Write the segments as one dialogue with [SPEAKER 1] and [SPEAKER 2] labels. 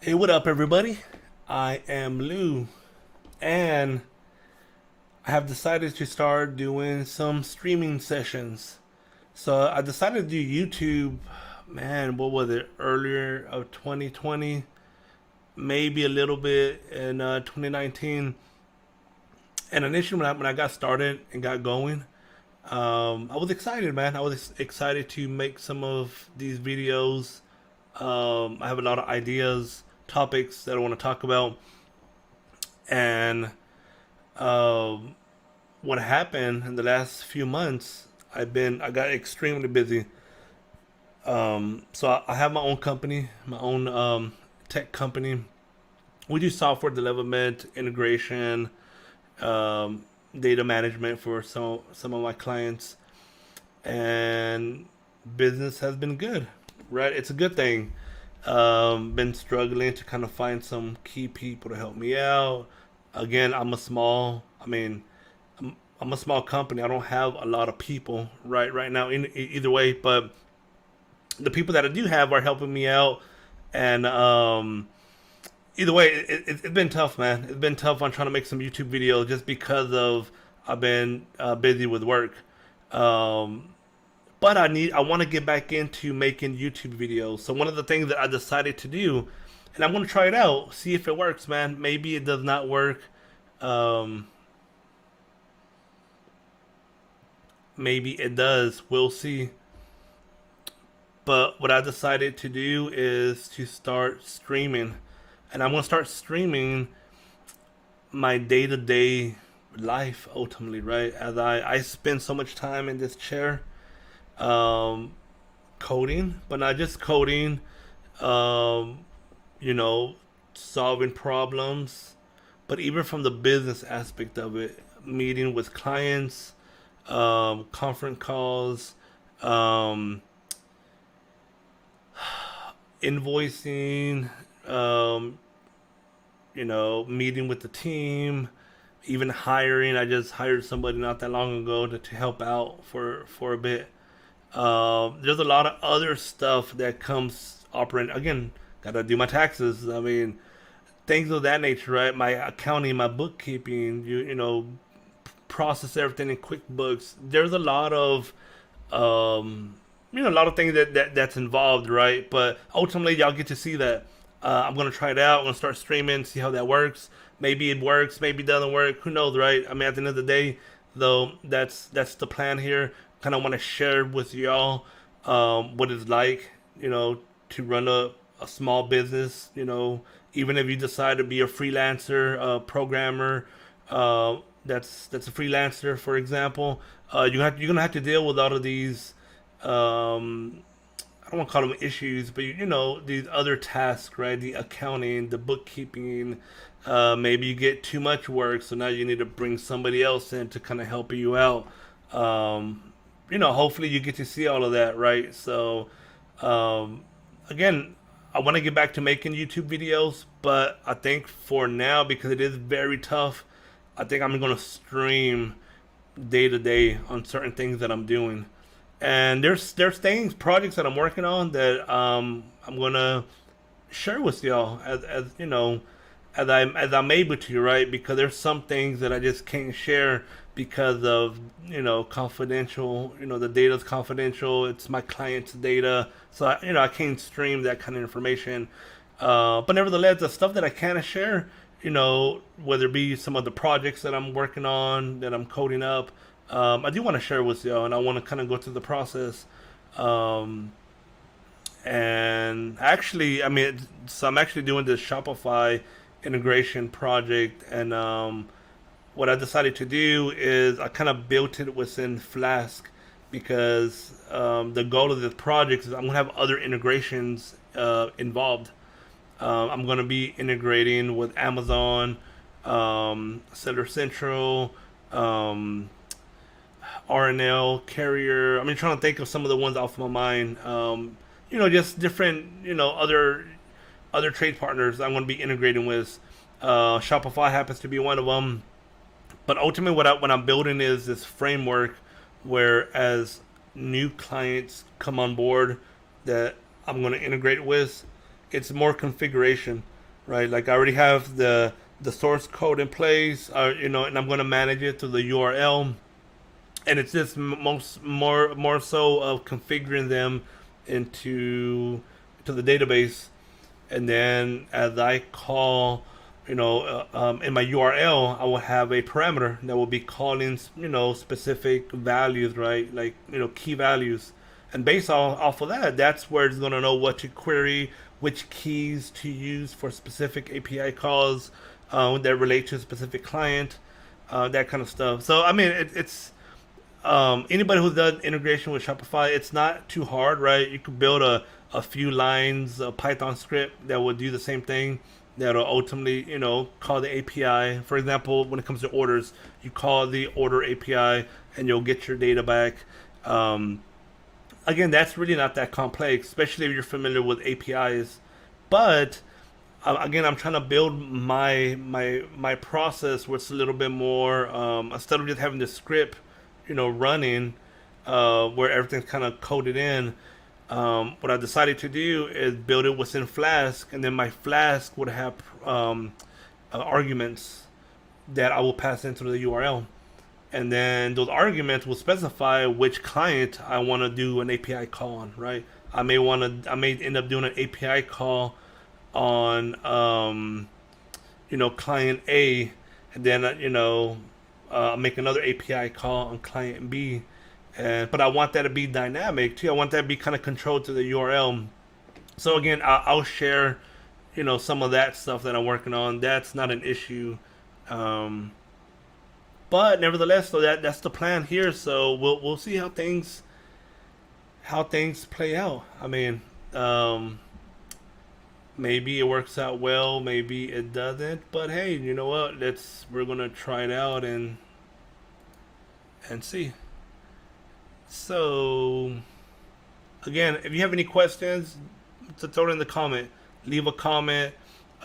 [SPEAKER 1] Hey, what up, everybody? I am Lou, and I have decided to start doing some streaming sessions. So I decided to do YouTube, man, what was it, earlier of 2020, maybe a little bit in 2019. And initially, when I got started and got going, I was excited, man. I was excited to make some of these videos. I have a lot of ideas, topics that I want to talk about, and um, what happened in the last few months, I got extremely busy. So I have my own company, my own tech company. We do software development, integration, um, data management for some of my clients, and business has been good. Right, it's a good thing. Been struggling to kind of find some key people to help me out. Again, I'm a small company. I don't have a lot of people right now. Either way, but the people that I do have are helping me out, and either way, it's been tough, man. It's been tough on trying to make some YouTube videos just because of I've been busy with work. Um, but I want to get back into making YouTube videos. So one of the things that I decided to do, and I'm going to try it out, see if it works, man. Maybe it does not work. Um, Maybe it does. We'll see. But what I decided to do is to start streaming. And I'm going to start streaming my day to day life ultimately, right? As I spend so much time in this chair um, coding, but not just coding, um, you know, solving problems, but even from the business aspect of it, meeting with clients, conference calls, um, invoicing, um, meeting with the team, even hiring. I just hired somebody not that long ago to help out for a bit. There's a lot of other stuff that comes operating. Again, gotta do my taxes. I mean, things of that nature, right? My accounting, my bookkeeping. Process everything in QuickBooks. There's a lot of um, a lot of things that's involved, right? But ultimately, y'all get to see that. I'm gonna try it out. I'm gonna start streaming, see how that works. Maybe it works, maybe it doesn't work. Who knows, right? I mean, at the end of the day, though, that's the plan here. Kind of want to share with y'all what it's like, to run a small business. Even if you decide to be a freelancer, programmer, that's a freelancer, for example. You're gonna have to deal with all of these I don't want to call them issues, but these other tasks, right? The accounting, the bookkeeping. Maybe you get too much work, so now you need to bring somebody else in to kind of help you out. Um, Hopefully you get to see all of that, right? So, um, again, I want to get back to making YouTube videos, but I think for now, because it is very tough, I think I'm going to stream day to day on certain things that I'm doing. And there's things, projects that I'm working on that I'm gonna share with y'all as I'm able to, right? Because there's some things that I just can't share because of confidential. The data's confidential. It's my client's data, so I can't stream that kind of information. But nevertheless, the stuff that I can share, whether it be some of the projects that I'm working on, that I'm coding up, I do want to share with y'all, and I want to kind of go through the process. Um, and actually, so I'm actually doing this Shopify integration project, and what I decided to do is I kind of built it within Flask because the goal of this project is I'm gonna have other integrations involved. I'm gonna be integrating with Amazon, Seller Central, um, RNL, Carrier. I mean, trying to think of some of the ones off my mind. Just different, other trade partners I'm going to be integrating with. Shopify happens to be one of them. But ultimately, what I'm building is this framework where as new clients come on board that I'm going to integrate with, it's more configuration. right? Like I already have the source code in place, and I'm going to manage it through the URL, and it's just most more so of configuring them into to the database, and then as I call, in my URL, I will have a parameter that will be calling, specific values, right? Like, key values. And based off of that, that's where it's going to know what to query, which keys to use for specific API calls that relate to a specific client, that kind of stuff. So, I mean, it's anybody who's done integration with Shopify, it's not too hard, right? You could build a few lines, a Python script that will do the same thing. That'll ultimately, call the API. For example, when it comes to orders, you call the order API and you'll get your data back. Again, that's really not that complex, especially if you're familiar with APIs. But again, I'm trying to build my process where it's a little bit more, instead of just having the script, running, where everything's kind of coded in. What I decided to do is build it within Flask, and then my Flask would have arguments that I will pass into the URL, and then those arguments will specify which client I want to do an API call on. Right? I may end up doing an API call on client A, and then make another API call on client B. But I want that to be dynamic too. I want that to be kind of controlled to the URL. So again, I'll share, some of that stuff that I'm working on. That's not an issue. But nevertheless, so that's the plan here. So we'll see how things play out. I mean, maybe it works out well, maybe it doesn't. But hey, you know what? We're gonna try it out and see. So again, if you have any questions, to throw it in the comment. Leave a comment.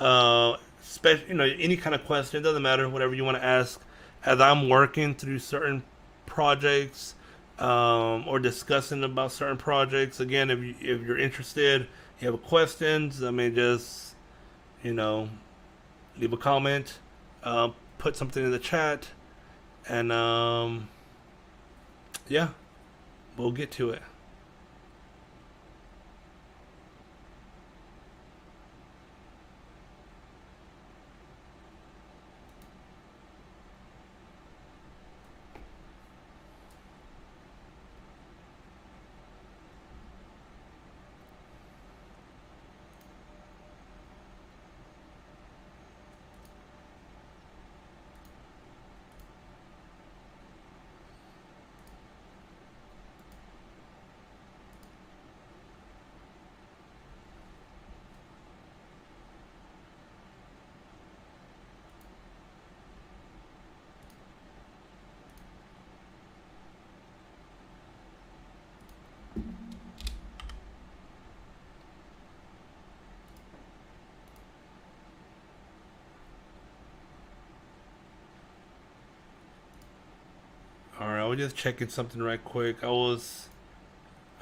[SPEAKER 1] Any kind of question, it doesn't matter. Whatever you want to ask. As I'm working through certain projects, or discussing about certain projects. Again, if you're interested, you have questions. I mean, just you know, leave a comment. Put something in the chat, and yeah, we'll get to it. All right, I was just checking something right quick. I was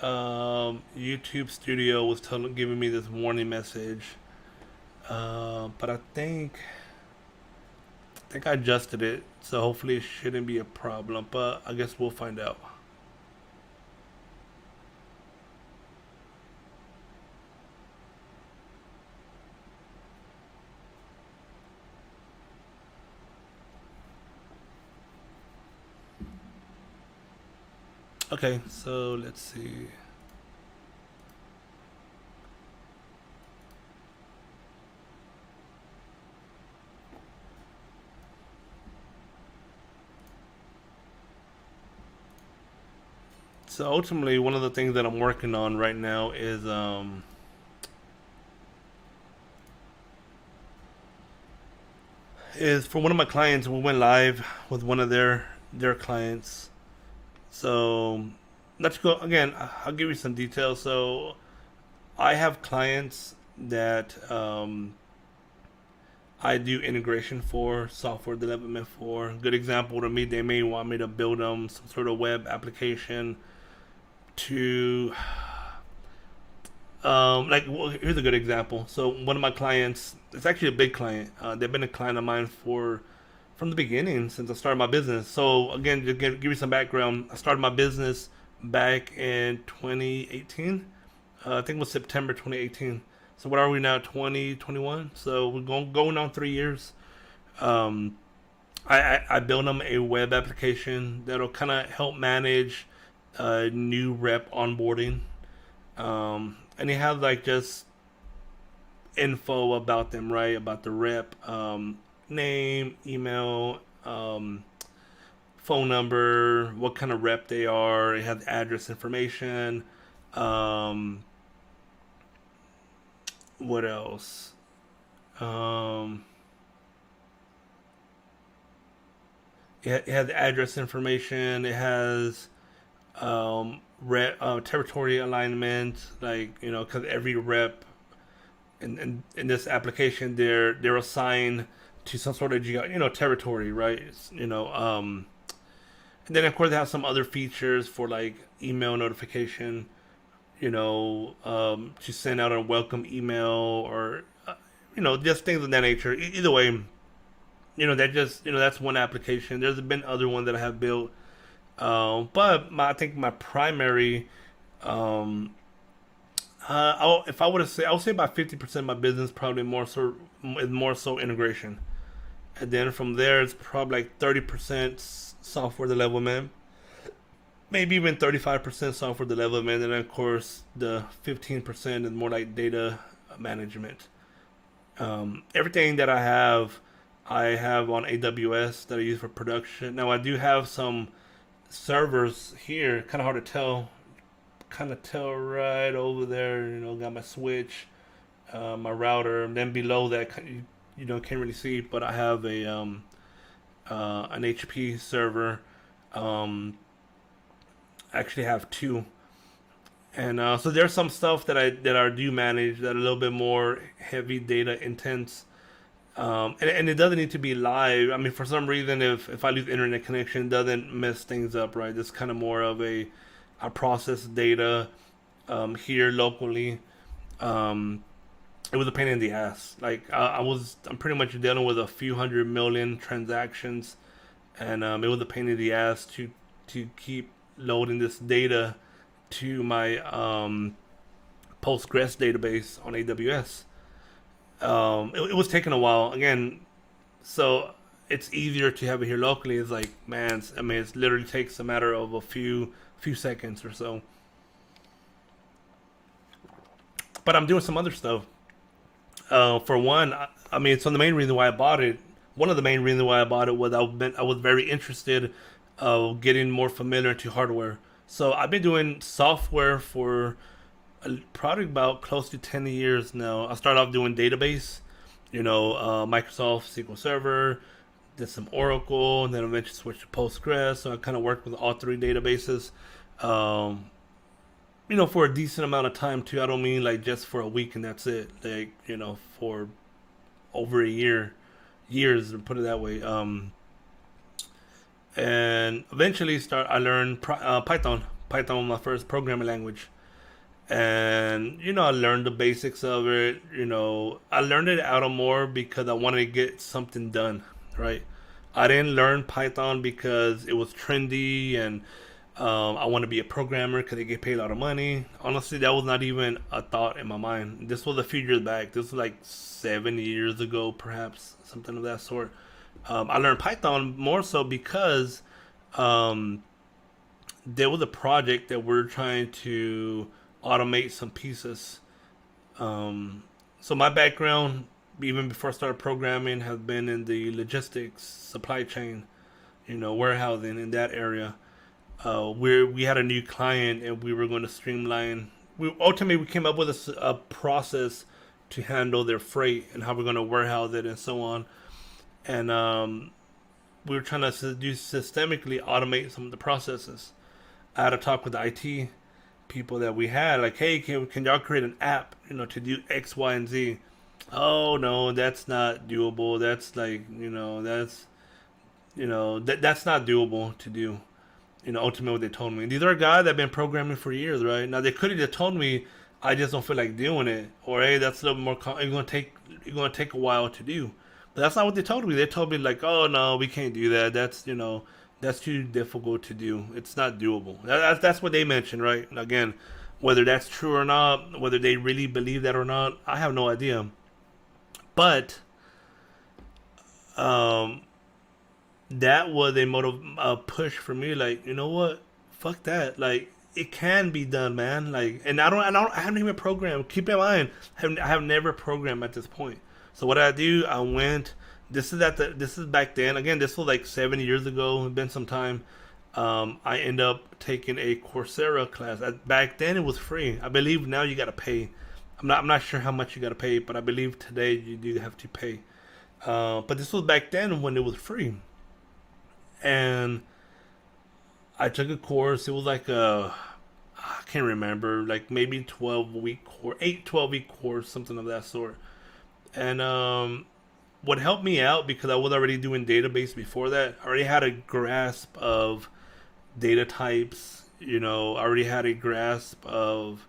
[SPEAKER 1] YouTube Studio was giving me this warning message, but I think I adjusted it, so hopefully it shouldn't be a problem. But I guess we'll find out. Okay, so let's see. So ultimately, one of the things that I'm working on right now is for one of my clients. We went live with one of their clients. So let's go again. I'll give you some details. So I have clients that I do integration for, software development for. Good example to me, they may want me to build them some sort of web application to Here's a good example. So one of my clients, it's actually a big client. They've been a client of mine for from the beginning since I started my business. So again, to give you some background, I started my business back in 2018. I think it was September 2018. So what are we now? 2021. So we're going on 3 years. Um, I built them a web application that'll kind of help manage new rep onboarding. And they have like just info about them, right? About the rep, name, email, phone number, what kind of rep they are. It has address information. Um, what else? Um, it has address information. It has territory alignment, like because every rep in this application, they're assigned to some sort of territory, right? And then of course they have some other features for like email notification, to send out a welcome email or just things of that nature. Either way, that just that's one application. There's been other ones that I have built, I think my primary, um, if I were to say, I would say about 50% of my business probably more so integration, and then from there it's probably like 30% software development, maybe even 35% software development, and then of course the 15% is more like data management. Everything that I have on AWS that I use for production. Now I do have some servers here. Kind of hard to tell. Kind of tell right over there. Got my switch, my router, and then below that, can't really see. But I have an HP server. Um, I actually have two, and so there's some stuff that I do manage that are a little bit more heavy data intense. And it doesn't need to be live. I mean, for some reason, if I lose internet connection, it doesn't mess things up, right? It's kind of more of I process data here locally. Um, it was a pain in the ass. Like I'm pretty much dealing with a few 100 million transactions, and it was a pain in the ass to keep loading this data to my Postgres database on AWS. It was taking a while again, so it's easier to have it here locally. It's like, man, I mean, it literally takes a matter of a few seconds or so. But I'm doing some other stuff. For one, I mean, so the main reason why I bought it, one of the main reasons why I bought it was I was very interested of getting more familiar to hardware. So I've been doing software for probably about close to 10 years now. I started off doing database, Microsoft SQL Server, did some Oracle, and then eventually switched to Postgres. So I kind of worked with all three databases, um, for a decent amount of time too. I don't mean like just for a week and that's it. Like, for over a years, to put it that way. And eventually I learned Python. Python was my first programming language, and I learned the basics of it. I learned it out of more because I wanted to get something done, right? I didn't learn Python because it was trendy and I want to be a programmer because they get paid a lot of money. Honestly, that was not even a thought in my mind. This was a few years back. This was like 7 years ago, perhaps, something of that sort. I learned Python more so because um, there was a project that we're trying to automate some pieces. So my background, even before I started programming, has been in the logistics, supply chain, warehousing in that area. Where we had a new client and we were going to streamline. We came up with a process to handle their freight and how we're going to warehouse it and so on. And we were trying to do systemically automate some of the processes. I had a talk with the IT people that we had, like, hey, can y'all create an app, to do X, Y, and Z? Oh no, that's not doable. That's like, that's not doable to do. Ultimately what they told me. These are guys that have been programming for years, right? Now they could have just told me, I just don't feel like doing it, or hey, that's a little more. It's gonna take a while to do. But that's not what they told me. They told me like, oh no, we can't do that. That's that's too difficult to do. It's not doable. That's what they mentioned, right? And again, whether that's true or not, whether they really believe that or not, I have no idea. But um, that was a push for me. Like, you know what? Fuck that. Like, it can be done, man. Like, and I haven't even programmed. Keep in mind, I have never programmed at this point. So what I do, I went. This is back then. Again, this was like 7 years ago. It's been some time. I end up taking a Coursera class. Back then, it was free. I believe now you got to pay. I'm not sure how much you got to pay, but I believe today you do have to pay. But this was back then when it was free, and I took a course. It was like I can't remember, like maybe 12-week course, 8 12-week course, something of that sort. And what helped me out, because I was already doing database before that, I already had a grasp of data types. I already had a grasp of,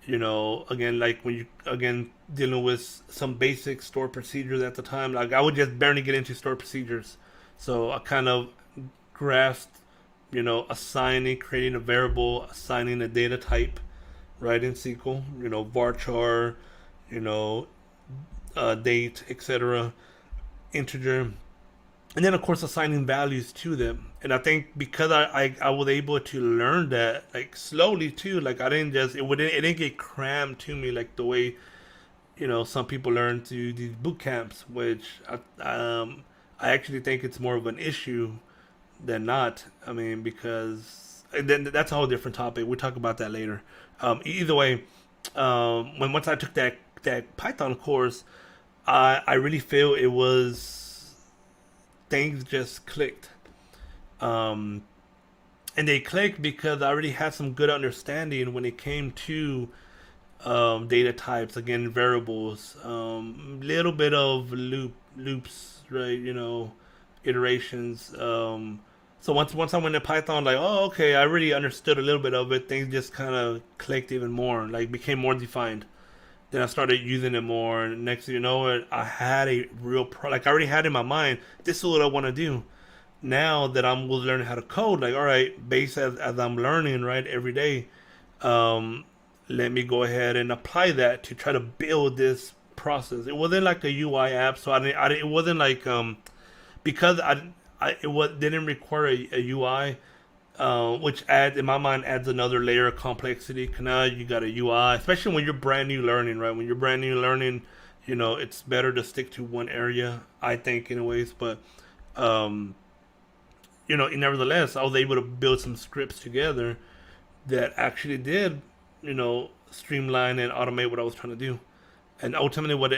[SPEAKER 1] again, like when you again dealing with some basic store procedures at the time. Like I would just barely get into store procedures, so I kind of grasped, assigning, creating a variable, assigning a data type, right, in SQL, varchar, you know, date, etc., integer, and then of course assigning values to them. And I think because I was able to learn that like slowly too, like I didn't just it didn't get crammed to me like the way some people learn to these boot camps, which I actually think it's more of an issue than not. I mean, because and then that's a whole different topic. We'll talk about that later. Either way, when once I took that Python course, I really feel it was things just clicked. Um, and they clicked because I already had some good understanding when it came to data types, again variables, little bit of loops, right? Iterations. So once I went to Python, like, oh, okay, I already understood a little bit of it. Things just kind of clicked even more, like became more defined. Then I started using it more, and next thing you know, I had a real like I already had in my mind. This is what I want to do. Now that I'm learning how to code, like, all right, based as I'm learning, right, every day, um, let me go ahead and apply that to try to build this process. It wasn't like a UI app, so it wasn't like because didn't require a UI, which adds in my mind adds another layer of complexity. 'Cause now you got a UI, especially when you're brand new learning, right? When you're brand new learning, it's better to stick to one area, I think, anyways. But um, nevertheless, I was able to build some scripts together that actually did, streamline and automate what I was trying to do. And ultimately, what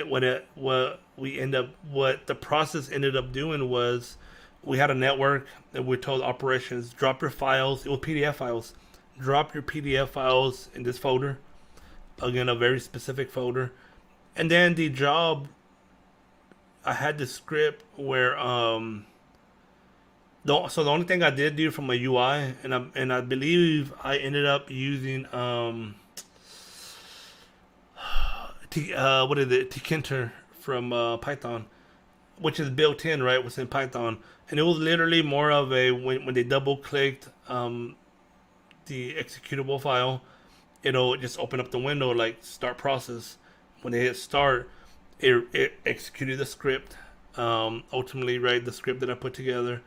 [SPEAKER 1] the process ended up doing was, we had a network that we told operations, drop your files. It was PDF files. Drop your PDF files in this folder. Again, a very specific folder. And then the job, I had the script where so the only thing I did do from a UI, and I believe I ended up using what is it, Tkinter from Python, which is built in, right, within Python. And it was literally more of a, when they double clicked the executable file, it'll just open up the window like start process. When they hit start, it executed the script, ultimately, right, the script that I put together.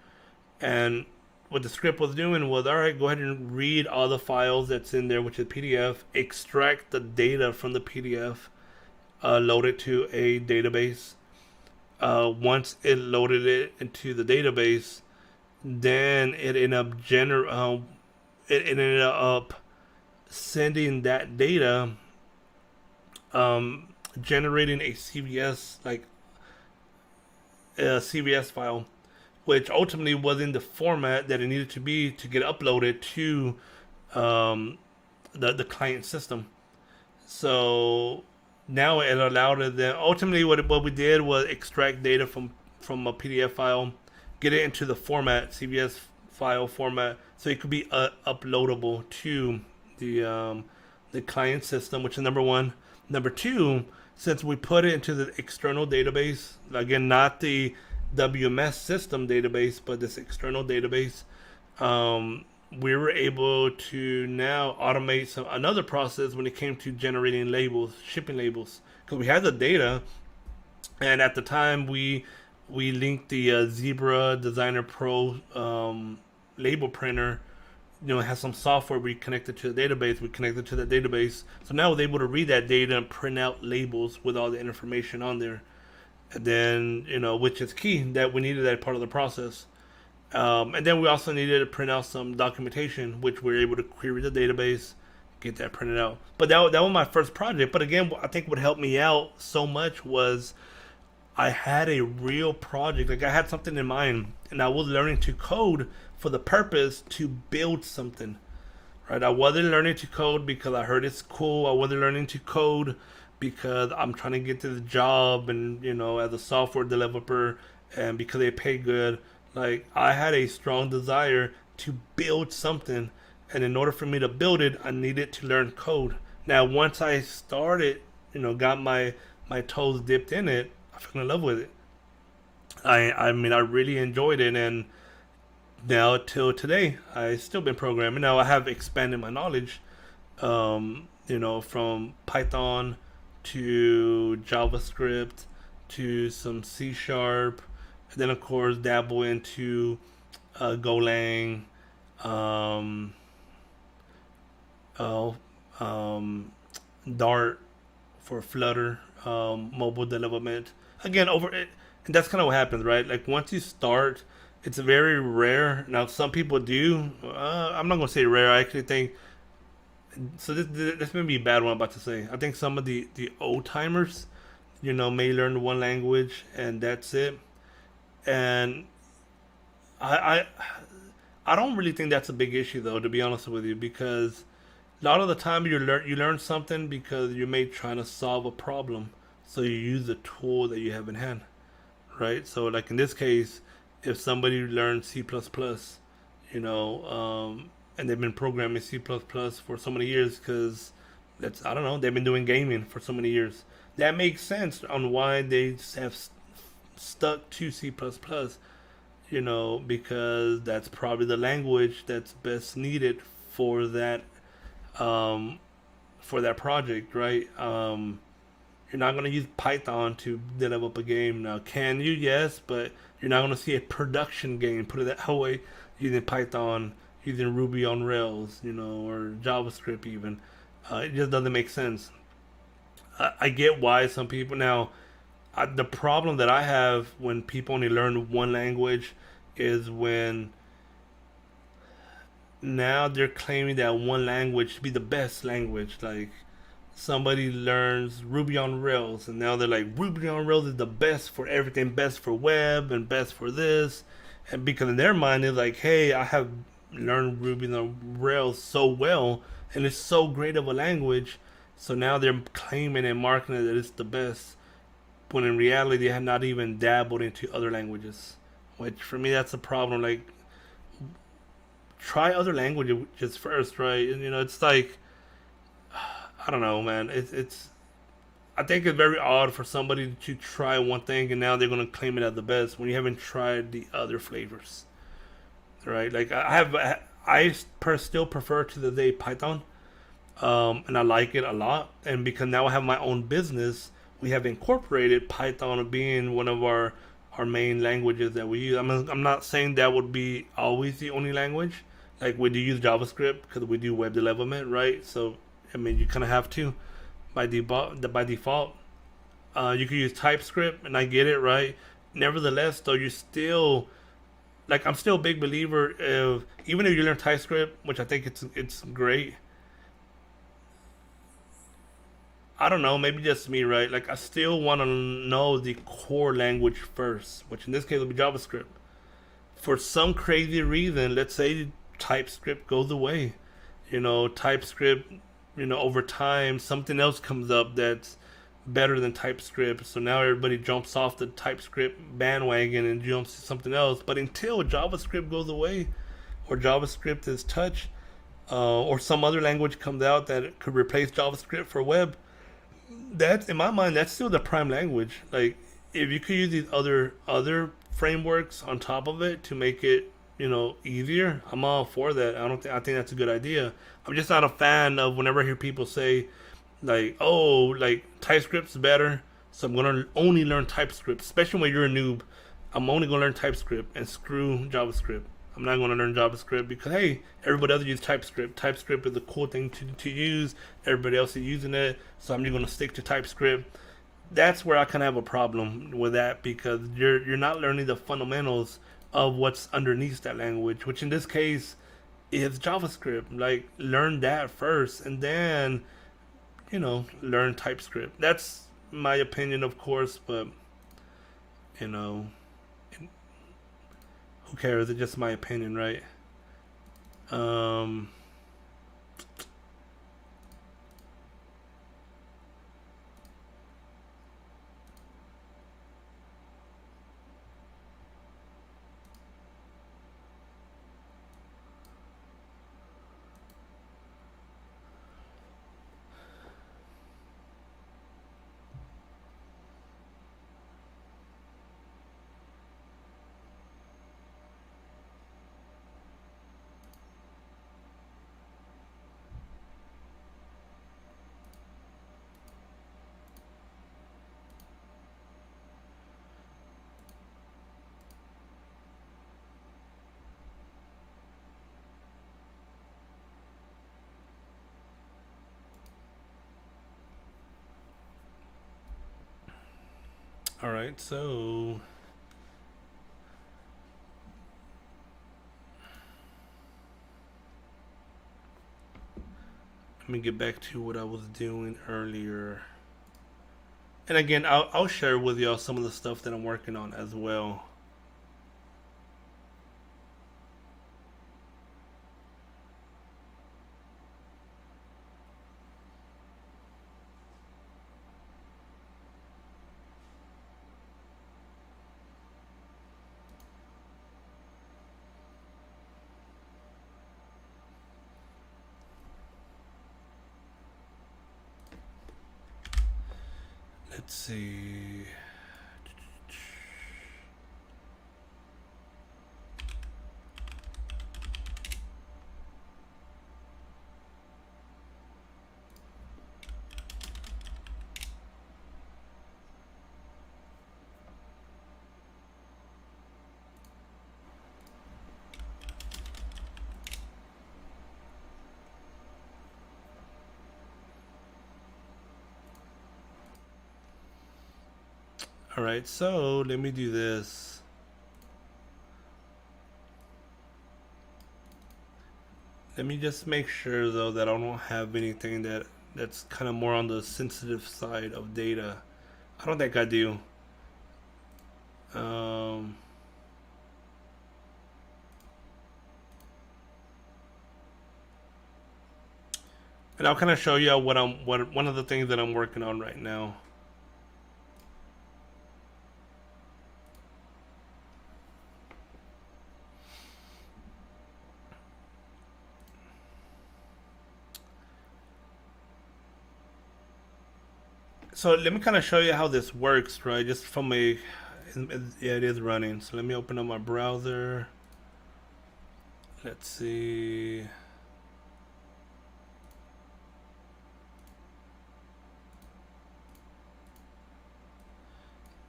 [SPEAKER 1] And what the script was doing was, all right, go ahead and read all the files that's in there, which is PDF, extract the data from the PDF, load it to a database. Once it loaded it into the database, then it ended up sending that data, generating a CVS file, which ultimately was in the format that it needed to be to get uploaded to the client system. So now it allowed it. Then ultimately, what we did was extract data from a PDF file, get it into the format, CVS file format, so it could be uploadable to the the client system, which is number one. Number two, since we put it into the external database, again, not the WMS system database, but this external database, we were able to now automate another process when it came to generating labels, shipping labels, because we had the data, and at the time we linked the Zebra Designer Pro label printer. It has some software we connected to the database. We connected to the database, so now we're able to read that data and print out labels with all the information on there. And then which is key that we needed that part of the process. And then we also needed to print out some documentation, which we were able to query the database, get that printed out. But that was my first project. But again, I think what helped me out so much was I had a real project. Like I had something in mind, and I was learning to code for the purpose to build something. Right? I wasn't learning to code because I heard it's cool. I wasn't learning to code because I'm trying to get to the job and as a software developer and because they pay good. Like I had a strong desire to build something, and in order for me to build it, I needed to learn code. Now, once I started, got my toes dipped in it, I fell in love with it. I mean, I really enjoyed it, and now till today, I still been programming. Now I have expanded my knowledge, from Python to JavaScript to some C Sharp, and then of course dabble into Golang, um, oh, Dart for Flutter, mobile development. Again, over it, and that's kind of what happens, right? Like once you start, it's very rare. Now, some people do. I'm not gonna say rare. I actually think so. This may be a bad one I'm about to say. I think some of the old timers, may learn one language and that's it. And I I I don't really think that's a big issue though, to be honest with you, because a lot of the time you learn something because you may trying to solve a problem, so you use the tool that you have in hand, right? So like in this case, if somebody learns C++, and they've been programming C++ for so many years because that's I don't know they've been doing gaming for so many years. That makes sense on why they have stuck to C++, because that's probably the language that's best needed for that um, for that project, right? You're not going to use Python to develop a game. Now, can you? Yes, but you're not going to see a production game, put it that way, using Python, using Ruby on Rails, or JavaScript even. It just doesn't make sense. I get why some people now. The problem that I have when people only learn one language is when now they're claiming that one language should be the best language. Like somebody learns Ruby on Rails, and now they're like Ruby on Rails is the best for everything, best for web and best for this, and because in their mind it's like, hey, I have learned Ruby on Rails so well, and it's so great of a language, so now they're claiming and marketing that it's the best, when in reality they have not even dabbled into other languages. Which for me that's a problem. Like try other languages first, right? And it's like I don't know, man. It's I think it's very odd for somebody to try one thing and now they're gonna claim it as the best when you haven't tried the other flavors, right? Like still prefer to the day Python, and I like it a lot. And because now I have my own business, we have incorporated Python being one of our main languages that we use. I'm not saying that would be always the only language. Like we do use JavaScript because we do web development, right? So I mean, you kind of have to by default. By default, you can use TypeScript, and I get it, right? Nevertheless, though, you still like I'm still a big believer of even if you learn TypeScript, which I think it's great. I don't know, maybe just me, right? Like I still want to know the core language first, which in this case will be JavaScript. For some crazy reason, let's say TypeScript goes away. TypeScript, over time something else comes up that's better than TypeScript. So now everybody jumps off the TypeScript bandwagon and jumps to something else. But until JavaScript goes away or JavaScript is touched, or some other language comes out that could replace JavaScript for web, that's in my mind that's still the prime language. Like if you could use these other frameworks on top of it to make it easier, I'm all for that. I think that's a good idea. I'm just not a fan of whenever I hear people say like, oh, like TypeScript's better, so I'm gonna only learn TypeScript, especially when you're a noob. I'm only gonna learn TypeScript and screw JavaScript. I'm not gonna learn JavaScript because hey, everybody else uses TypeScript. TypeScript is a cool thing to use. Everybody else is using it, so I'm just gonna stick to TypeScript. That's where I kind of have a problem with that because you're not learning the fundamentals of what's underneath that language, which in this case is JavaScript. Like learn that first, and then learn TypeScript. That's my opinion, of course, but you know, who cares? It's just my opinion, right? Um, all right, so let me get back to what I was doing earlier. And again, I'll share with y'all some of the stuff that I'm working on as well. Let's see. All right, so let me do this. Let me just make sure though that I don't have anything that's kind of more on the sensitive side of data. I don't think I do. Um, and I'll kind of show you what one of the things that I'm working on right now. So let me kind of show you how this works, right? Just from yeah, it is running. So let me open up my browser. Let's see.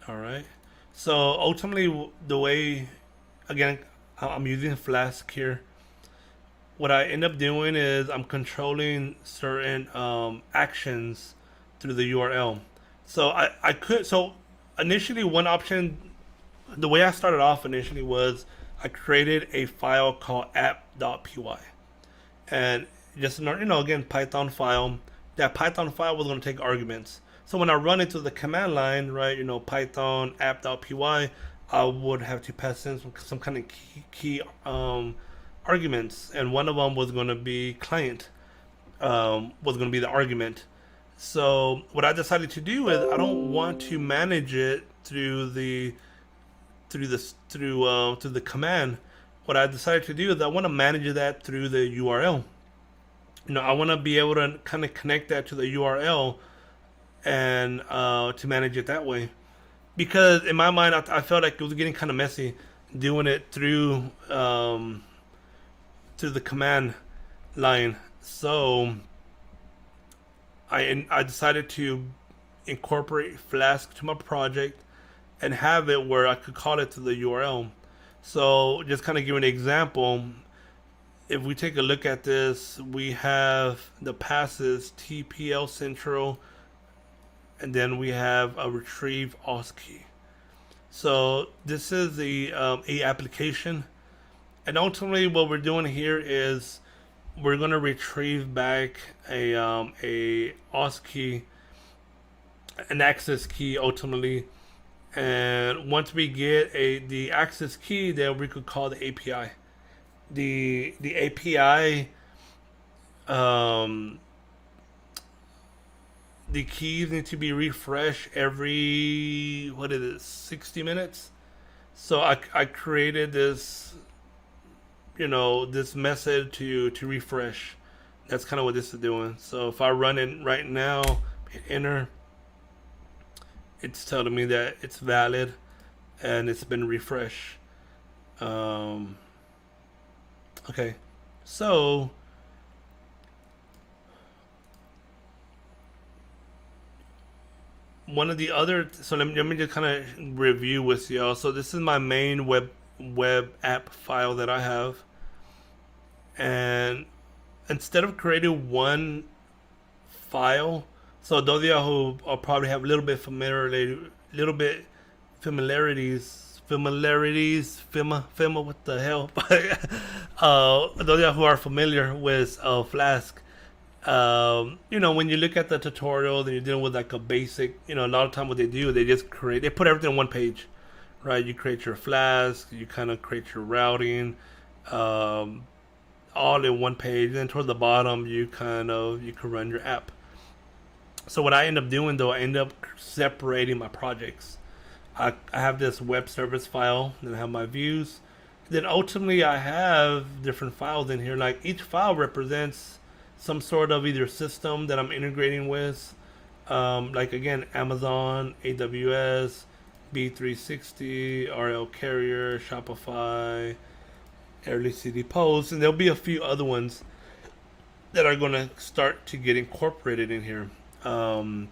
[SPEAKER 1] All right. So ultimately, the way, again, I'm using Flask here. What I end up doing is I'm controlling certain actions through the URL. So I could, so initially one option, the way I started off initially was I created a file called app.py. And just, again, Python file. That Python file was going to take arguments. So when I run into the command line, right, Python app.py, I would have to pass in some kind of key arguments, and one of them was going to be client, was going to be the argument. So what I decided to do is I don't want to manage it through the command. What I decided to do is I want to manage that through the URL. I want to be able to kind of connect that to the URL and to manage it that way. Because in my mind, I felt like it was getting kind of messy doing it through the command line. So I decided to incorporate Flask to my project and have it where I could call it to the URL. So just kind of give an example. If we take a look at this, we have the passes TPL Central, and then we have a retrieve OS key. So this is the a application, and ultimately what we're doing here is we're going to retrieve back a OS key, an access key ultimately, and once we get the access key, then we could call the API. The API, um, the keys need to be refreshed every, what is it, 60 minutes. So I created this, this method to refresh. That's kind of what this is doing. So if I run it right now, hit enter, it's telling me that it's valid and it's been refreshed. Okay, so one of the other, so let me just kind of review with y'all. So this is my main web app file that I have, and instead of creating one file, so those of y'all who are probably have a little bit familiarities, what the hell? Those of y'all who are familiar with Flask, when you look at the tutorial, then you're dealing with like a basic, a lot of time what they do, they put everything on one page, right? You create your Flask, you kind of create your routing, um, all in one page. And then towards the bottom, you can run your app. So what I end up doing though, I end up separating my projects. I have this web service file, then I have my views. Then ultimately I have different files in here. Like each file represents some sort of either system that I'm integrating with. Like again, Amazon, AWS, B360, RL Carrier, Shopify, Early CD Post, and there'll be a few other ones that are going to start to get incorporated in here. I'm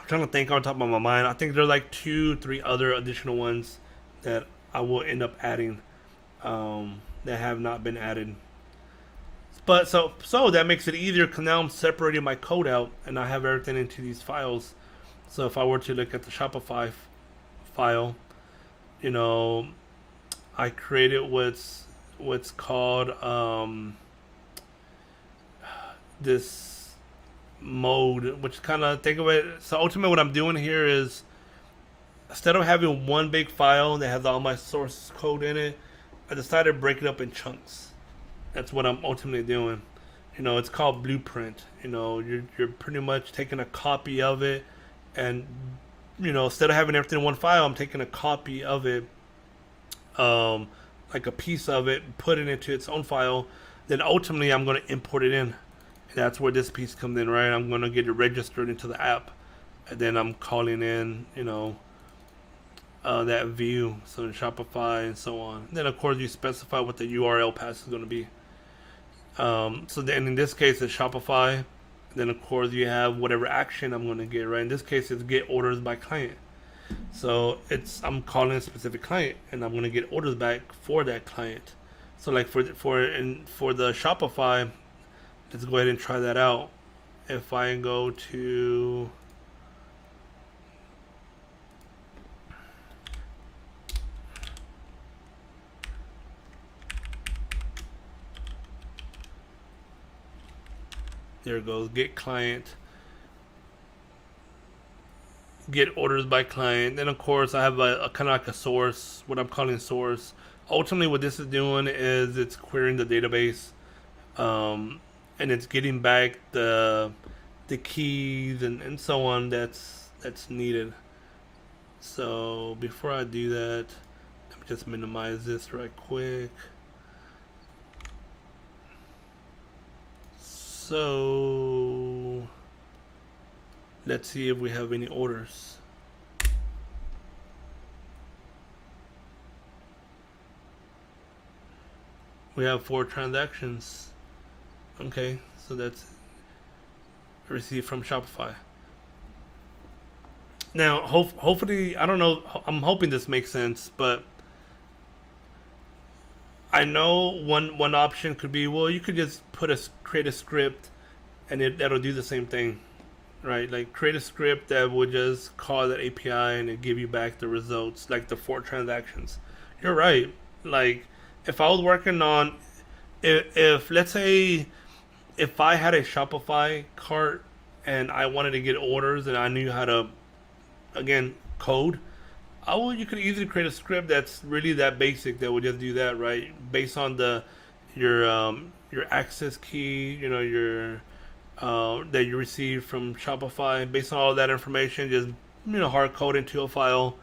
[SPEAKER 1] trying to think on top of my mind. I think there are like 2, 3 other additional ones that I will end up adding that have not been added. But so that makes it easier because now I'm separating my code out and I have everything into these files. So if I were to look at the Shopify file, I created what's called this mode, which kind of think of it. So ultimately, what I'm doing here is instead of having one big file that has all my source code in it, I decided to break it up in chunks. That's what I'm ultimately doing. It's called Blueprint. You're pretty much taking a copy of it, and instead of having everything in one file, I'm taking a copy of it, like a piece of it, putting it into its own file. Then ultimately, I'm going to import it in. And that's where this piece comes in, right? I'm going to get it registered into the app, and then I'm calling in, that view, so in Shopify and so on. And then of course you specify what the URL path is going to be. So then in this case it's Shopify. Then of course you have whatever action I'm going to get, right? In this case it's get orders by client. So I'm calling a specific client and I'm going to get orders back for that client. So like for the Shopify, let's go ahead and try that out. If I go to there it goes, get client, get orders by client. Then of course I have a kind of like a source, what I'm calling source. Ultimately what this is doing is it's querying the database, and it's getting back the keys and so on that's needed. So before I do that, let me just minimize this right quick. So let's see if we have any orders. We have 4 transactions. Okay, so that's received from Shopify. Now, hopefully, I don't know. I'm hoping this makes sense, but I know one option could be, well, you could just create a script, and that'll do the same thing, right? Like create a script that would just call that API and it give you back the results, like the 4 transactions. You're right. Like if I was working on, if let's say if I had a Shopify cart and I wanted to get orders and I knew how to, again, code, you could easily create a script that's really that basic that would just do that, right? Based on your access key, your that you receive from Shopify. Based on all that information, just hard code into a file.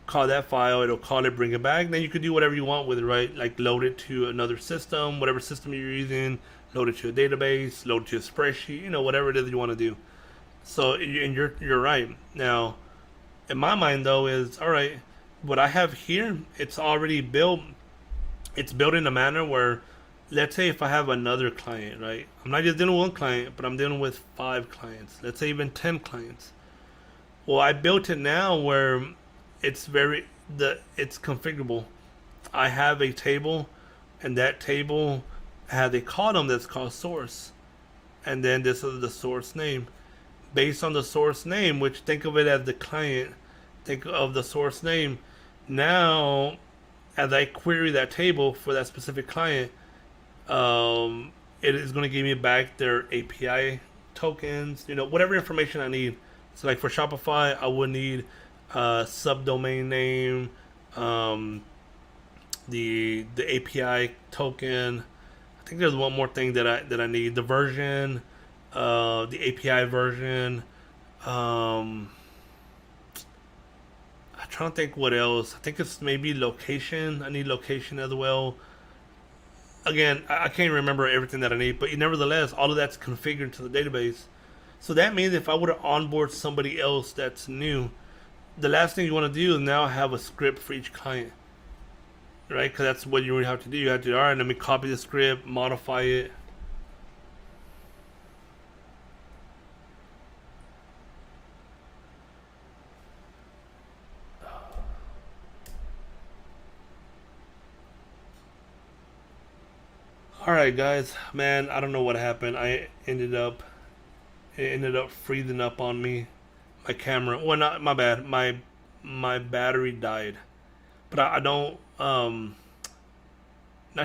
[SPEAKER 1] Call that file. It'll call it, bring it back. Then you could do whatever you want with it, right? Like load it to another system, whatever system you're using. Load it to a database. Load it to a spreadsheet. Whatever it is you want to do. So, and you're right. Now, in my mind though, is all right. What I have here, it's already built. It's built in a manner where, let's say if I have another client, right? I'm not just dealing with one client, but I'm dealing with 5 clients. Let's say even 10 clients. Well, I built it now where it's it's configurable. I have a table, and that table has a column that's called source, and then this is the source name. Based on the source name, which think of it as the client, think of the source name. Now, as I query that table for that specific client, it is going to give me back their API tokens, whatever information I need. So, like for Shopify, I would need subdomain name, the API token. I think there's one more thing that I need: the version, the API version. I'm trying to think what else. I think it's maybe location. I need location as well. Again, I can't remember everything that I need, but nevertheless, all of that's configured to the database. So that means if I were to onboard somebody else that's new, the last thing you want to do is now have a script for each client, right? Because that's what you would have to do. You have to, all right, let me copy the script, modify it. All right, guys, man, I don't know what happened. It ended up freezing up on me. My camera, well, not my bad. My battery died, but I don't not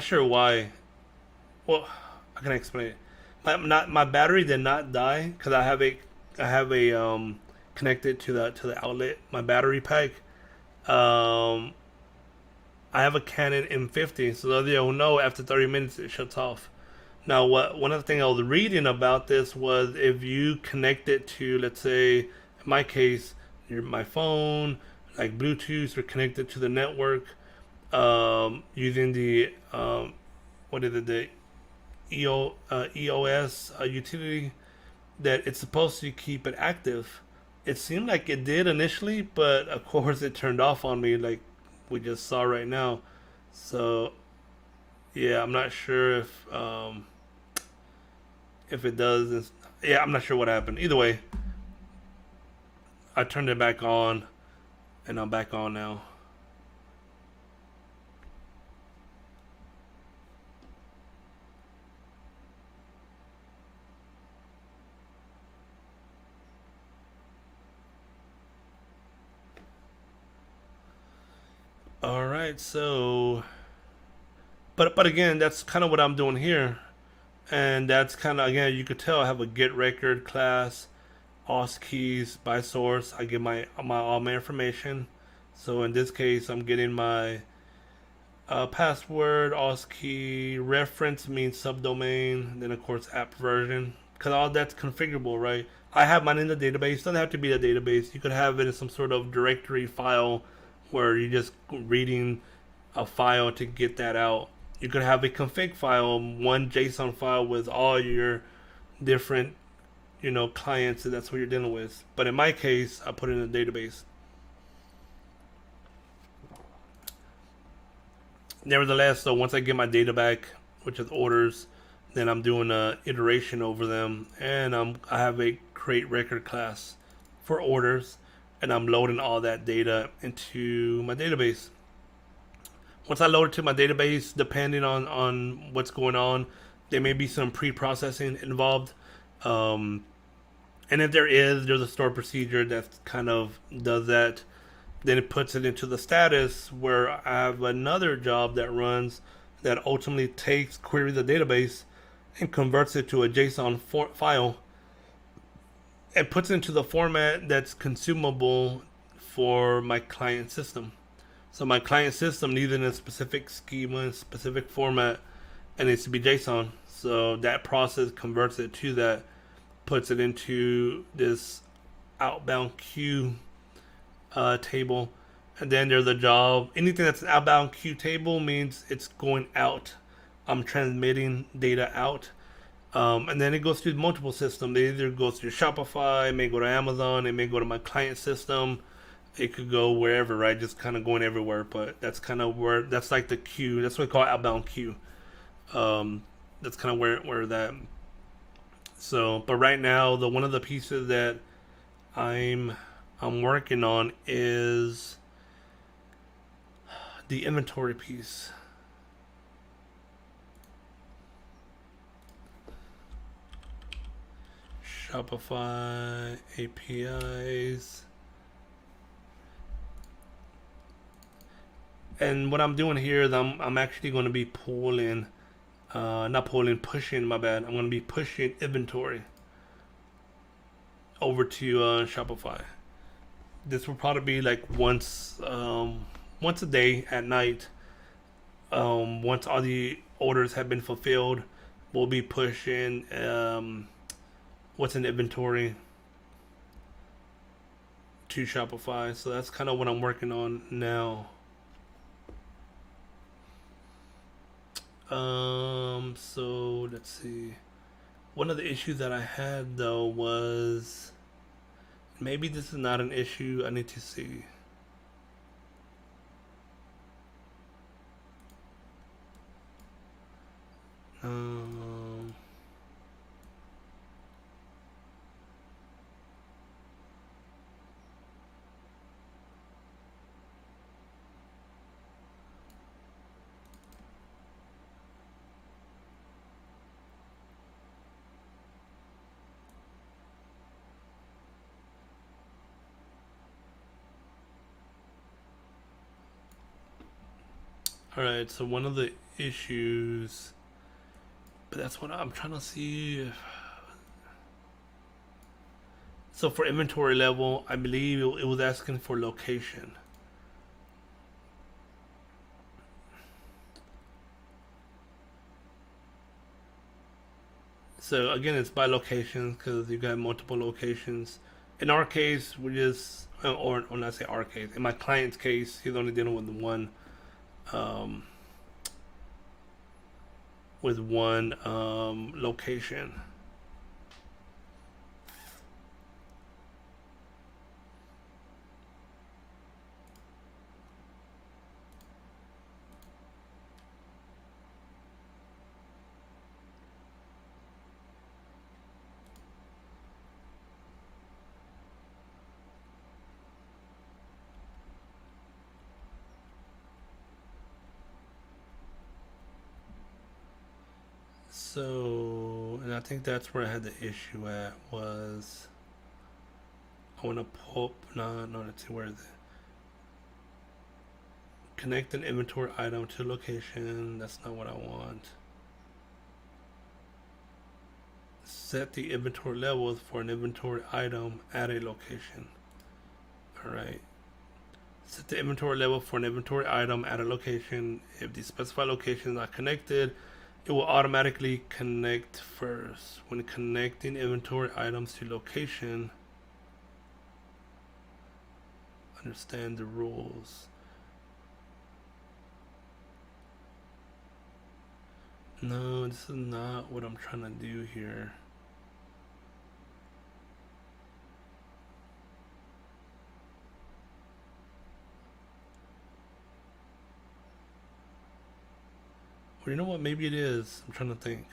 [SPEAKER 1] sure why. Well, I can explain it. My battery did not die because I have a connected to the outlet. My battery pack. Um, I have a Canon M50, so those of you who know, after 30 minutes it shuts off. Now, one of the things I was reading about this was if you connect it to, let's say, in my case, my phone, like Bluetooth, or connected to the network using the what is it, the EOS utility, that it's supposed to keep it active. It seemed like it did initially, but of course it turned off on me, like we just saw right now. So yeah, I'm not sure if it does. Yeah, I'm not sure what happened. Either way, I turned it back on, and I'm back on now. All right, so but again, that's kind of what I'm doing here, and that's kind of, again, you could tell I have a get record class, auth keys by source. I get my all my information. So in this case, I'm getting my password, auth key, reference means subdomain, then of course app version, because all that's configurable, right? I have mine in the database. Doesn't have to be the database. You could have it in some sort of directory file where you're just reading a file to get that out. You could have a config file, one JSON file with all your different, clients that that's what you're dealing with. But in my case, I put it in a database. Nevertheless, so once I get my data back, which is orders, then I'm doing a iteration over them, and I have a create record class for orders, and I'm loading all that data into my database. Once I load it to my database, depending on what's going on, there may be some pre-processing involved. Um, and if there's a stored procedure that kind of does that. Then it puts it into the status where I have another job that runs that ultimately queries the database and converts it to a JSON file and puts it into the format that's consumable for my client system. So my client system needed a specific schema, specific format, and it needs to be JSON. So that process converts it to that, puts it into this outbound queue table, and then there's a job. Anything that's an outbound queue table means it's going out. I'm transmitting data out, and then it goes through multiple systems. It either goes through Shopify, it may go to Amazon, it may go to my client system. It could go wherever, right? Just kind of going everywhere. But that's kind of where that's like the queue. That's what we call outbound queue. That's kind of where that. So, but right now, the one of the pieces that I'm working on is the inventory piece. Shopify APIs. And what I'm doing here is I'm actually going to be pushing, my bad. I'm going to be pushing inventory over to Shopify. This will probably be like once a day at night. Once all the orders have been fulfilled, we'll be pushing what's in inventory to Shopify. So that's kind of what I'm working on now. So let's see. One of the issues that I had though was maybe this is not an issue. I need to see. Um, all right. So one of the issues, but that's what I'm trying to see. So for inventory level, I believe it was asking for location. So again, it's by locations because you got multiple locations. In our case, we just, or not say our case. In my client's case, he's only dealing um, with one location. So, and I think that's where I had the issue at was I want to pull, no, let's see, where is it? Connect an inventory item to location. That's not what I want. Set the inventory levels for an inventory item at a location. All right. Set the inventory level for an inventory item at a location. If the specified location is not connected, it will automatically connect first. When connecting inventory items to location, understand the rules. No, this is not what I'm trying to do here. Or you know what? Maybe it is. I'm trying to think.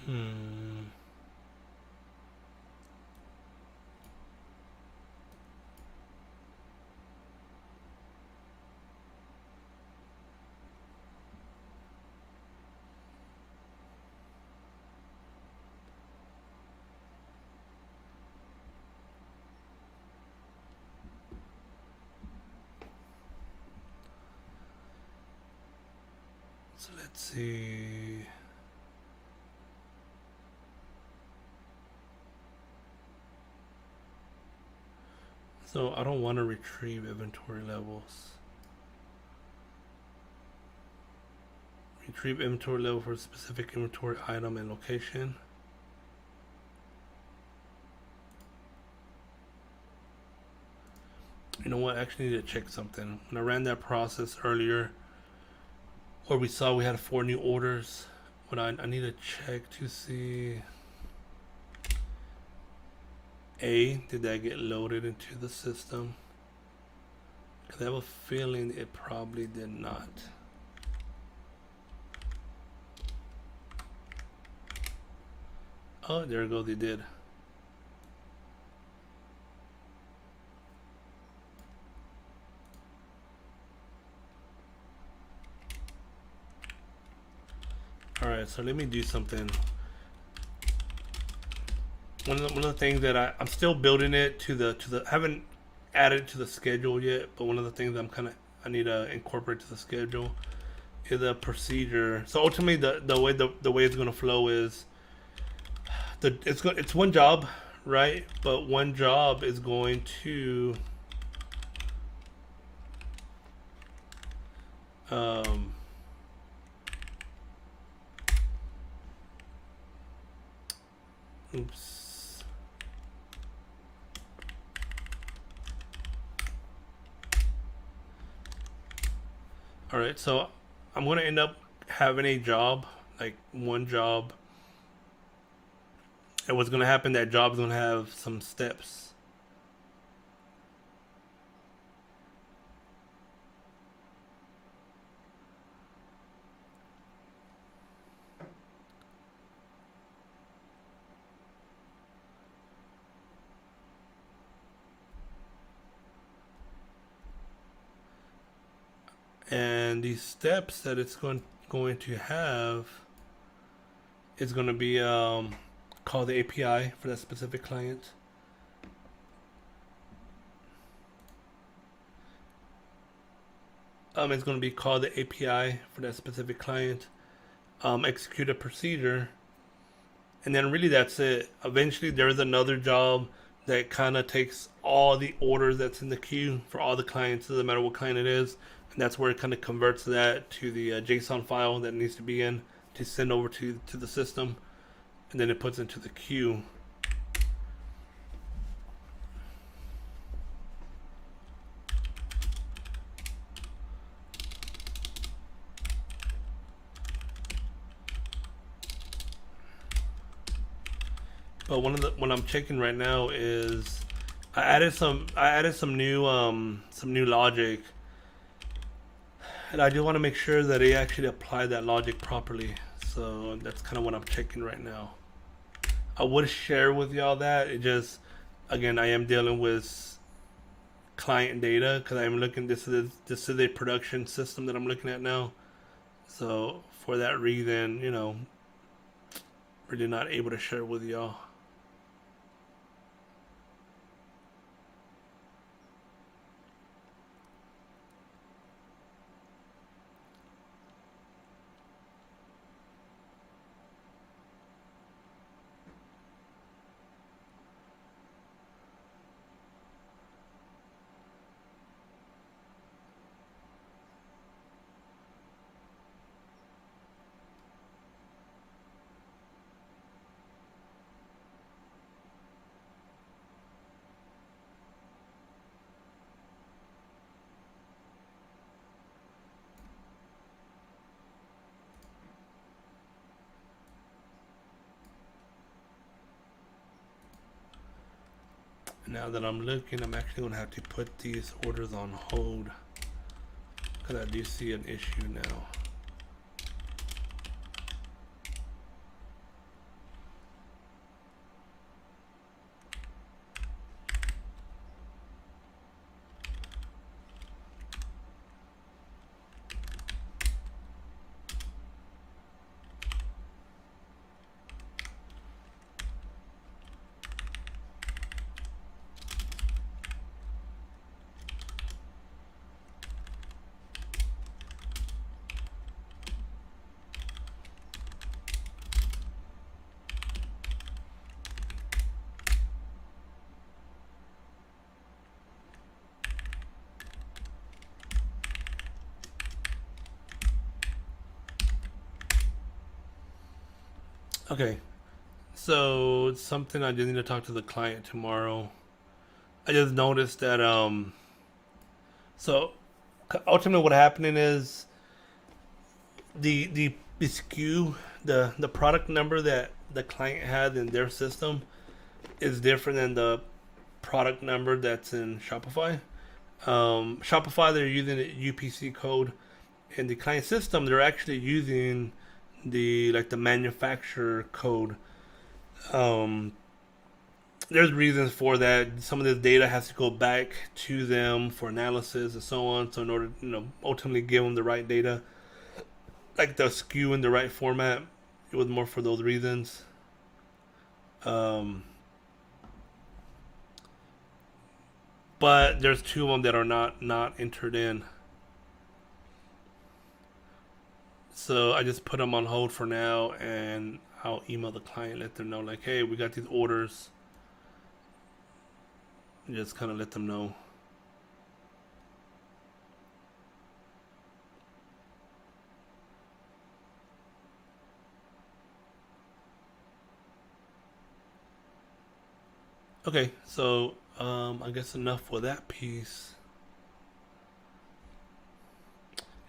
[SPEAKER 1] Hmm. So let's see. So I don't want to retrieve inventory levels. Retrieve inventory level for a specific inventory item and location. You know what? I actually need to check something. When I ran that process earlier, where we saw we had 4 new orders, but I need to check to see. Did that get loaded into the system? Because I have a feeling it probably did not. Oh, there we go, they did. Alright, so let me do something. One of the things that I'm still building it to the I haven't added it to the schedule yet, but one of the things I need to incorporate to the schedule is a procedure. So ultimately the way it's gonna flow is it's one job, right? But one job is going to um, oops. All right, so I'm gonna end up having a job, like one job. And what's gonna happen? That job's gonna have some steps. And these steps that it's going to have is going to be called the API for that specific client. It's going to be called the API for that specific client. Execute a procedure, and then really that's it. Eventually, there's another job that kind of takes all the orders that's in the queue for all the clients, doesn't matter what client it is, and that's where it kind of converts that to the JSON file that needs to be in to send over to the system, and then it puts into the queue. But one I'm checking right now is I added some new logic, and I do want to make sure that they actually apply that logic properly. So that's kind of what I'm checking right now. I would share with y'all that it just, again, I am dealing with client data because I'm looking. This is a production system that I'm looking at now. So for that reason, really not able to share with y'all. Now that I'm looking, I'm actually going to have to put these orders on hold because I do see an issue now. Okay, so it's something I just need to talk to the client tomorrow. I just noticed that so ultimately what happening is the SKU, the product number that the client had in their system is different than the product number that's in Shopify. Shopify, they're using the UPC code. In the client system, they're actually using the manufacturer code. Um, there's reasons for that. Some of this data has to go back to them for analysis and so on. So in order, ultimately give them the right data, like the SKU in the right format, it was more for those reasons. Um, but there's two of them that are not entered in. So I just put them on hold for now, and I'll email the client, let them know like, hey, we got these orders. Just kind of let them know. Okay, so I guess enough with that piece.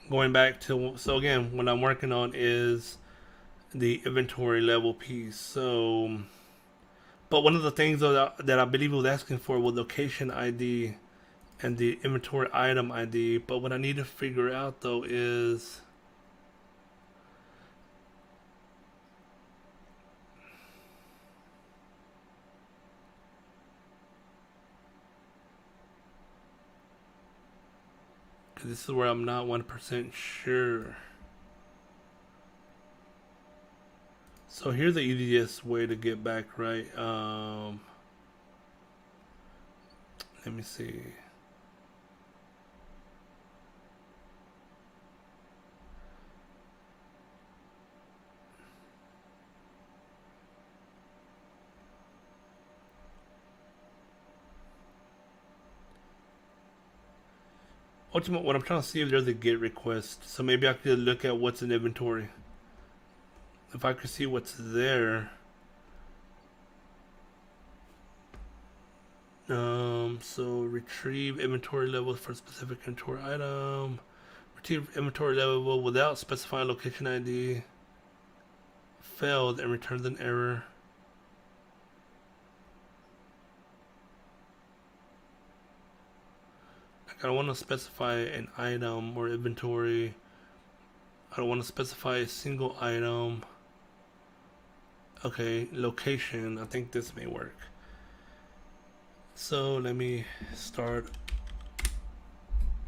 [SPEAKER 1] Going back to, so again, what I'm working on is the inventory level piece. So, but one of the things though that I believe it was asking for was location ID and the inventory item ID. But what I need to figure out though is, because this is where I'm not 1% sure. So here's the easiest way to get back, right? Let me see. Ultimate, what I'm trying to see if there's a GET request. So maybe I could look at what's in inventory. If I could see what's there. So retrieve inventory level for specific inventory item. Retrieve inventory level without specifying location ID. Failed and returns an error. Like I don't want to specify an item or inventory. I don't want to specify a single item. Okay, location. I think this may work. So let me start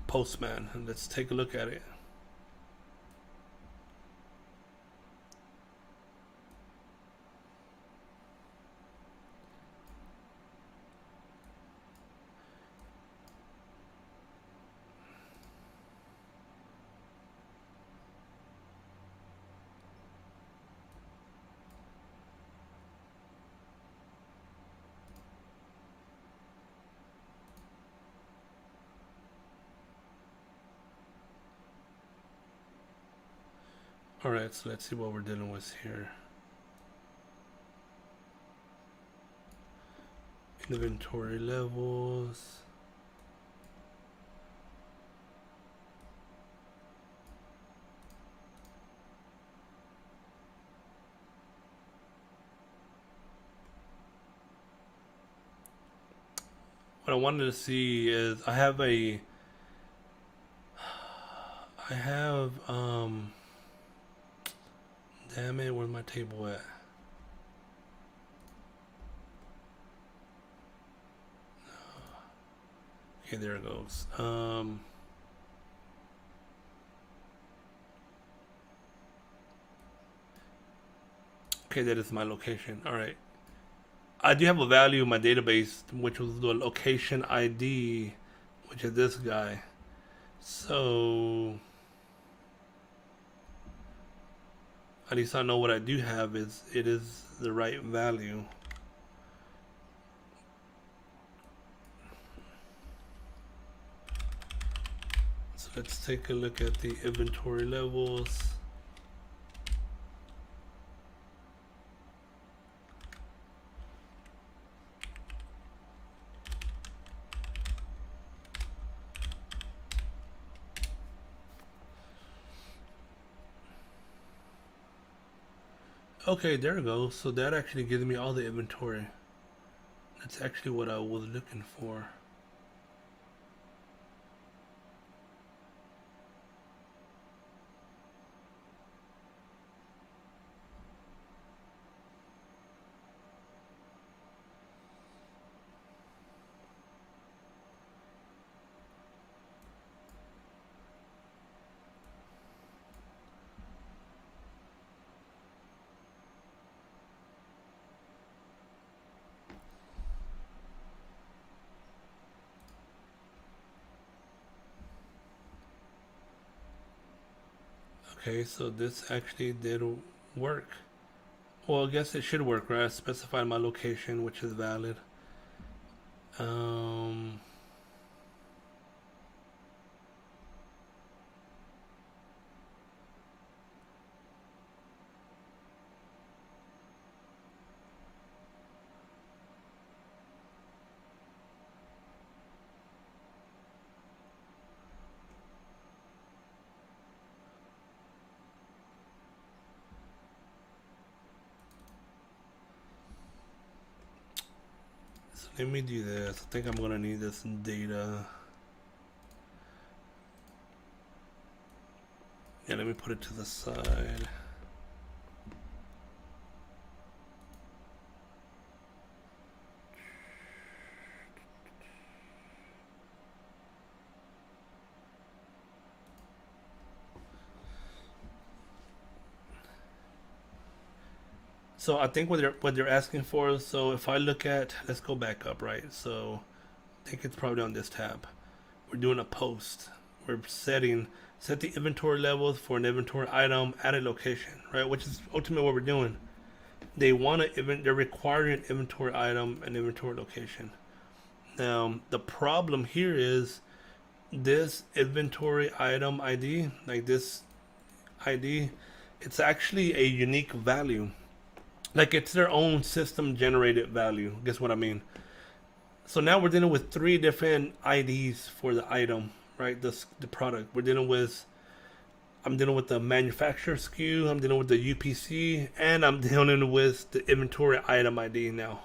[SPEAKER 1] Postman and let's take a look at it. Alright, so let's see what we're dealing with here. Inventory levels. what I wanted to see is I have damn it, where's my table at? Okay, there it goes. Okay, that is my location. All right. I do have a value in my database, which was the location ID, which is this guy. So at least I know what I do have is it is the right value. So let's take a look at the inventory levels. Okay, there we go. So that actually gives me all the inventory. That's actually what I was looking for. Okay, so this actually did work. Well, I guess it should work, right? I specified my location, which is valid. Um, so let me do this. I think I'm gonna need this data. Yeah, let me put it to the side. So I think what they're asking for. So if I look at, let's go back up, right? So I think it's probably on this tab. We're doing a post. We're set the inventory levels for an inventory item at a location, right? Which is ultimately what we're doing. They're requiring an inventory item and inventory location. Now the problem here is this inventory item ID, like this ID, it's actually a unique value. Like it's their own system generated value. Guess what I mean? So now we're dealing with three different IDs for the item, right? The product. I'm dealing with the manufacturer SKU, I'm dealing with the UPC, and I'm dealing with the inventory item ID now.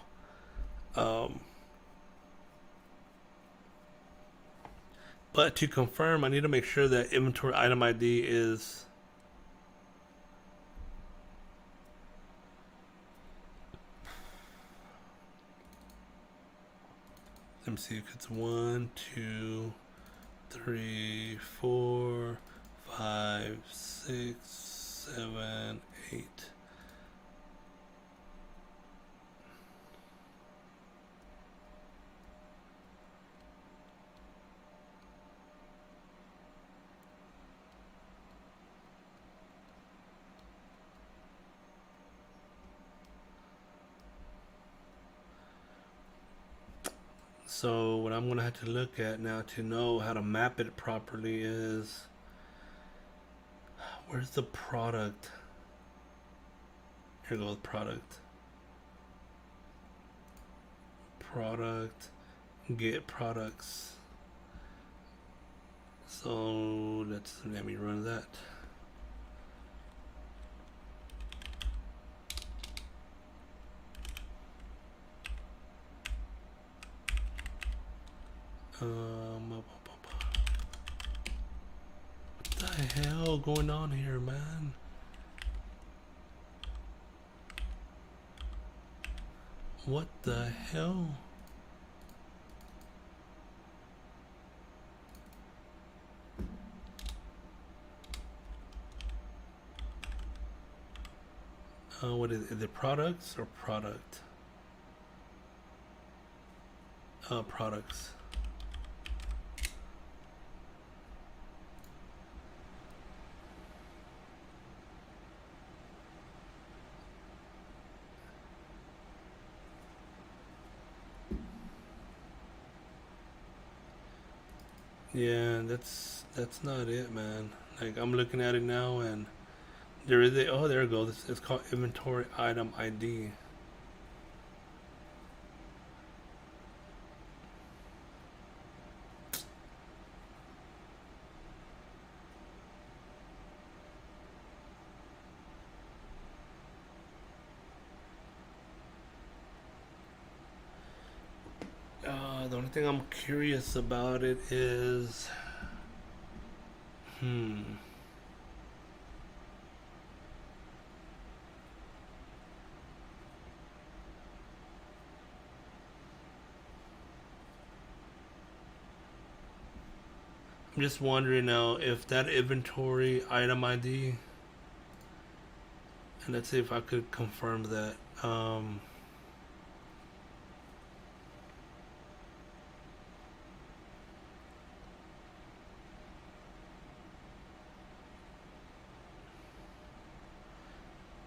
[SPEAKER 1] But to confirm, I need to make sure that inventory item ID is. Let me see if it's 1, 2, 3, 4, 5, 6, 7, 8. So what I'm gonna have to look at now to know how to map it properly is, where's the product? Here goes product. Product, get products. So let me run that. What the hell going on here, man? What the hell? What is it? Products or product? Products. Yeah, that's not it, man. Like I'm looking at it now, and there is a oh, there it goes. It's called inventory item ID. The only thing I'm curious about it is, I'm just wondering now if that inventory item ID, and let's see if I could confirm that.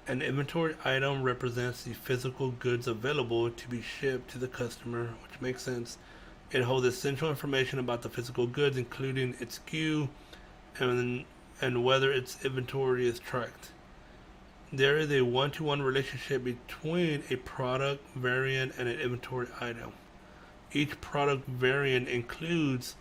[SPEAKER 1] An inventory item represents the physical goods available to be shipped to the customer, which makes sense. It holds essential information about the physical goods, including its SKU and whether its inventory is tracked. There is a one-to-one relationship between a product variant and an inventory item. Each product variant includes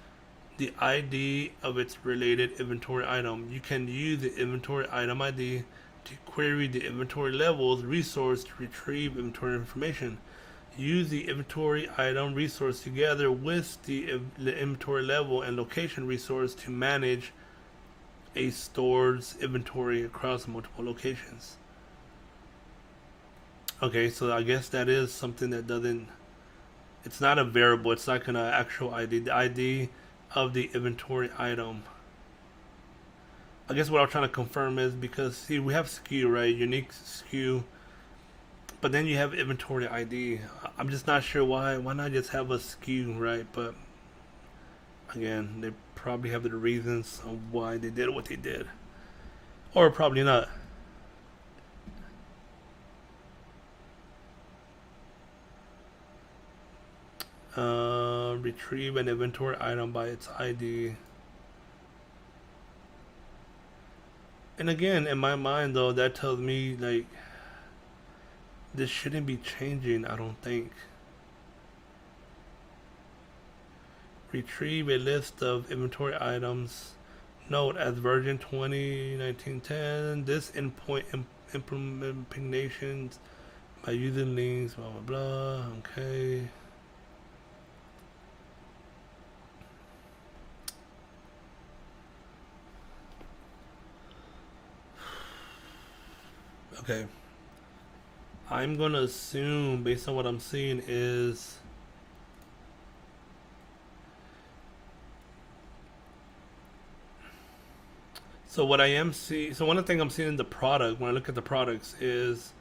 [SPEAKER 1] the ID of its related inventory item. You can use the inventory item ID to query the inventory levels resource to retrieve inventory information. Use the inventory item resource together with the inventory level and location resource to manage a store's inventory across multiple locations. Okay, so I guess that is something that doesn't. It's not a variable. It's like an actual ID. The ID of the inventory item. I guess what I'm trying to confirm is because see we have SKU, right? Unique SKU, but then you have inventory ID. I'm just not sure why. Why not just have a SKU, right? But again, they probably have the reasons of why they did what they did, or probably not. Retrieve an inventory item by its ID. And again, in my mind, though, that tells me like this shouldn't be changing. I don't think. Retrieve a list of inventory items. Note as version 201910. This endpoint implementations by using links. Blah blah blah. Okay. Okay. I'm gonna assume, based on what I'm seeing, is so what I am seeing. So one of the things I'm seeing in the product when I look at the products is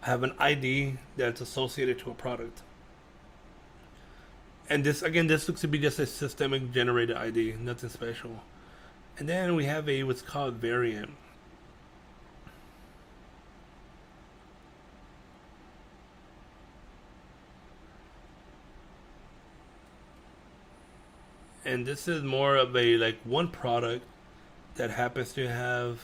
[SPEAKER 1] I have an ID that's associated to a product, and this again, this looks to be just a systemic generated ID, nothing special. And then we have a what's called variant. And this is more of a like one product that happens to have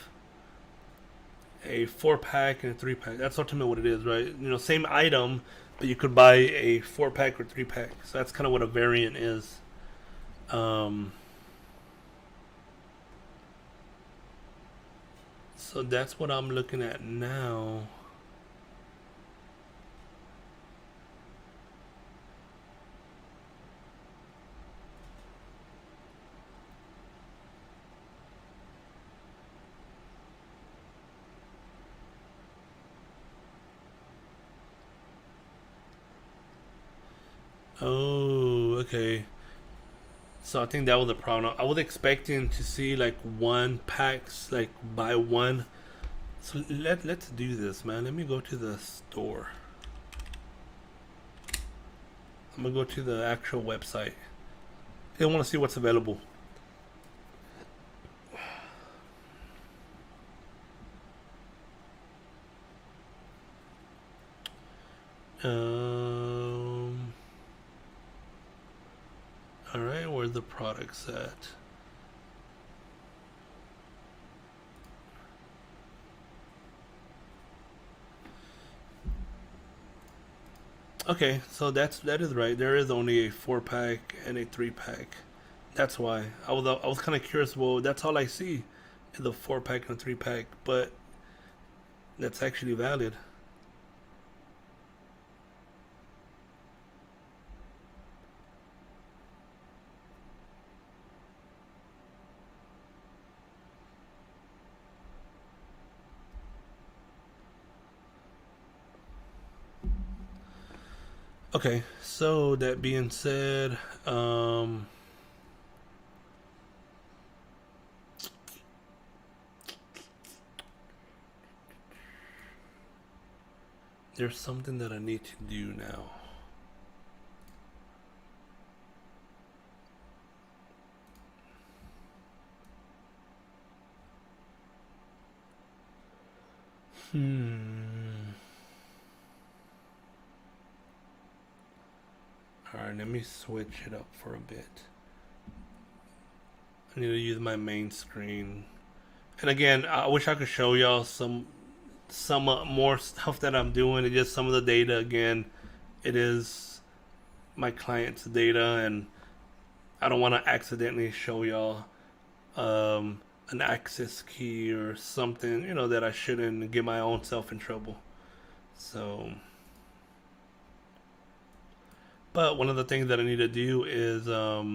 [SPEAKER 1] a 4 pack and a 3 pack. That's ultimately what it is, right? You know, same item, but you could buy a 4 pack or 3 pack. So that's kind of what a variant is. So that's what I'm looking at now. Oh, okay. So I think that was the problem. I was expecting to see like one packs, like buy one. So let's do this, man. Let me go to the store. I'm gonna go to the actual website. I want to see what's available. Um. All right, where's the products at? Okay, so that is right. There is only a 4 pack and a 3 pack. That's why I was kind of curious. Well, that's all I see is a 4 pack and a 3 pack, but that's actually valid. Okay, so that being said, there's something that I need to do now. Hmm. All right, let me switch it up for a bit. I need to use my main screen. And again, I wish I could show y'all some more stuff that I'm doing. It's just some of the data. Again, it is my client's data, and I don't want to accidentally show y'all an access key or something, that I shouldn't, get my own self in trouble. So, but one of the things that I need to do is so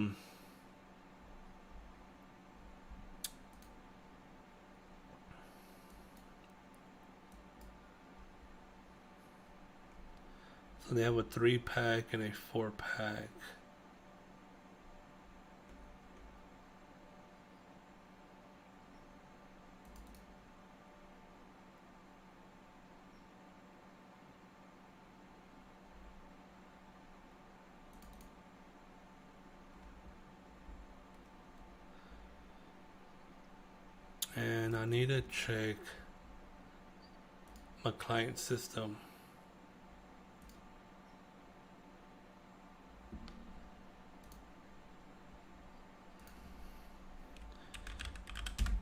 [SPEAKER 1] they have a 3 pack and a 4 pack. And I need to check my client system.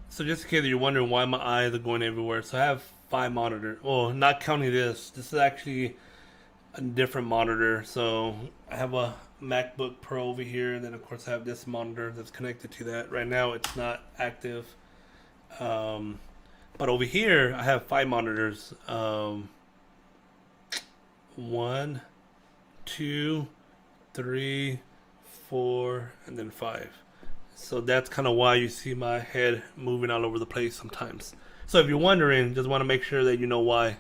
[SPEAKER 1] So just in case you're wondering why my eyes are going everywhere, so I have 5 monitors. Well, not counting this. This is actually a different monitor. So I have a MacBook Pro over here, and then of course I have this monitor that's connected to that. Right now it's not active. But over here I have 5 monitors. One, two, three, four, and then 5. So that's kind of why you see my head moving all over the place sometimes. So if you're wondering, just want to make sure that you know why.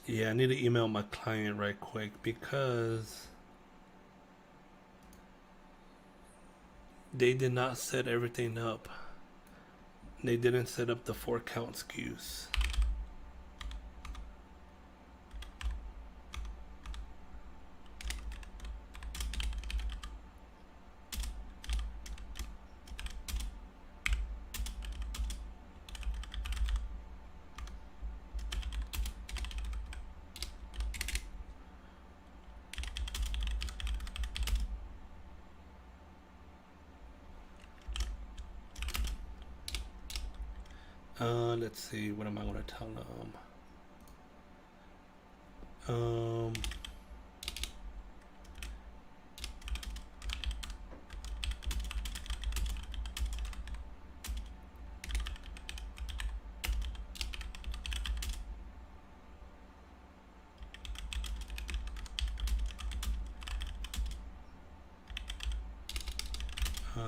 [SPEAKER 1] Yeah, I need to email my client right quick because they did not set everything up. They didn't set up the 4 count SKUs. Let's see. What am I going to tell them?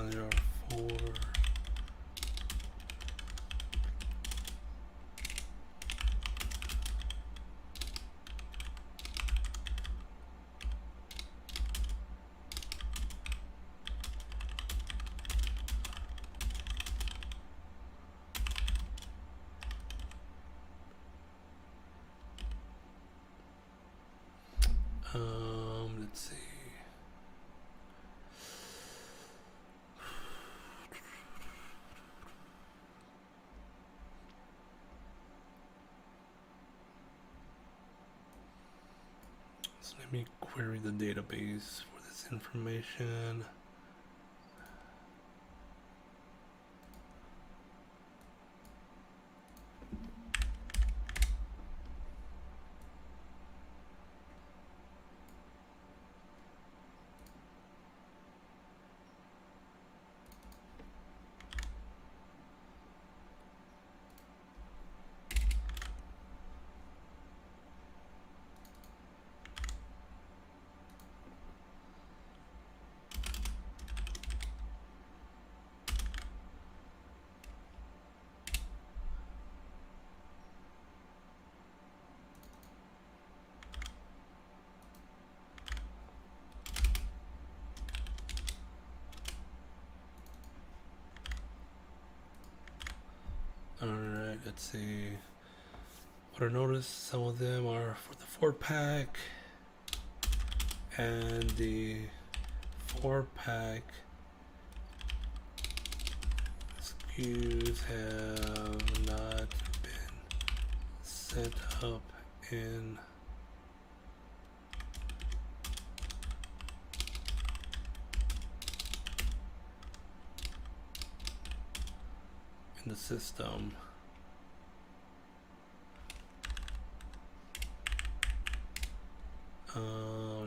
[SPEAKER 1] There are 4. Let's see. So let me query the database for this information. Alright, let's see. What I noticed, some of them are for the 4-pack, and the 4-pack SKUs have not been set up in the system.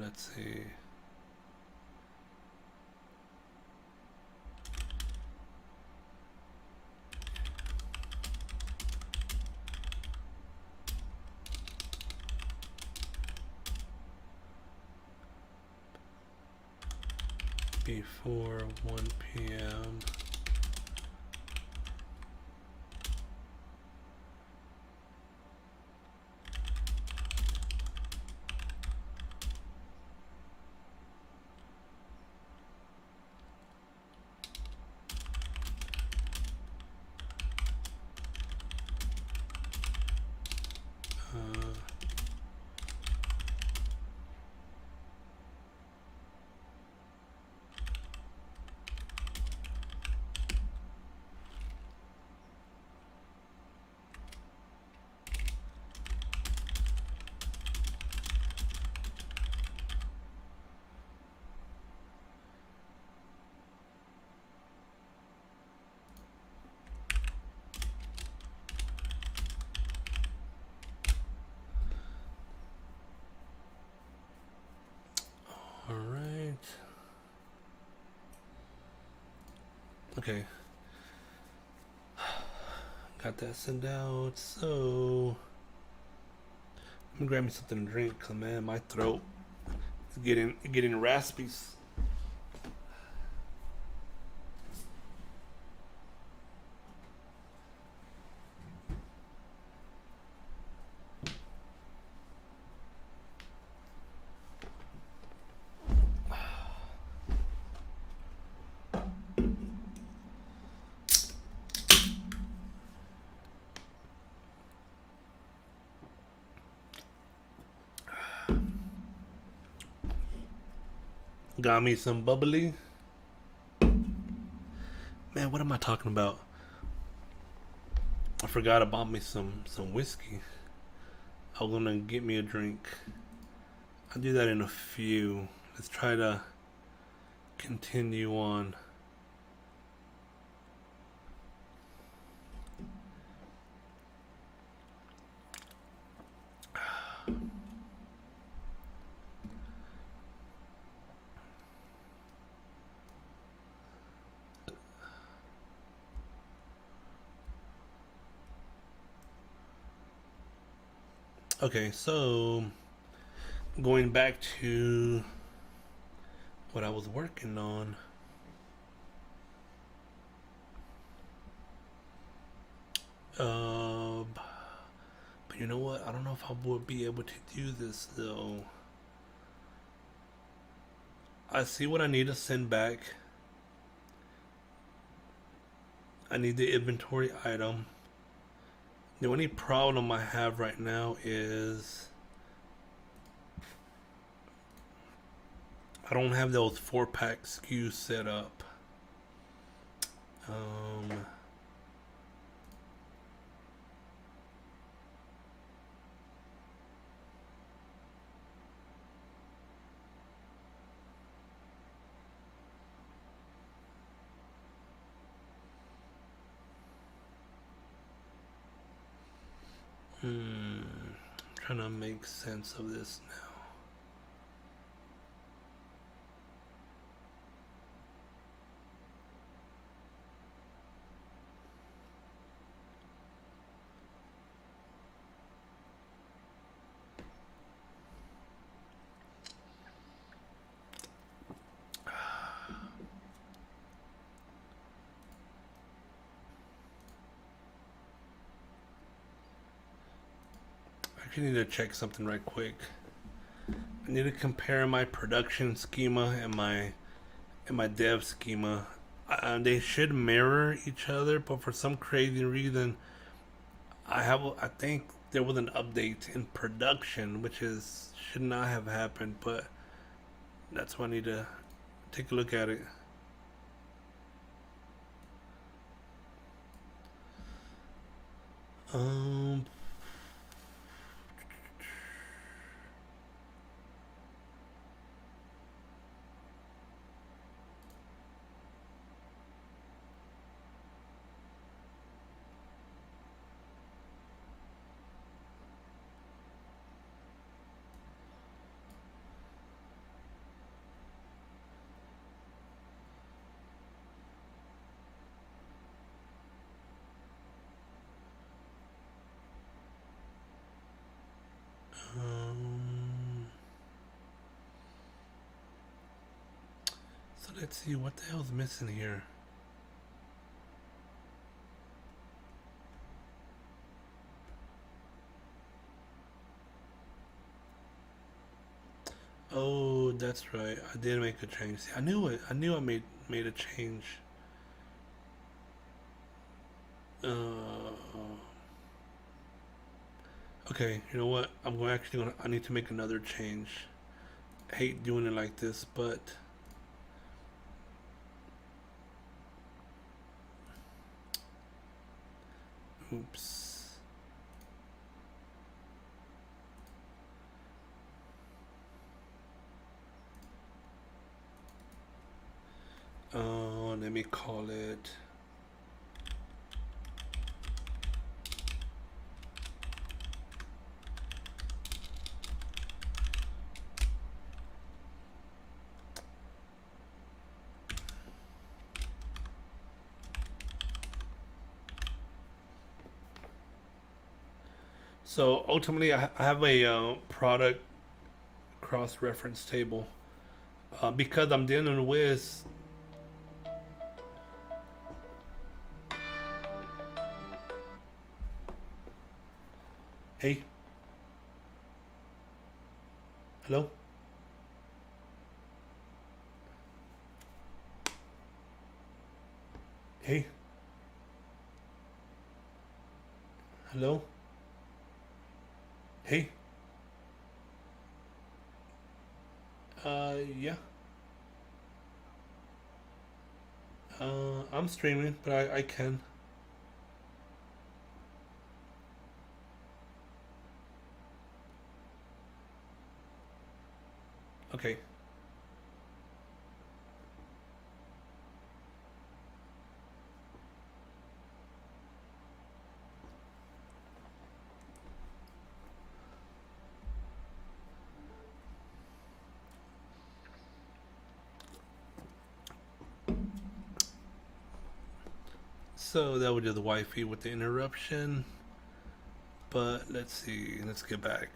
[SPEAKER 1] Let's see. Before 1 p.m. All right. Okay. Got that sent out. So I'm gonna grab me something to drink, cause man, my throat is getting raspy. Got me some bubbly. Man, what am I talking about? I forgot I bought me some whiskey. I was gonna get me a drink. I'll do that in a few. Let's try to continue on. Okay, so going back to what I was working on. But you know what? I don't know if I would be able to do this though. I see what I need to send back. I need the inventory item. The only problem I have right now is I don't have those 4-pack SKUs set up. Um, trying to make sense of this now. I actually need to check something right quick. I need to compare my production schema and my dev schema. They should mirror each other, but for some crazy reason, I think there was an update in production, which is should not have happened. But that's why I need to take a look at it. Um, um, so let's see what the hell's missing here. Oh, that's right. I did make a change. See, I knew it. I knew I made a change. Uh, okay. You know what? I need to make another change. I hate doing it like this, but oops. Let me call it. So ultimately, I have a product cross reference table because I'm dealing with. Hey, hello. Hey, hello. Hey. Yeah. I'm streaming, but I can. Okay. So that was just the wifey with the interruption. But let's see. Let's get back.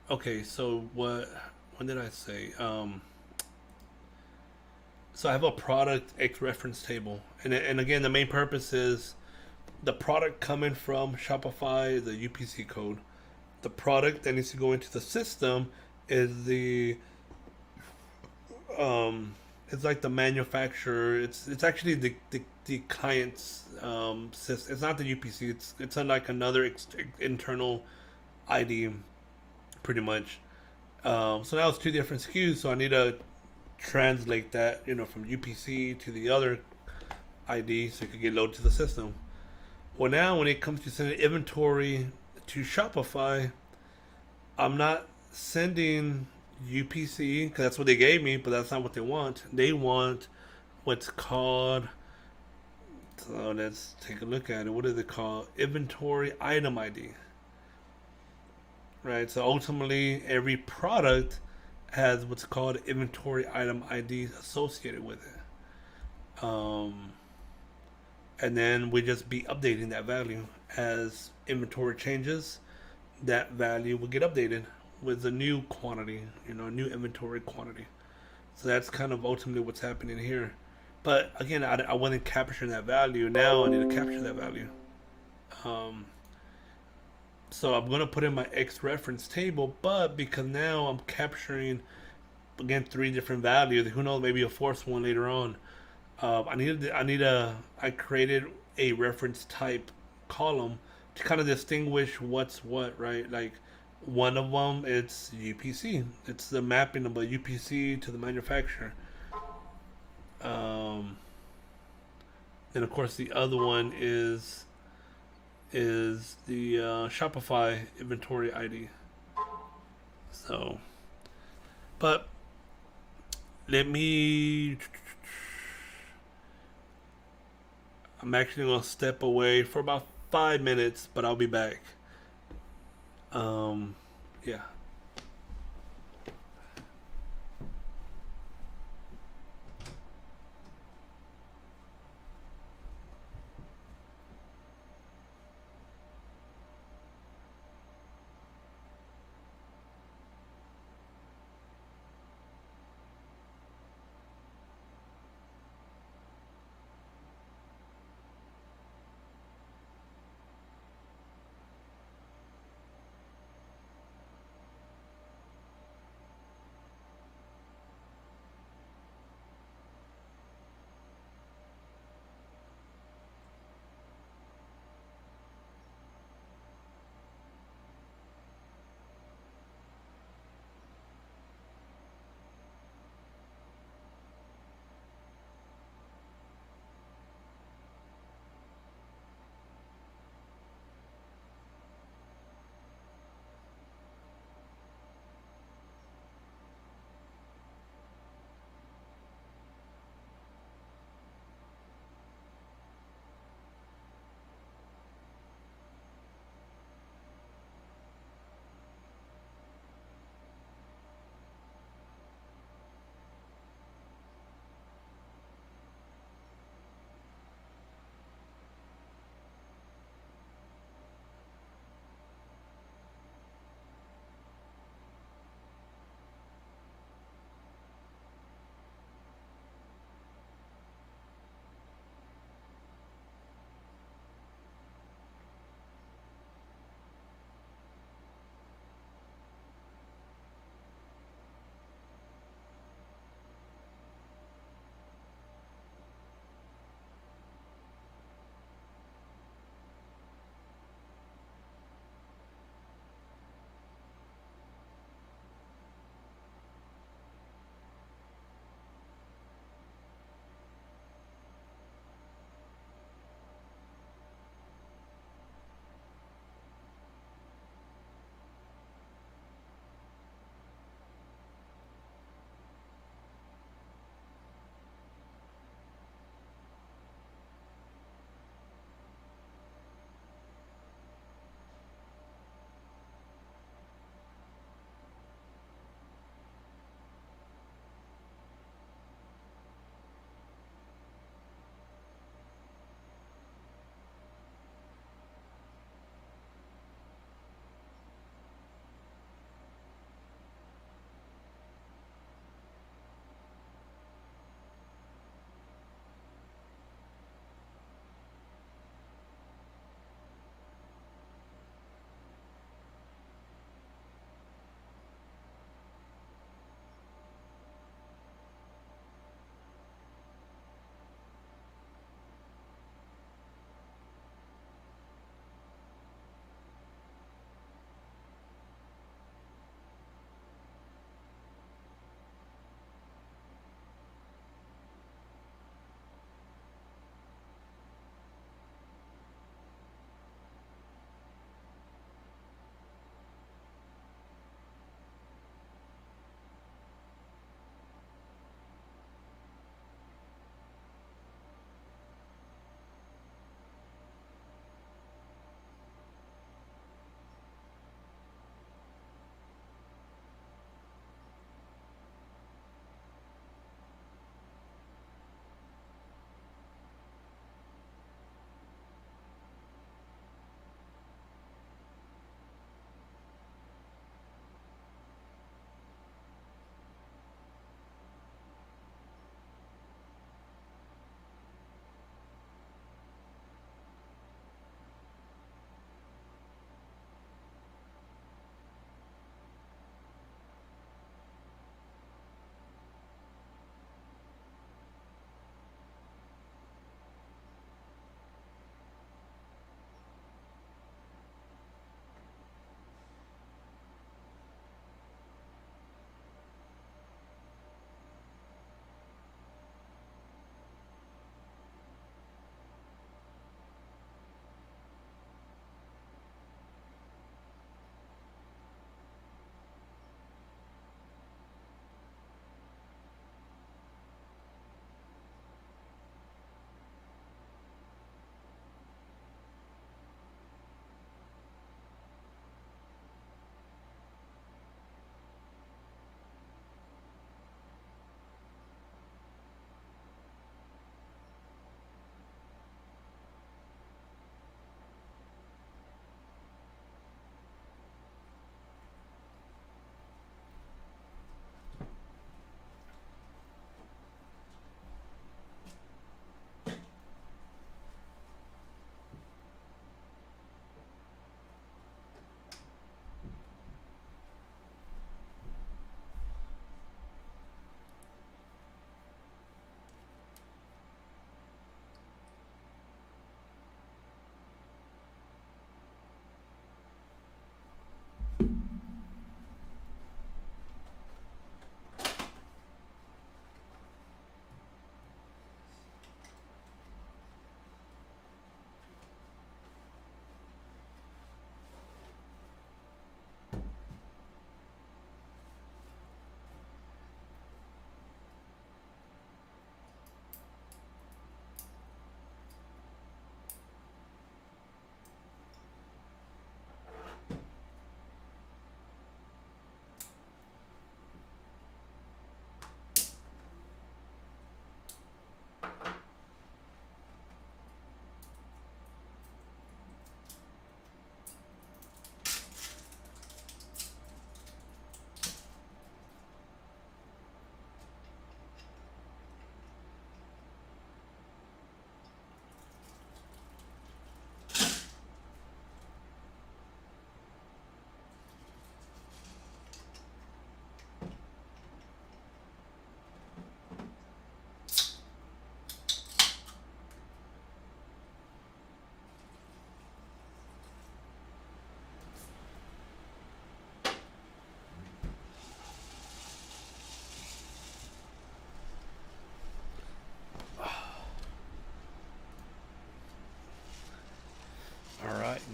[SPEAKER 1] Okay. So what? What did I say? So I have a product X reference table, and again, the main purpose is the product coming from Shopify, the UPC code. The product that needs to go into the system is the it's like the manufacturer. It's actually the client's system. It's not the UPC. It's unlike another internal ID, pretty much. So now it's two different SKUs. So I need to translate that, from UPC to the other ID so it could get loaded to the system. Well, now when it comes to sending inventory to Shopify, I'm not sending UPC because that's what they gave me, but that's not what they want. They want what's called. So let's take a look at it. What is it called? Inventory item ID. Right. So ultimately, every product has what's called inventory item ID associated with it. And then we just be updating that value as inventory changes. That value will get updated with a new quantity, a new inventory quantity. So that's kind of ultimately what's happening here. But again, I wasn't capturing that value. Now I need to capture that value. Um, so I'm going to put in my X reference table, but because now I'm capturing, again, three different values, who knows, maybe a fourth one later on. I created a reference type column to kind of distinguish what's what, right? Like one of them, it's UPC. It's the mapping of a UPC to the manufacturer. Um, and of course, the other one is the Shopify inventory ID. So, but let me. I'm actually gonna step away for about 5 minutes, but I'll be back. Um, yeah.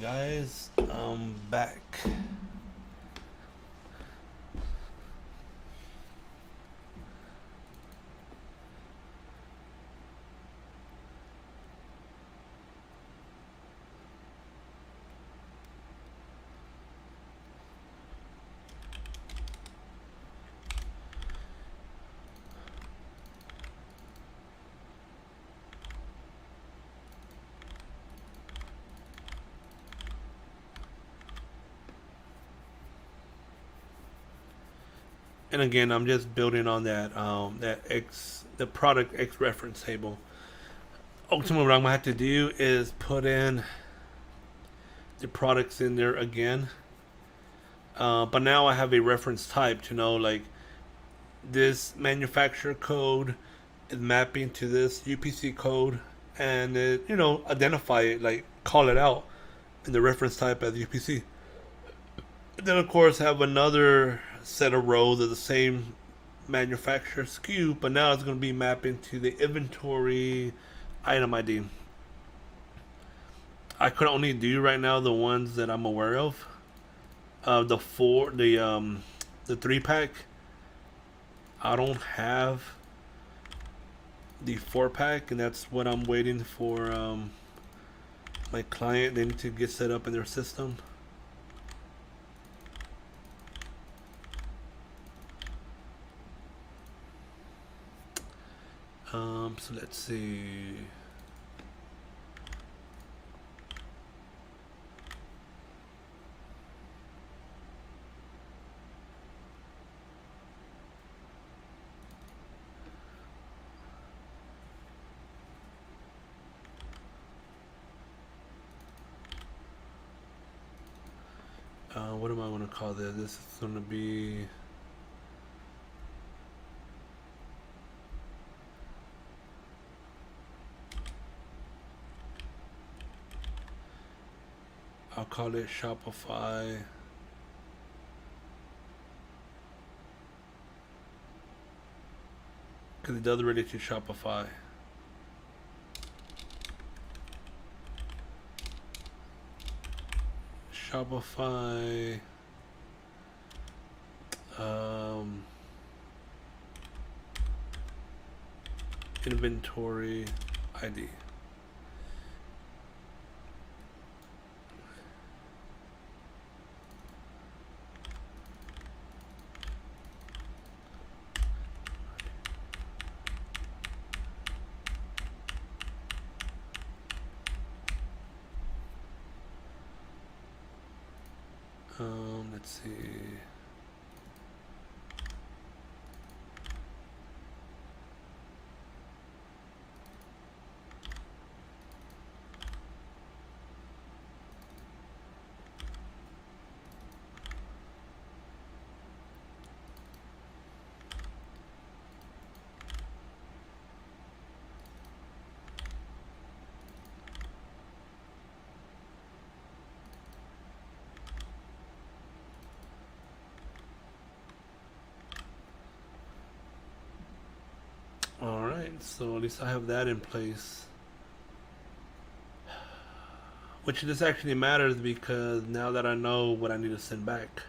[SPEAKER 1] Guys, I'm back. And again, I'm just building on the product X reference table. Ultimately, what I'm gonna have to do is put in the products in there again. But now I have a reference type to know, like, this manufacturer code is mapping to this UPC code, and it, identify it, like call it out in the reference type as UPC. Then of course have another set of rows of the same manufacturer SKU, but now it's going to be mapping to the inventory item ID. I could only do right now the ones that I'm aware of. The 3-pack. I don't have the 4-pack, and that's what I'm waiting for. My client, they need to get set up in their system. So let's see. What am I going to call this? This is going to be I'll call it Shopify. Because it does relate to Shopify. Shopify. Inventory ID. Let's see. Alright, so at least I have that in place. Which this actually matters because now that I know what I need to send back.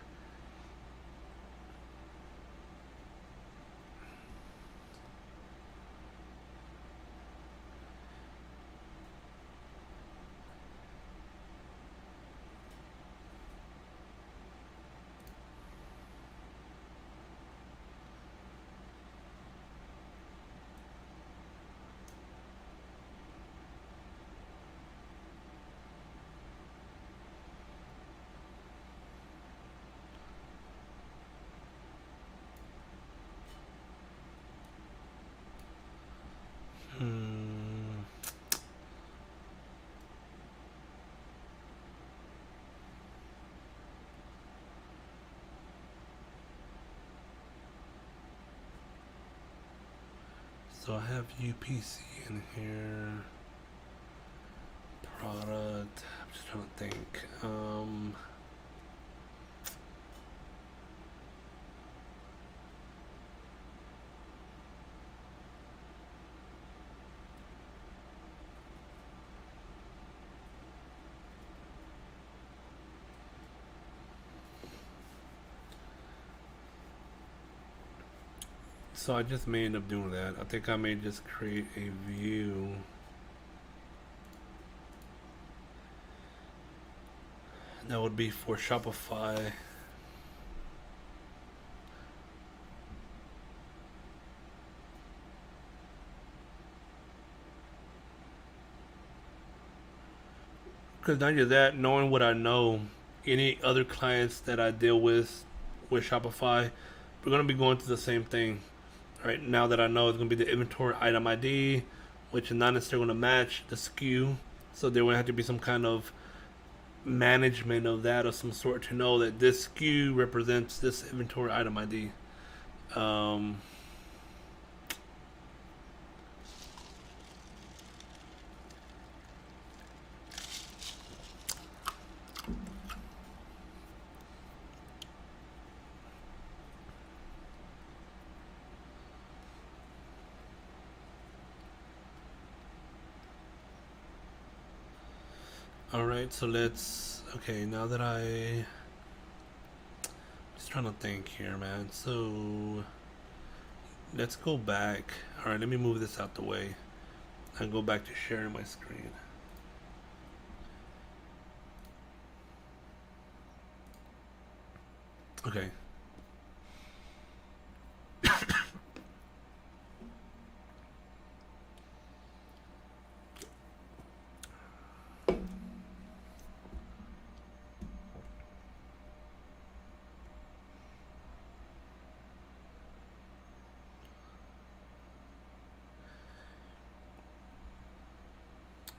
[SPEAKER 1] So I have UPC in here. Product. I'm just trying to think. So I just may end up doing that. I think I may just create a view. That would be for Shopify. Because not just that, knowing what I know, any other clients that I deal with Shopify, we're going to be going through the same thing. Right now that I know it's going to be the inventory item ID, which is not necessarily going to match the SKU. So there will have to be some kind of management of that of some sort to know that this SKU represents this inventory item ID. Um, all right, so let's. Okay, now that just trying to think here, man. So let's go back. All right, let me move this out the way and go back to sharing my screen. Okay.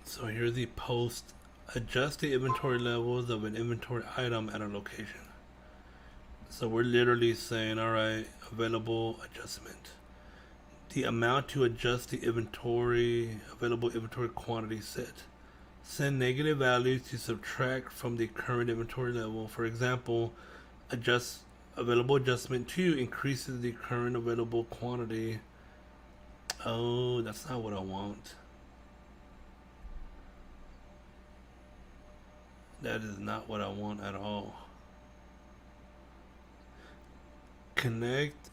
[SPEAKER 1] So here's the post. Adjust the inventory levels of an inventory item at a location. So we're literally saying, all right, available adjustment. The amount to adjust the inventory, available inventory quantity set. Send negative values to subtract from the current inventory level. For example, adjust available adjustment 2 increases the current available quantity. Oh, that's not what I want. That is not what I want at all. Connect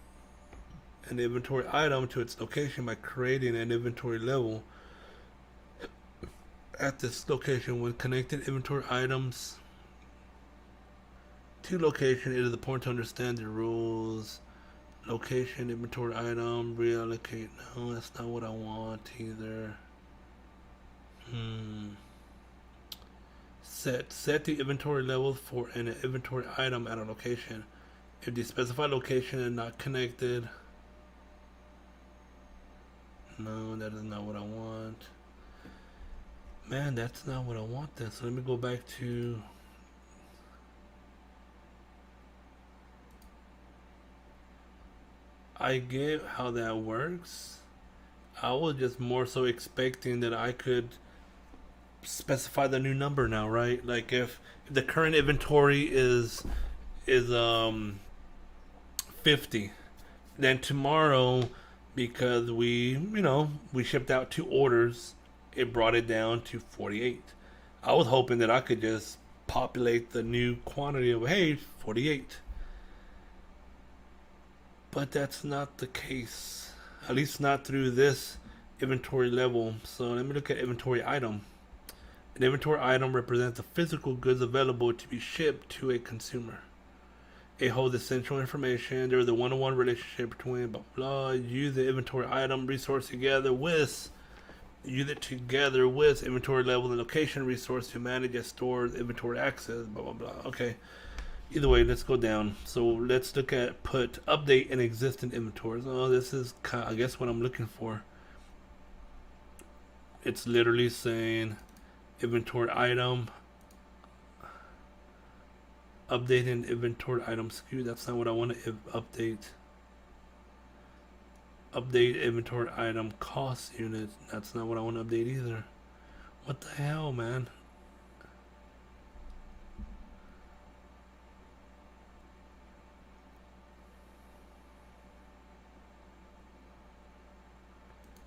[SPEAKER 1] an inventory item to its location by creating an inventory level at this location. When connecting inventory items to location, it is important to understand the rules. Location, inventory item, reallocate. No, that's not what I want either. Set the inventory level for an inventory item at a location. If the specified location is not connected, no, that is not what I want. Man, that's not what I want then. So let me go back to. I get how that works. I was just more so expecting that I could specify the new number now, right? Like if the current inventory is 50, then tomorrow, because we shipped out 2 orders, it brought it down to 48. I was hoping that I could just populate the new quantity of, hey, 48. But that's not the case. At least not through this inventory level. So let me look at inventory item. An inventory item represents the physical goods available to be shipped to a consumer. It holds essential information. There is a one-to-one relationship between blah blah. Use the inventory item resource together with inventory level and location resource to manage and store inventory access. Blah blah blah. Okay. Either way, let's go down. So let's look at put update an existing inventory. Oh, this is I guess what I'm looking for. It's literally saying inventory item, update an inventory item SKU. That's not what I want to update. Update inventory item cost unit. That's not what I want to update either. What the hell, man?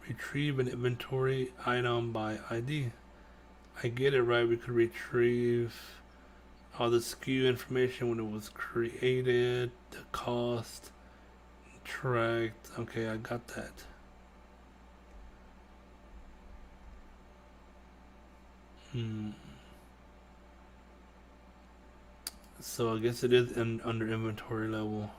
[SPEAKER 1] Retrieve an inventory item by ID. I get it, right? We could retrieve all the SKU information when it was created, the cost, subtract. Okay, I got that. So I guess it is under inventory level.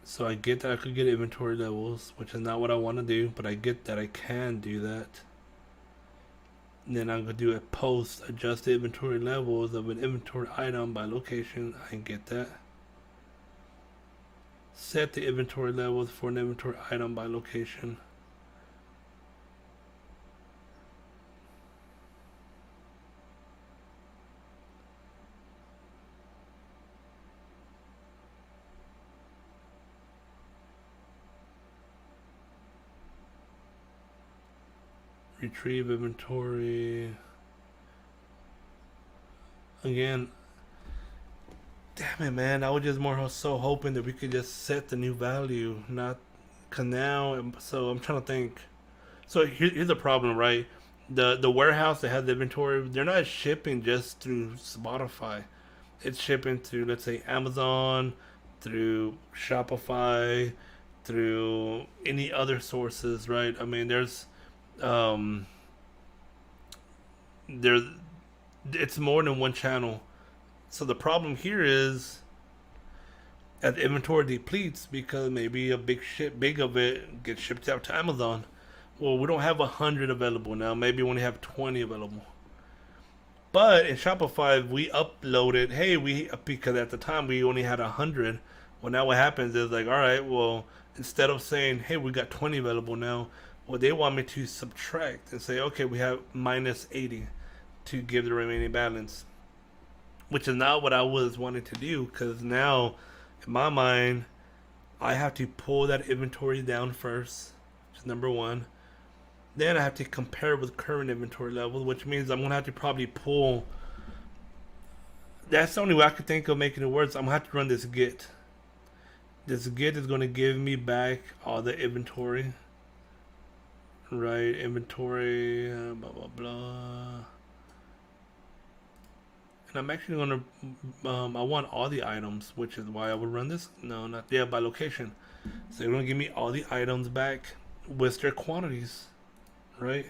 [SPEAKER 1] So I get that I could get inventory levels, which is not what I want to do, but I get that I can do that. And then I'm going to do a post adjust the inventory levels of an inventory item by location. I get that. Set the inventory levels for an inventory item by location. Retrieve inventory. Again, damn it, man. I was just more so hoping that we could just set the new value, not because now. So I'm trying to think. So here's the problem, right? The warehouse that has the inventory, they're not shipping just through Spotify. It's shipping through, let's say, Amazon, through Shopify, through any other sources, right? I mean, um, there, it's more than one channel. So the problem here is as the inventory depletes because maybe big of it gets shipped out to Amazon. Well, we don't have 100 available now. Maybe we only have 20 available. But in Shopify, we uploaded. Hey, because at the time we only had 100. Well, now what happens is like, all right, well, instead of saying, hey, we got 20 available now, well, they want me to subtract and say, okay, we have minus 80 to give the remaining balance, which is not what I was wanting to do. Because now, in my mind, I have to pull that inventory down first, which is number one. Then I have to compare with current inventory levels, which means I'm gonna have to probably pull. That's the only way I could think of making it work. So I'm gonna have to run this get. This get is gonna give me back all the inventory. Right, inventory, blah blah blah. And I'm actually gonna, I want all the items, which is why I would run this. No, not by location. So they're gonna give me all the items back with their quantities. Right,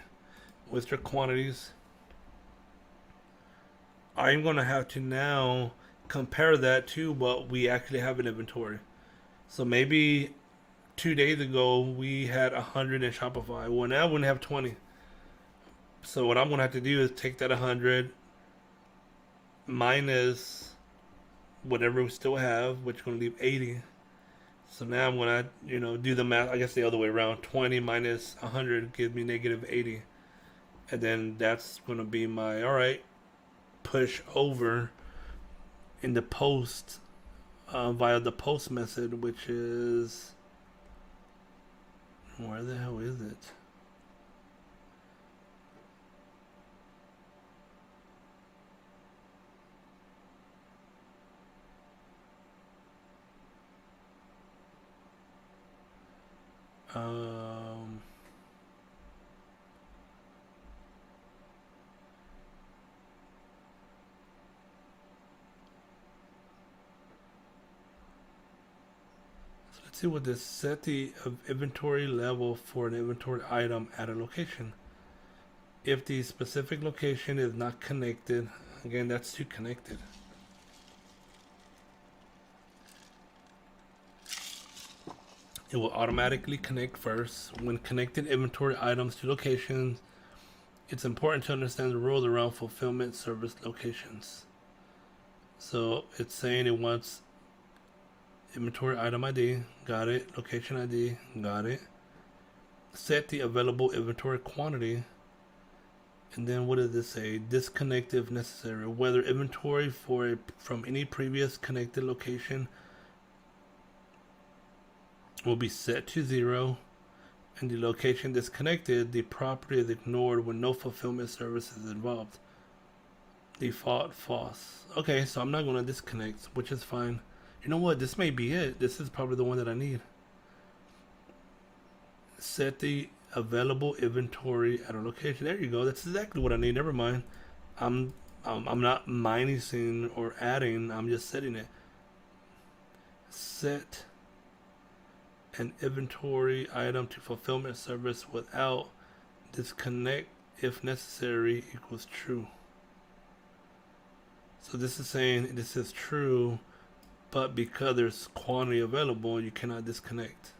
[SPEAKER 1] with their quantities. I'm gonna have to now compare that to what we actually have in inventory. So maybe 2 days ago we had 100 in Shopify. Well, now we're gonna have 20. So what I'm gonna have to do is take that 100 minus whatever we still have, which is gonna leave 80. So now I'm gonna, do the math. I guess the other way around. 20 minus 100 gives me negative 80, and then that's gonna be my all right. Push over in the post via the post method, which is where the hell is it? Um, so let's see what this set the inventory level for an inventory item at a location. If the specific location is not connected, again, that's too connected. It will automatically connect first. When connecting inventory items to locations, it's important to understand the rules around fulfillment service locations. So it's saying it wants inventory item ID, got it. Location ID, got it. Set the available inventory quantity. And then what does this say? Disconnect if necessary. Whether inventory from any previous connected location will be set to 0, and the location disconnected, the property is ignored when no fulfillment service is involved. Default false. Okay, so I'm not going to disconnect, which is fine. You know what? This may be it. This is probably the one that I need. Set the available inventory at a location. There you go. That's exactly what I need. Never mind. I'm I'm not minusing or adding. I'm just setting it. Set an inventory item to fulfillment service without disconnect if necessary equals true. So this is saying this is true, but because there's quantity available, you cannot disconnect.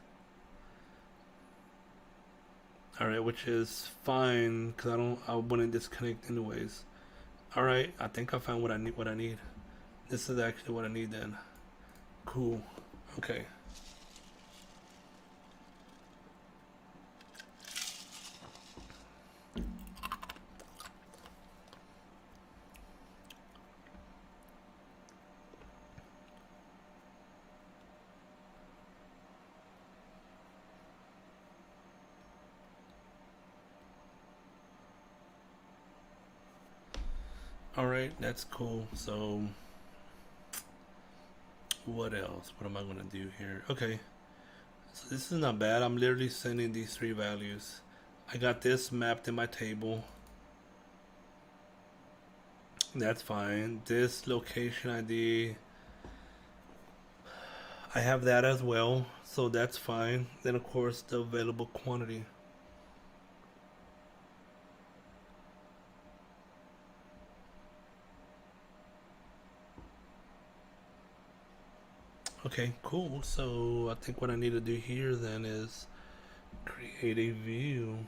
[SPEAKER 1] All right, which is fine because I wouldn't disconnect anyways. All right, I think I found what I need. What I need. This is actually what I need then. Cool. Okay. All right, that's cool. So what else? What am I gonna do here? Okay. So this is not bad. I'm literally sending these three values. I got this mapped in my table. That's fine. This location ID, I have that as well. So that's fine. Then of course the available quantity. Okay, cool. So I think what I need to do here then is create a view.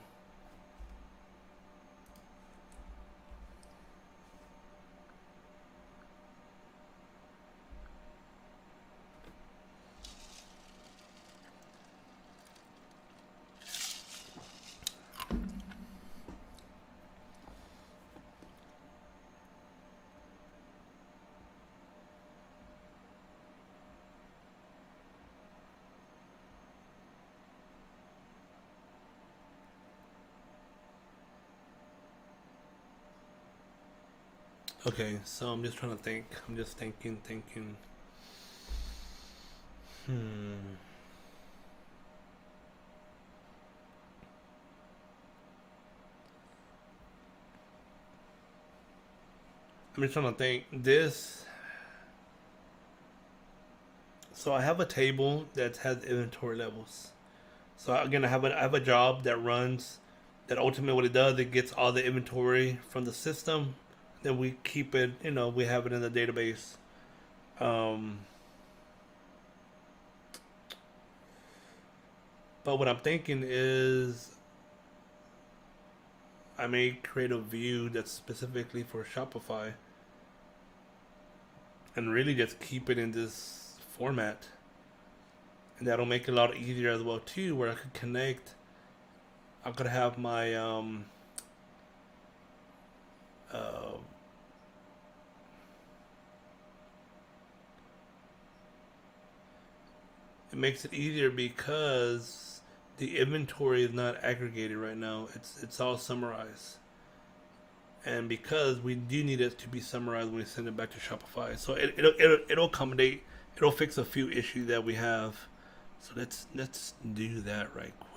[SPEAKER 1] Okay, so I'm just trying to think. I'm just thinking. Hmm. I'm just trying to think. This. So I have a table that has inventory levels. So again, I have a job that runs. That ultimately what it does, it gets all the inventory from the system. Then we keep it. We have it in the database. Um, but what I'm thinking is I may create a view that's specifically for Shopify and really just keep it in this format. And that'll make it a lot easier as well too, where I could connect. I could have my uh, it makes it easier because the inventory is not aggregated right now. It's all summarized. And because we do need it to be summarized when we send it back to Shopify, so it'll accommodate, it'll fix a few issues that we have. So let's do that right quick.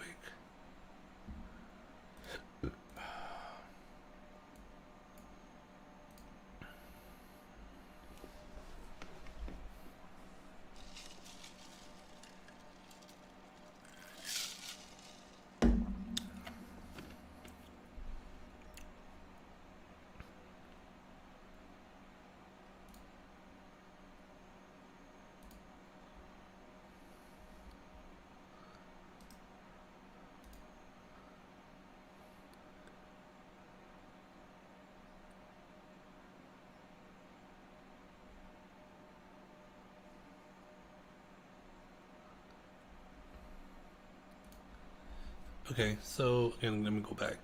[SPEAKER 1] Okay, so again, let me go back.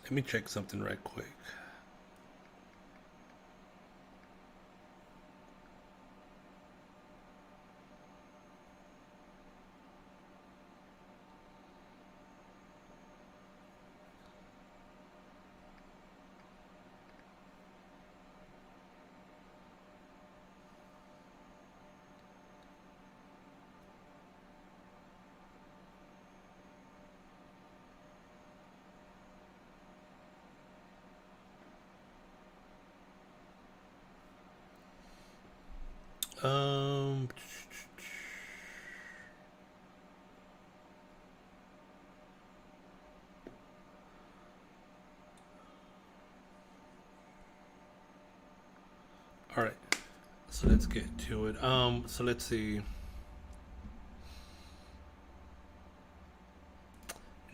[SPEAKER 1] Let me check something right quick. Um, all right, so let's get to it. So let's see. You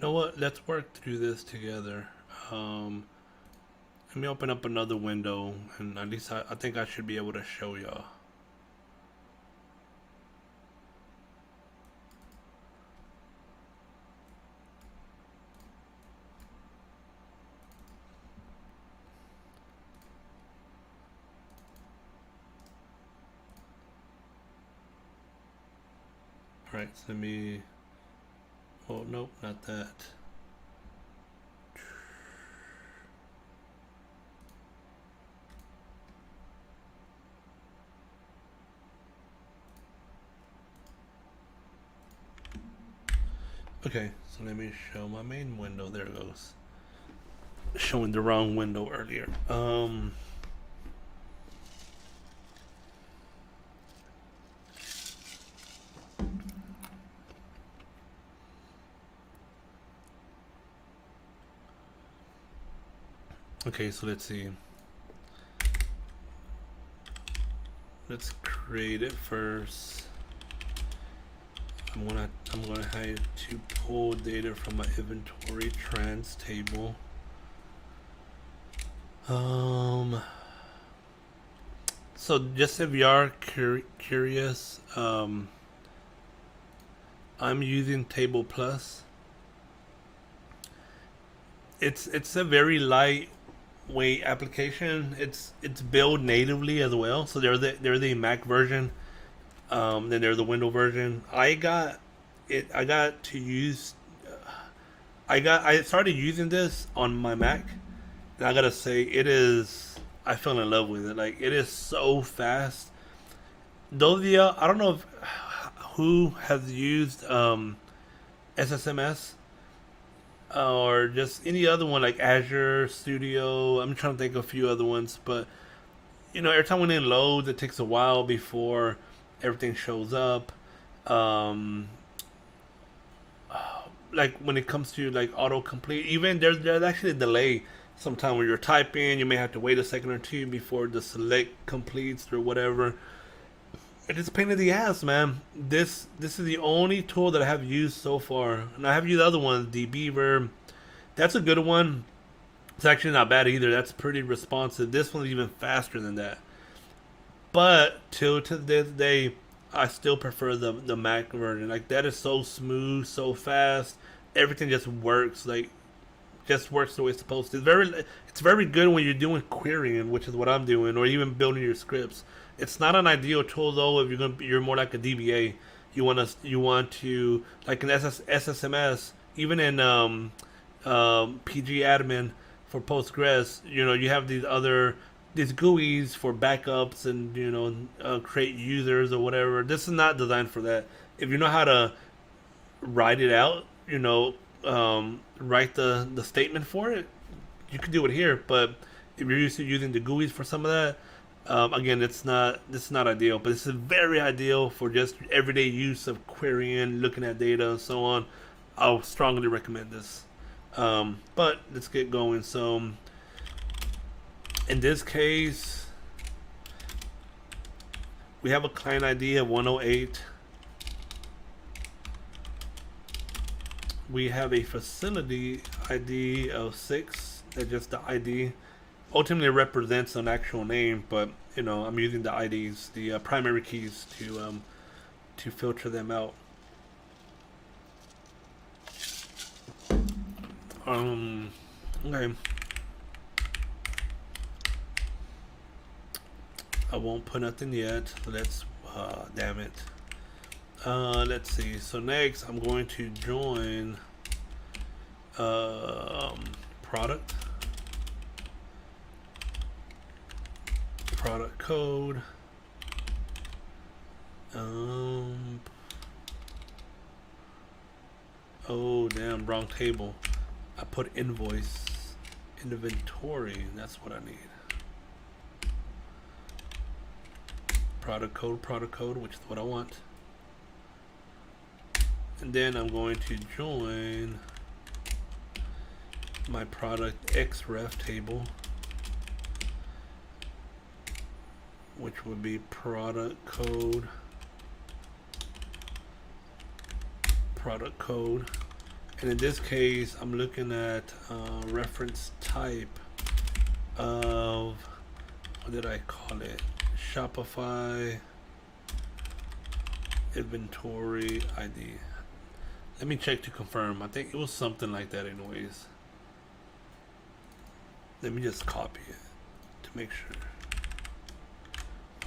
[SPEAKER 1] know what? Let's work through this together. Let me open up another window, and at least I think I should be able to show y'all. All right, so let me. Oh nope, not that. Okay, so let me show my main window. There it goes. Showing the wrong window earlier. Okay, so let's see. Let's create it first. I'm gonna have to pull data from my inventory trans table. So just if you are curious, I'm using Table Plus. It's a very lightweight application. It's built natively as well. So they're the Mac version. Then there's the window version. I got to use. I started using this on my Mac, and I gotta say it is. I fell in love with it. Like it is so fast. Though I don't know if, who has used SSMS or just any other one like Azure Studio. I'm trying to think of a few other ones, but every time when it loads, it takes a while before everything shows up. Um, like when it comes to like autocomplete, even there's actually a delay. Sometime when you're typing, you may have to wait a second or two before the select completes or whatever. It's a pain in the ass, man. This is the only tool that I have used so far, and I have used other ones. The Beaver, that's a good one. It's actually not bad either. That's pretty responsive. This one's even faster than that. But till to this day, I still prefer the Mac version. Like that is so smooth, so fast. Everything just works. Like just works the way it's supposed to. It's very good when you're doing querying, which is what I'm doing, or even building your scripts. It's not an ideal tool though if you're more like a DBA. You want to like an SSMS, even in PG admin for Postgres. You have these GUIs for backups and create users or whatever. This is not designed for that. If you know how to write it out, write the statement for it, you can do it here. But if you're used to using the GUIs for some of that, again, this is not ideal. But this is very ideal for just everyday use of querying, looking at data, and so on. I'll strongly recommend this. But let's get going. So in this case, we have a client ID of 108. We have a facility ID of 6. That's just the ID. Ultimately represents an actual name, but I'm using the IDs, the primary keys, to filter them out. Okay. I won't put nothing yet. Let's damn it. Let's see. So next, I'm going to join product code. Oh damn, wrong table. I put inventory. That's what I need. product code, which is what I want. And then I'm going to join my product xref table, which would be product code, and in this case I'm looking at reference type of, what did I call it, Shopify inventory ID. Let me check to confirm. I think it was something like that anyways. Let me just copy it to make sure.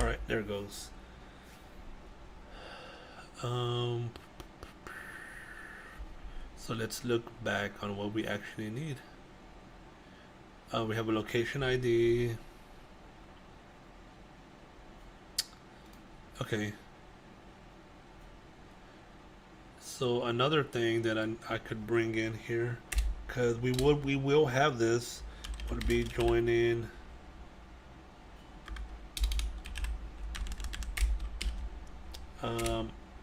[SPEAKER 1] Alright, there it goes. So let's look back on what we actually need. We have a location ID. Okay. So another thing that I could bring in here, because we will have this, would be joining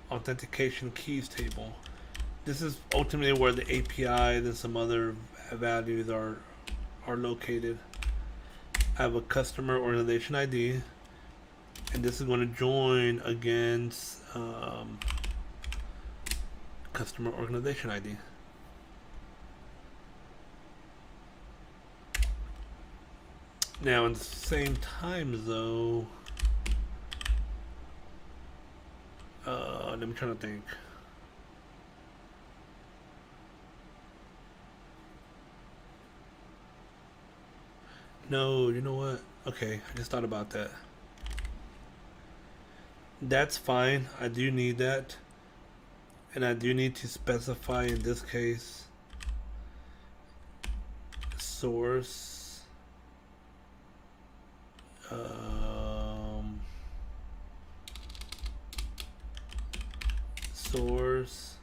[SPEAKER 1] authentication keys table. This is ultimately where the API and some other values are located. I have a customer organization ID, and this is going to join against customer organization ID. Now, at the same time, though, let me try to think. No, you know what? Okay, I just thought about that. That's fine. I do need that. And I do need to specify in this case source. Source.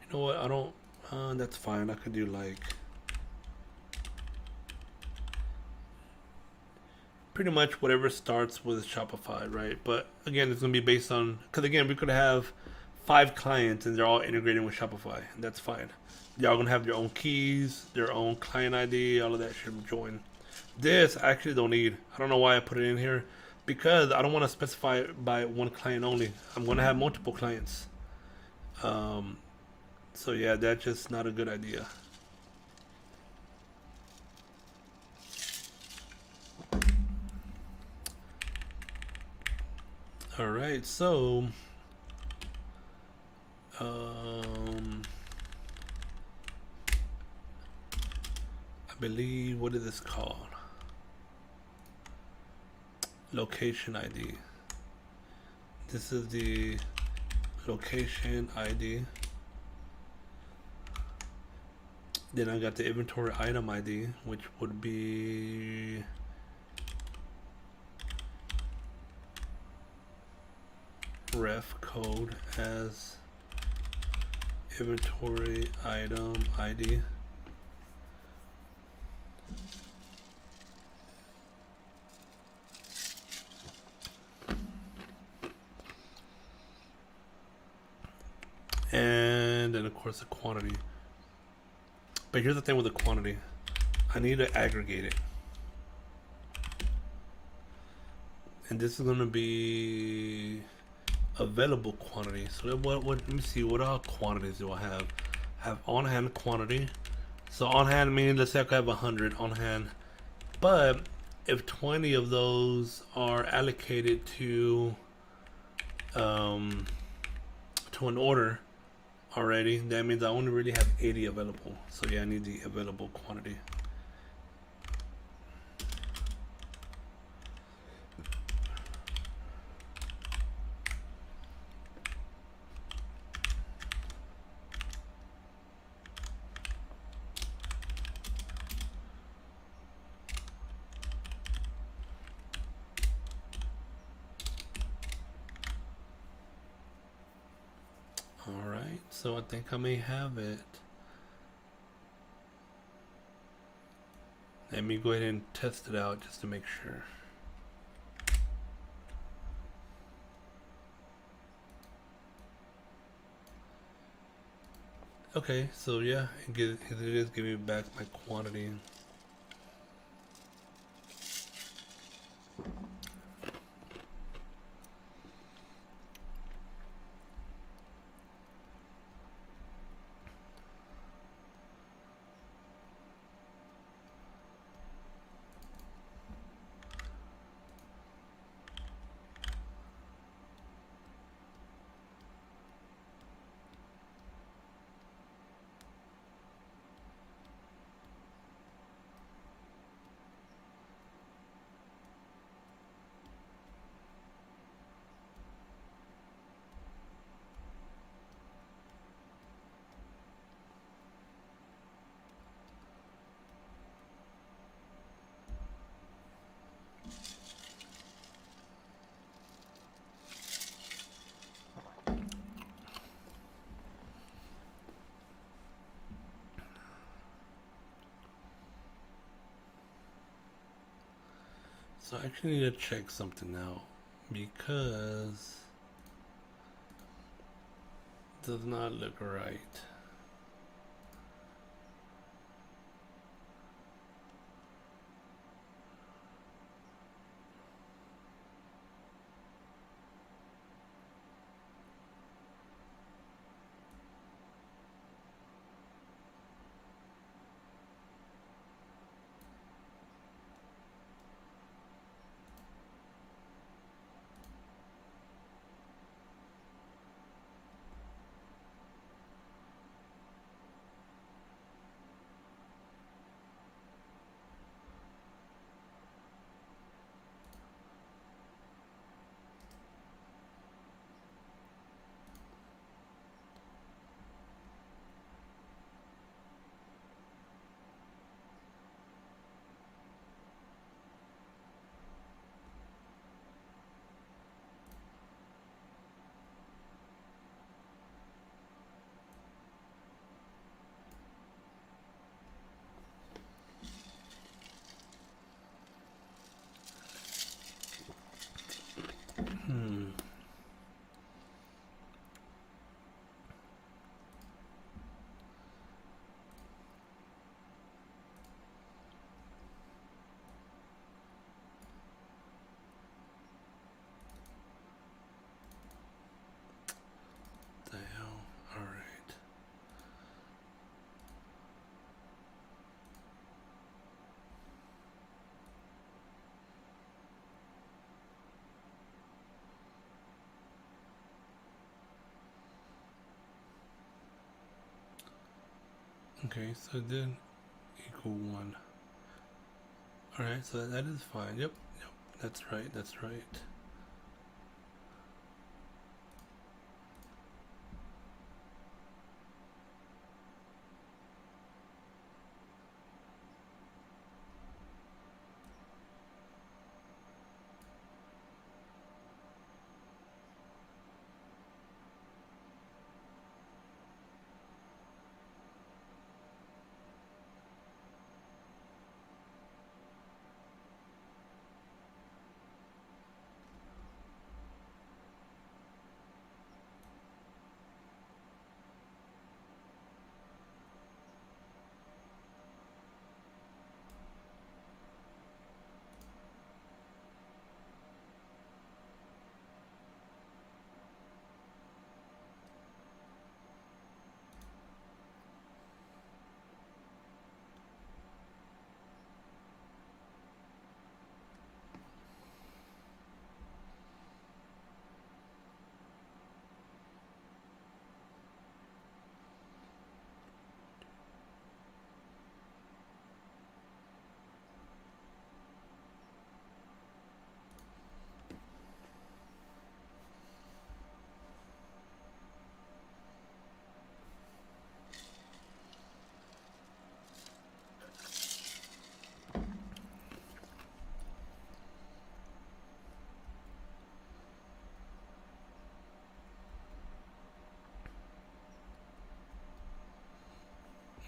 [SPEAKER 1] You know what? I don't. That's fine. I could do like pretty much whatever starts with Shopify, right? But again, it's gonna be based on, because again, we could have 5 clients and they're all integrating with Shopify, and that's fine. They're all gonna have their own keys, their own client ID, all of that should join. This I actually don't need. I don't know why I put it in here, because I don't want to specify it by one client only. I'm gonna have multiple clients. So yeah, that's just not a good idea. All right, so I believe, what is this called? Location ID. This is the location ID. Then I got the inventory item ID, which would be ref code as inventory item ID. And then of course the quantity. But here's the thing with the quantity. I need to aggregate it. And this is going to be available quantity. So what let me see, what all quantities do I have? I have on hand quantity. So on hand means, let's say I have 100 on hand. But if 20 of those are allocated to an order already, that means I only really have 80 available. So yeah, I need the available quantity. Alright, so I think I may have it. Let me go ahead and test it out just to make sure. Okay, so yeah, it is giving me back my quantity. So I actually need to check something out because it does not look right. Hmm. The hell? All right. Okay, so it did equal 1. All right, so that is fine. Yep, yep. That's right. That's right.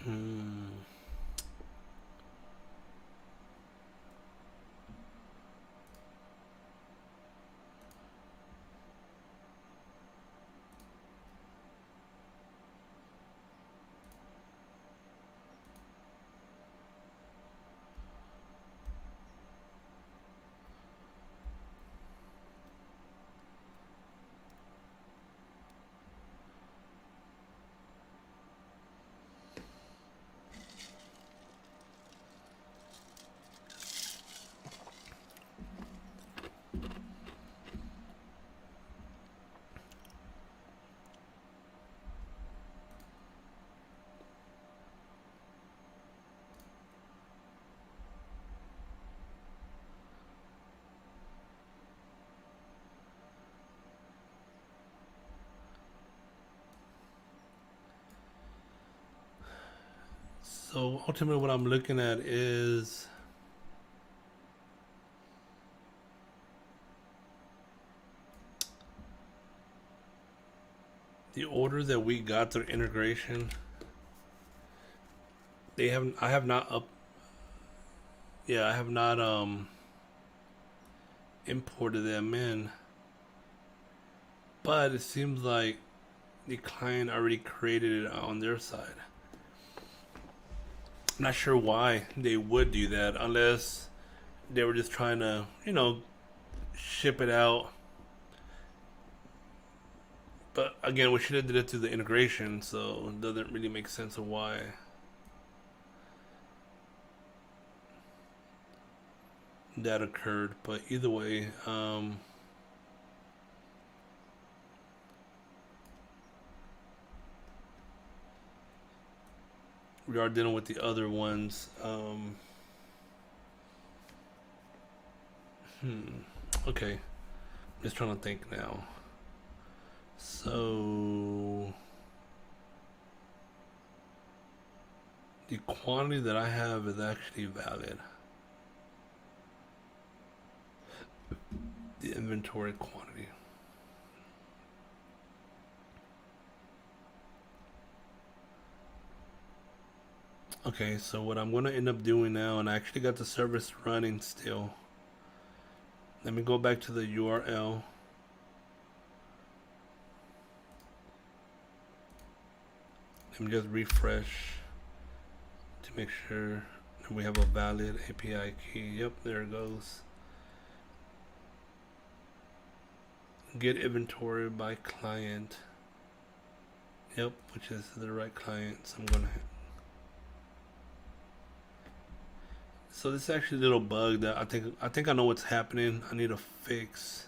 [SPEAKER 1] Hmm. So ultimately, what I'm looking at is the order that we got through integration. They haven't. I have not up. Yeah, I have not imported them in. But it seems like the client already created it on their side. I'm not sure why they would do that unless they were just trying to, ship it out. But again, we should have did it through the integration, so it doesn't really make sense of why that occurred. But either way, we are dealing with the other ones. Okay, just trying to think now. So the quantity that I have is actually valid. The inventory quantity. Okay, so what I'm going to end up doing now, and I actually got the service running still. Let me go back to the URL. Let me just refresh to make sure that we have a valid API key. Yep, there it goes. Get inventory by client. Yep, which is the right client. So I'm gonna. So this is actually a little bug that I think I know what's happening. I need to fix.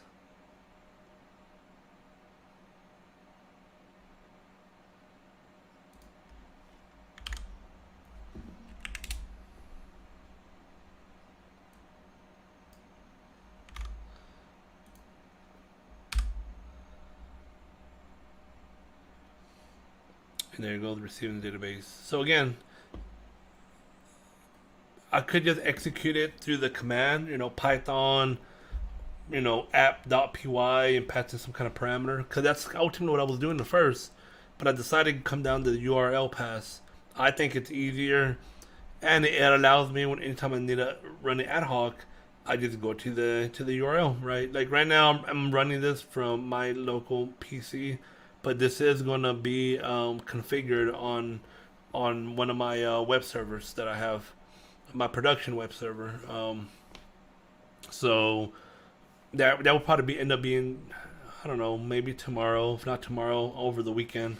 [SPEAKER 1] And there you go, the receiving database. So again, I could just execute it through the command, Python, app.py and pass in some kind of parameter. Because that's ultimately what I was doing the first. But I decided to come down to the URL pass. I think it's easier, and it allows me when anytime I need to run it ad hoc, I just go to the URL, right? Like right now, I'm running this from my local PC, but this is gonna be configured on one of my web servers that I have, my production web server. So that will probably end up being, I don't know, maybe tomorrow, if not tomorrow, over the weekend.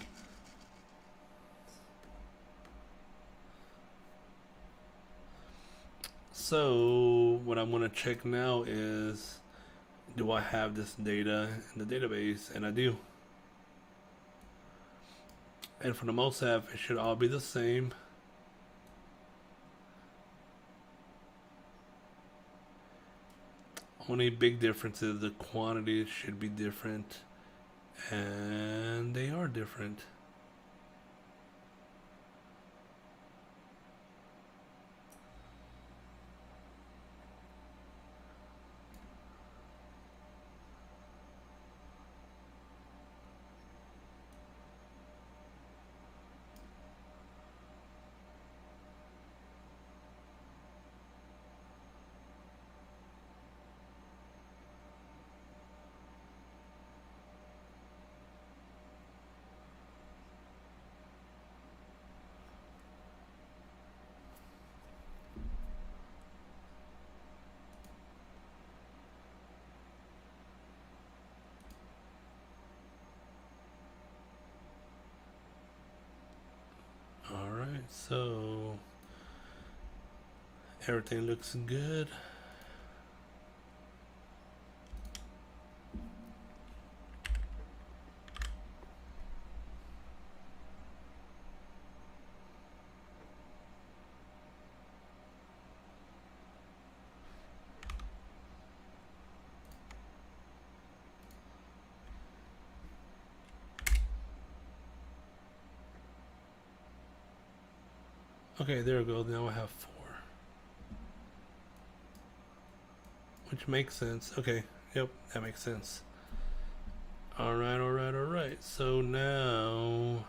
[SPEAKER 1] So what I'm going to check now is, do I have this data in the database? And I do. And for the most app, it should all be the same. Only big difference is the quantities should be different, and they are different. Alright, so everything looks good. Okay, there we go. Now I have 4. Which makes sense. Okay, yep, that makes sense. Alright, alright, alright. So now...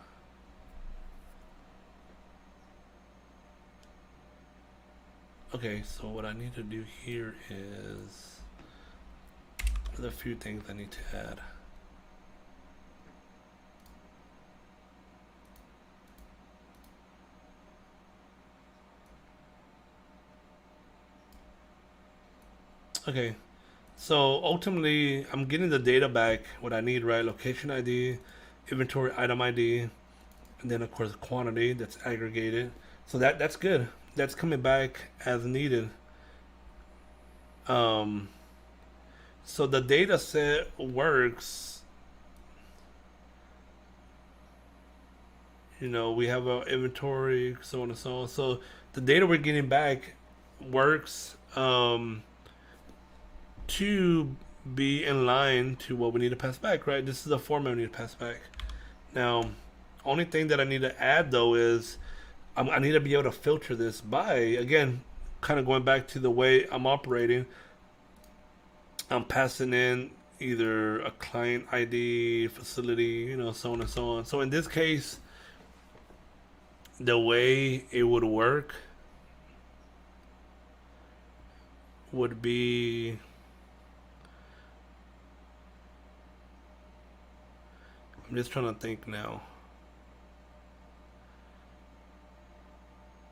[SPEAKER 1] Okay, so what I need to do here is... There's a few things I need to add. Okay, so ultimately I'm getting the data back, what I need, right? Location ID, inventory item ID, and then of course quantity that's aggregated. So that's good. That's coming back as needed. Um, so the data set works. You know, we have our inventory, so on and so on. So the data we're getting back works to be in line to what we need to pass back, right? This is the format we need to pass back. Now, only thing that I need to add though is I need to be able to filter this by, again, kind of going back to the way I'm operating. I'm passing in either a client ID, facility, you know, so on and so on. So in this case, the way it would work would be I'm just trying to think now.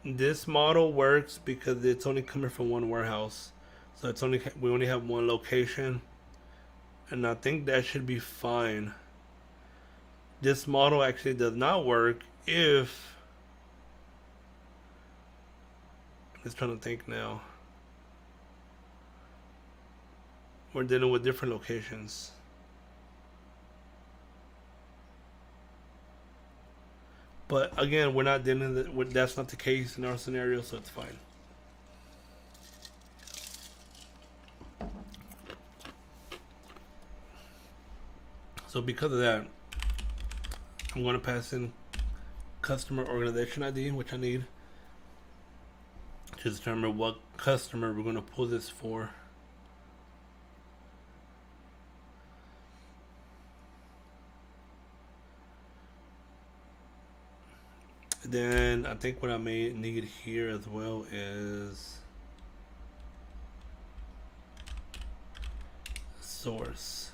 [SPEAKER 1] This model works because it's only coming from one warehouse. So it's only we only have one location, and I think that should be fine. This model actually does not work if I'm just trying to think now. We're dealing with different locations. But again, we're not dealing with that's not the case in our scenario, so it's fine. So because of that, I'm going to pass in customer organization ID, which I need to determine what customer we're going to pull this for. Then I think what I may need here as well is source.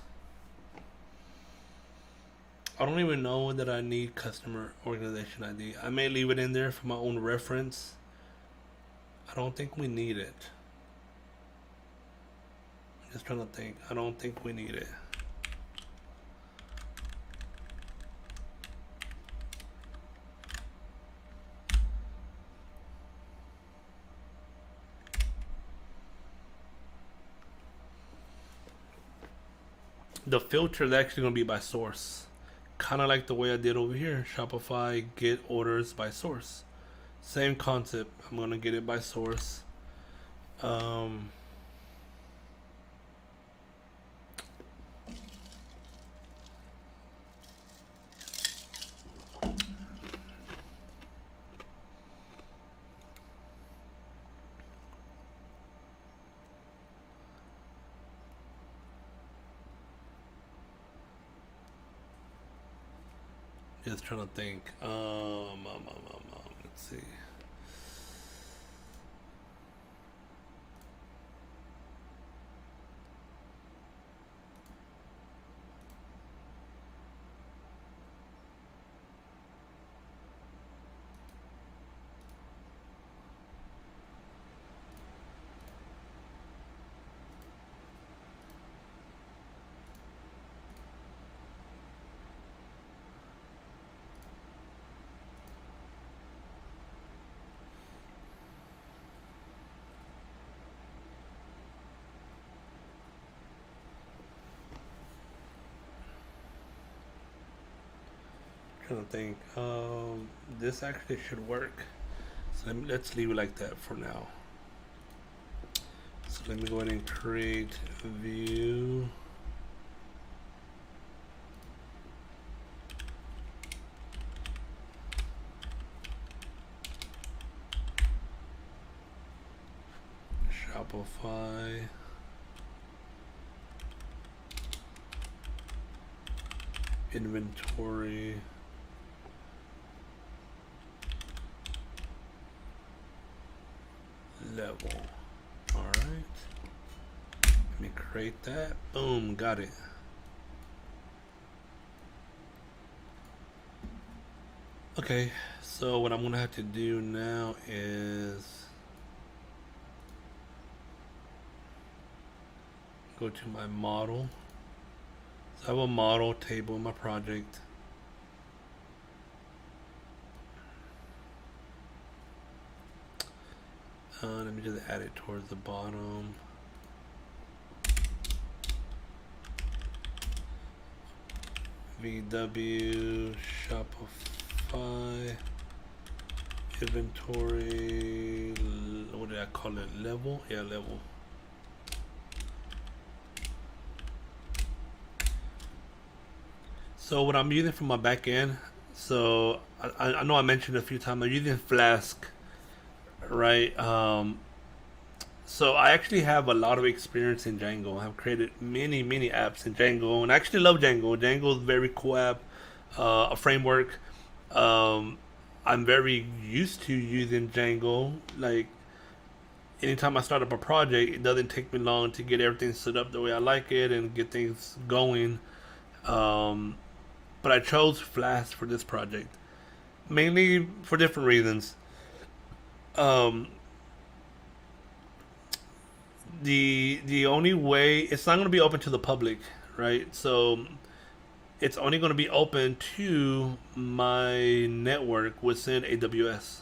[SPEAKER 1] I don't even know that I need customer organization ID. I may leave it in there for my own reference. I don't think we need it. I'm just trying to think. I don't think we need it. The filter is actually going to be by source. Kind of like the way I did over here. Shopify get orders by source. Same concept. I'm going to get it by source. Just trying to think. Let's see. Trying to think. This actually should work. So let's leave it like that for now. So let me go ahead and create a view. Shopify. Inventory. Level. All right. Let me create that. Boom, got it. Okay, so what I'm gonna have to do now is go to my model. So I have a model table in my project. Let me just add it towards the bottom. VW Shopify inventory. What did I call it? Level? Yeah, level. So what I'm using for my back end, so I know I mentioned a few times, I'm using Flask, right? So I actually have a lot of experience in Django. I've created many, many apps in Django, and I actually love Django. Django is a very cool app, a framework. Um, I'm very used to using Django. Like anytime I start up a project, it doesn't take me long to get everything set up the way I like it and get things going. Um, but I chose Flask for this project mainly for different reasons. Um, the only way it's not going to be open to the public, right? So it's only going to be open to my network within AWS.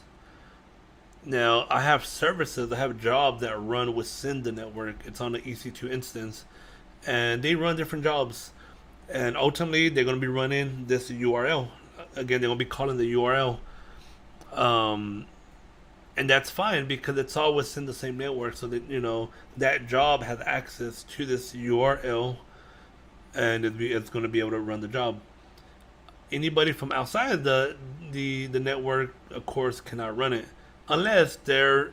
[SPEAKER 1] Now I have services, I have jobs that run within the network. It's on the EC2 instance, and they run different jobs. And ultimately, they're going to be running this URL. Again, they're going to be calling the URL. Um, and that's fine because it's all within the same network, so that that job has access to this URL, and it's going to be able to run the job. Anybody from outside the network, of course, cannot run it unless they're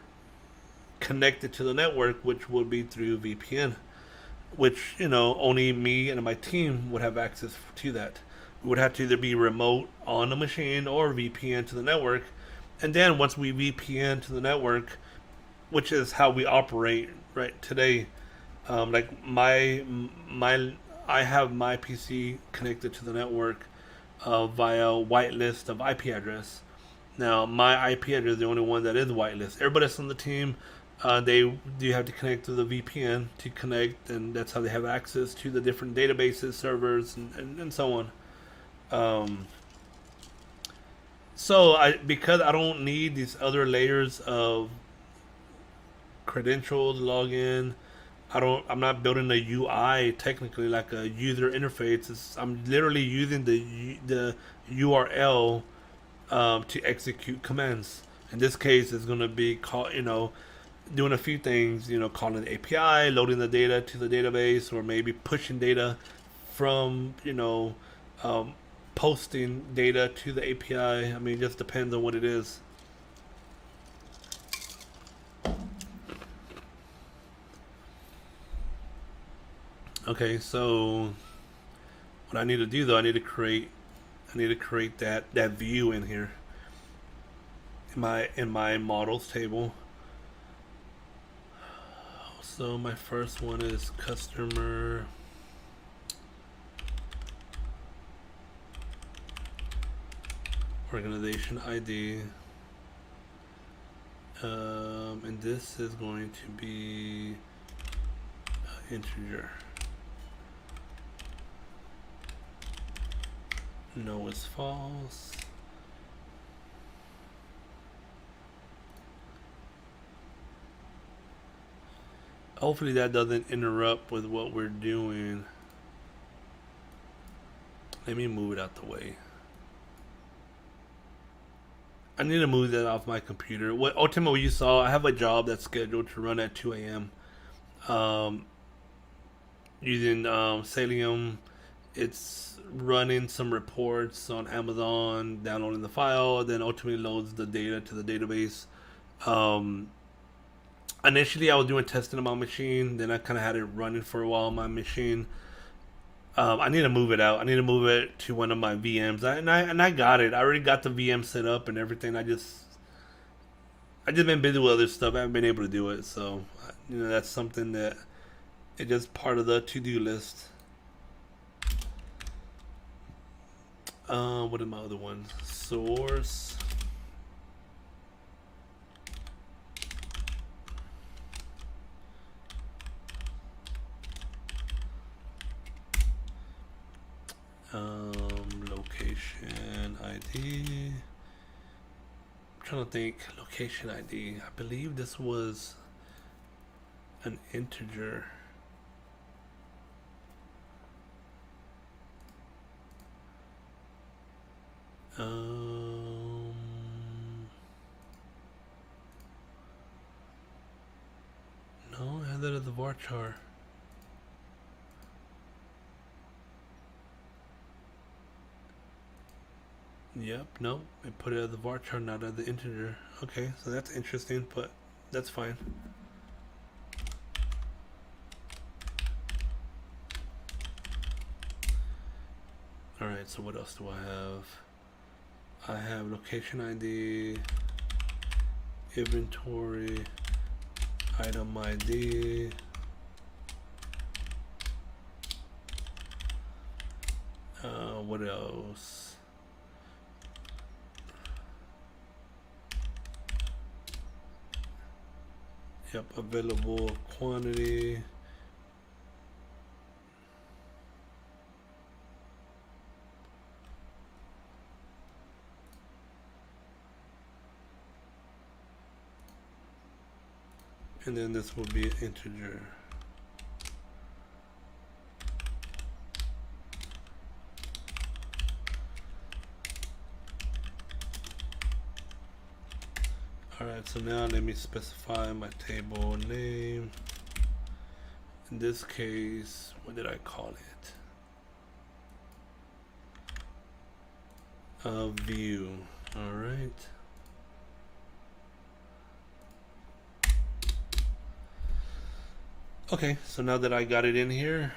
[SPEAKER 1] connected to the network, which would be through VPN. Which only me and my team would have access to that. We would have to either be remote on the machine or VPN to the network, and then once we VPN to the network, which is how we operate right today. Like my I have my PC connected to the network via whitelist of IP address. Now my IP address is the only one that is whitelist. Everybody else on the team, they do have to connect to the VPN to connect, and that's how they have access to the different databases, servers, and so on. Um, because I don't need these other layers of credentials, login. I'm not building a UI technically like a user interface. I'm literally using the URL to execute commands. In this case, it's going to be doing a few things. Calling the API, loading the data to the database, or maybe pushing data from posting data to the API. I mean, it just depends on what it is. Okay, so what I need to do though, I need to create that view in here in my models table. So my first one is customer organization ID, and this is going to be integer. No is false. Hopefully that doesn't interrupt with what we're doing. Let me move it out the way. I need to move that off my computer. What ultimately you saw, I have a job that's scheduled to run at 2 a.m. Using Salium. It's running some reports on Amazon, downloading the file, then ultimately loads the data to the database. Initially, I was doing testing on my machine. Then I kind of had it running for a while on my machine. I need to move it out. I need to move it to one of my VMs. And I got it. I already got the VM set up and everything. I just been busy with other stuff. I haven't been able to do it. So that's something that it's just part of the to-do list. What are my other ones? Source. Location ID. I'm trying to think. Location ID. I believe this was an integer. No, I had that as the varchar. Yep, no, it put it as the varchar, not as the integer. Okay, so that's interesting, but that's fine. Alright, so what else do I have? I have location ID, inventory, item ID, what else? Yep, available quantity. And then this will be an integer. Alright, so now let me specify my table name. In this case, what did I call it? View. Alright. Okay, so now that I got it in here,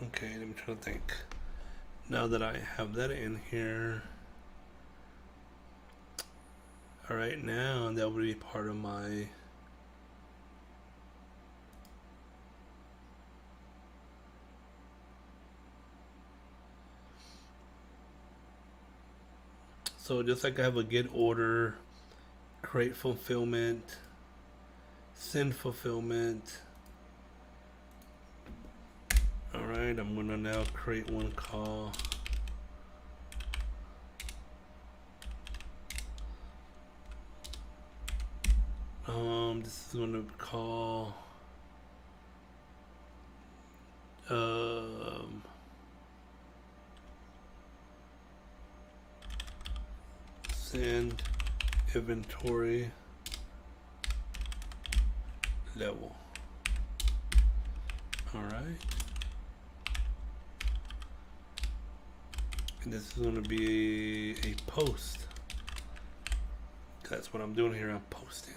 [SPEAKER 1] okay, let me try to think. Now that I have that in here, all right, now that will be part of my so just like I have a get order, create fulfillment, send fulfillment. All right, I'm gonna now create one call. This is gonna call send inventory level. All right, and this is going to be a post. That's what I'm doing here. I'm posting.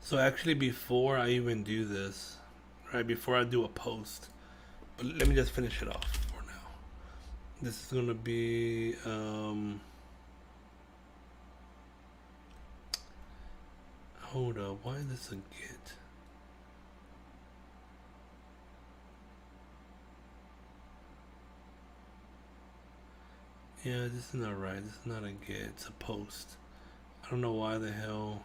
[SPEAKER 1] So actually, before I even do this, right before I do a post, but let me just finish it off for now. This is gonna be hold up, why is this a get? Yeah, this is not right. This is not a get, it's a post. I don't know why the hell.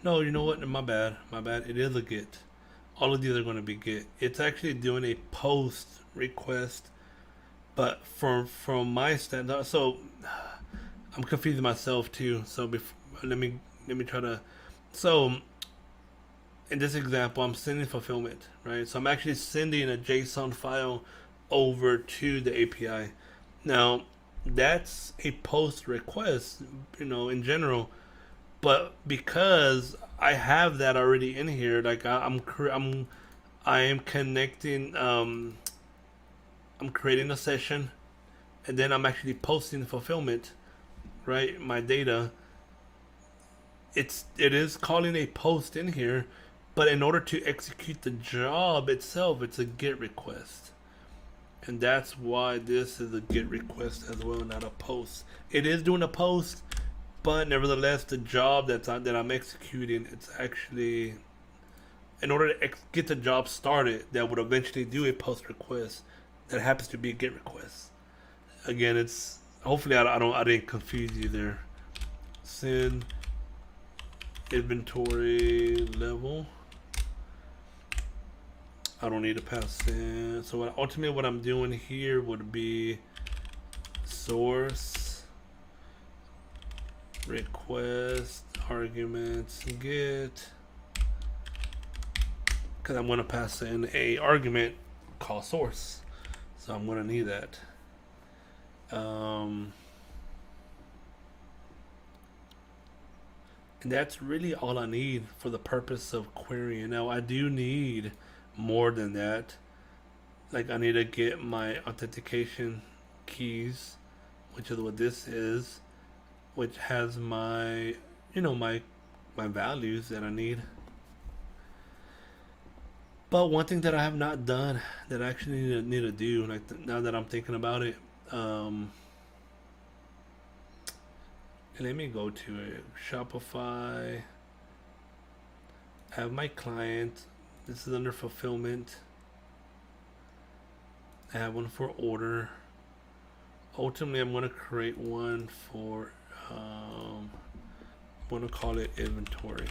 [SPEAKER 1] No, you know what? My bad. My bad. It is a get. All of these are going to be get. It's actually doing a post request, but from my standard. So I'm confusing myself too. So let me Let me try to. So in this example, I'm sending fulfillment, right? So I'm actually sending a JSON file over to the API. Now, that's a post request, in general. But because I have that already in here, like I am connecting. I'm creating a session, and then I'm actually posting the fulfillment, right? My data. It is calling a post in here, but in order to execute the job itself, it's a GET request. And that's why this is a GET request as well, not a post. It is doing a post, but nevertheless, the job that I'm executing, it's actually in order to get the job started that would eventually do a post request that happens to be a GET request. Again, it's hopefully I didn't confuse you there. Send inventory level. I don't need to pass in. So ultimately what I'm doing here would be source request arguments get, because I'm going to pass in a argument called source. So I'm going to need that. And that's really all I need for the purpose of querying. Now I do need more than that. Like I need to get my authentication keys, which is what this is, which has my my values that I need. But one thing that I have not done that I actually need to do, like now that I'm thinking about it, let me go to it. Shopify. I have my client. This is under fulfillment. I have one for order. Ultimately, I'm going to create one for, I'm going to call it inventory.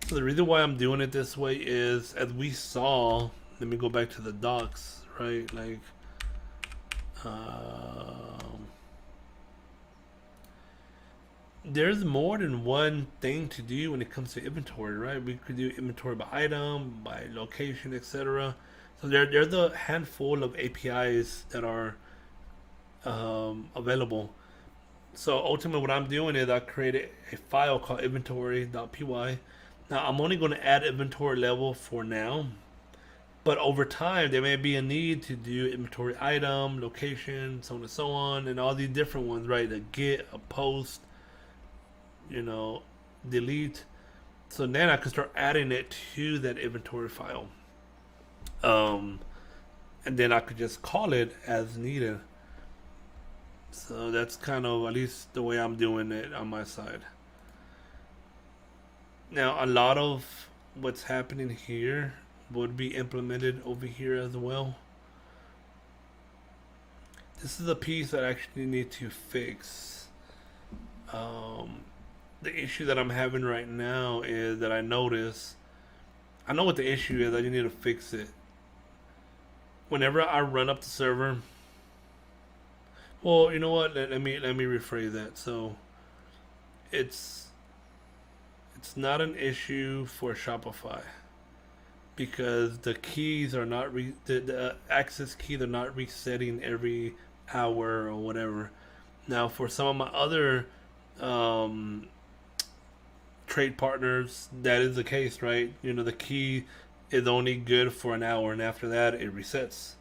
[SPEAKER 1] So the reason why I'm doing it this way is, as we saw, let me go back to the docs, right? Like, there's more than one thing to do when it comes to inventory, right? We could do inventory by item, by location, etc. So there's a handful of APIs that are available. So ultimately what I'm doing is I created a file called inventory.py. Now I'm only going to add inventory level for now, but over time there may be a need to do inventory item, location, so on and so on, and all these different ones, right? A get, a post, delete. So then I can start adding it to that inventory file. And then I could just call it as needed. So that's kind of at least the way I'm doing it on my side. Now, a lot of what's happening here would be implemented over here as well. This is a piece that I actually need to fix. The issue that I'm having right now is that I know what the issue is. I just need to fix it. Whenever I run up the server, well, you know what? Let me rephrase that. So, it's not an issue for Shopify because the keys are not the access keys are not resetting every hour or whatever. Now, for some of my other trade partners, that is the case, right? The key is only good for an hour, and after that, it resets.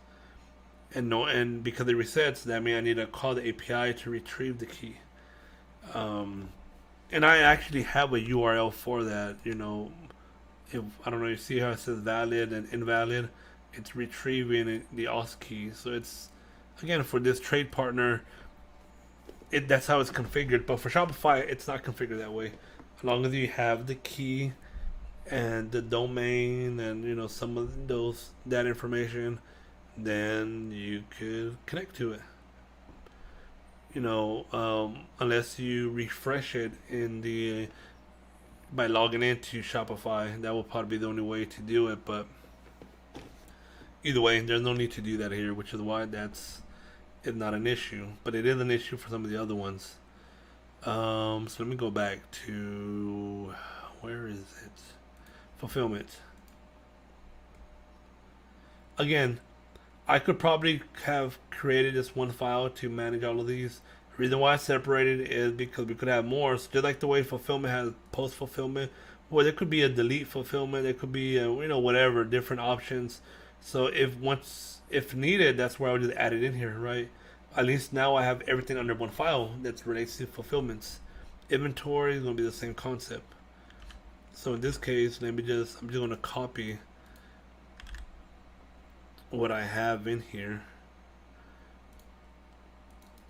[SPEAKER 1] And because it resets, that means I need to call the API to retrieve the key. And I actually have a URL for that. If I don't know, you see how it says valid and invalid? It's retrieving the auth key. So it's again for this trade partner. That's how it's configured. But for Shopify, it's not configured that way. As long as you have the key and the domain and some of that information, then you could connect to it. Unless you refresh it by logging into Shopify, that will probably be the only way to do it. But either way, there's no need to do that here, which is why it's not an issue. But it is an issue for some of the other ones. So let me go back to, where is it? Fulfillment. Again, I could probably have created this one file to manage all of these. The reason why I separated is because we could have more. So just like the way fulfillment has post fulfillment, well, there could be a delete fulfillment. There could be whatever different options. So if needed, that's where I would just add it in here, right? At least now I have everything under one file that's related to fulfillments. Inventory is gonna be the same concept. So in this case, I'm just gonna copy what I have in here.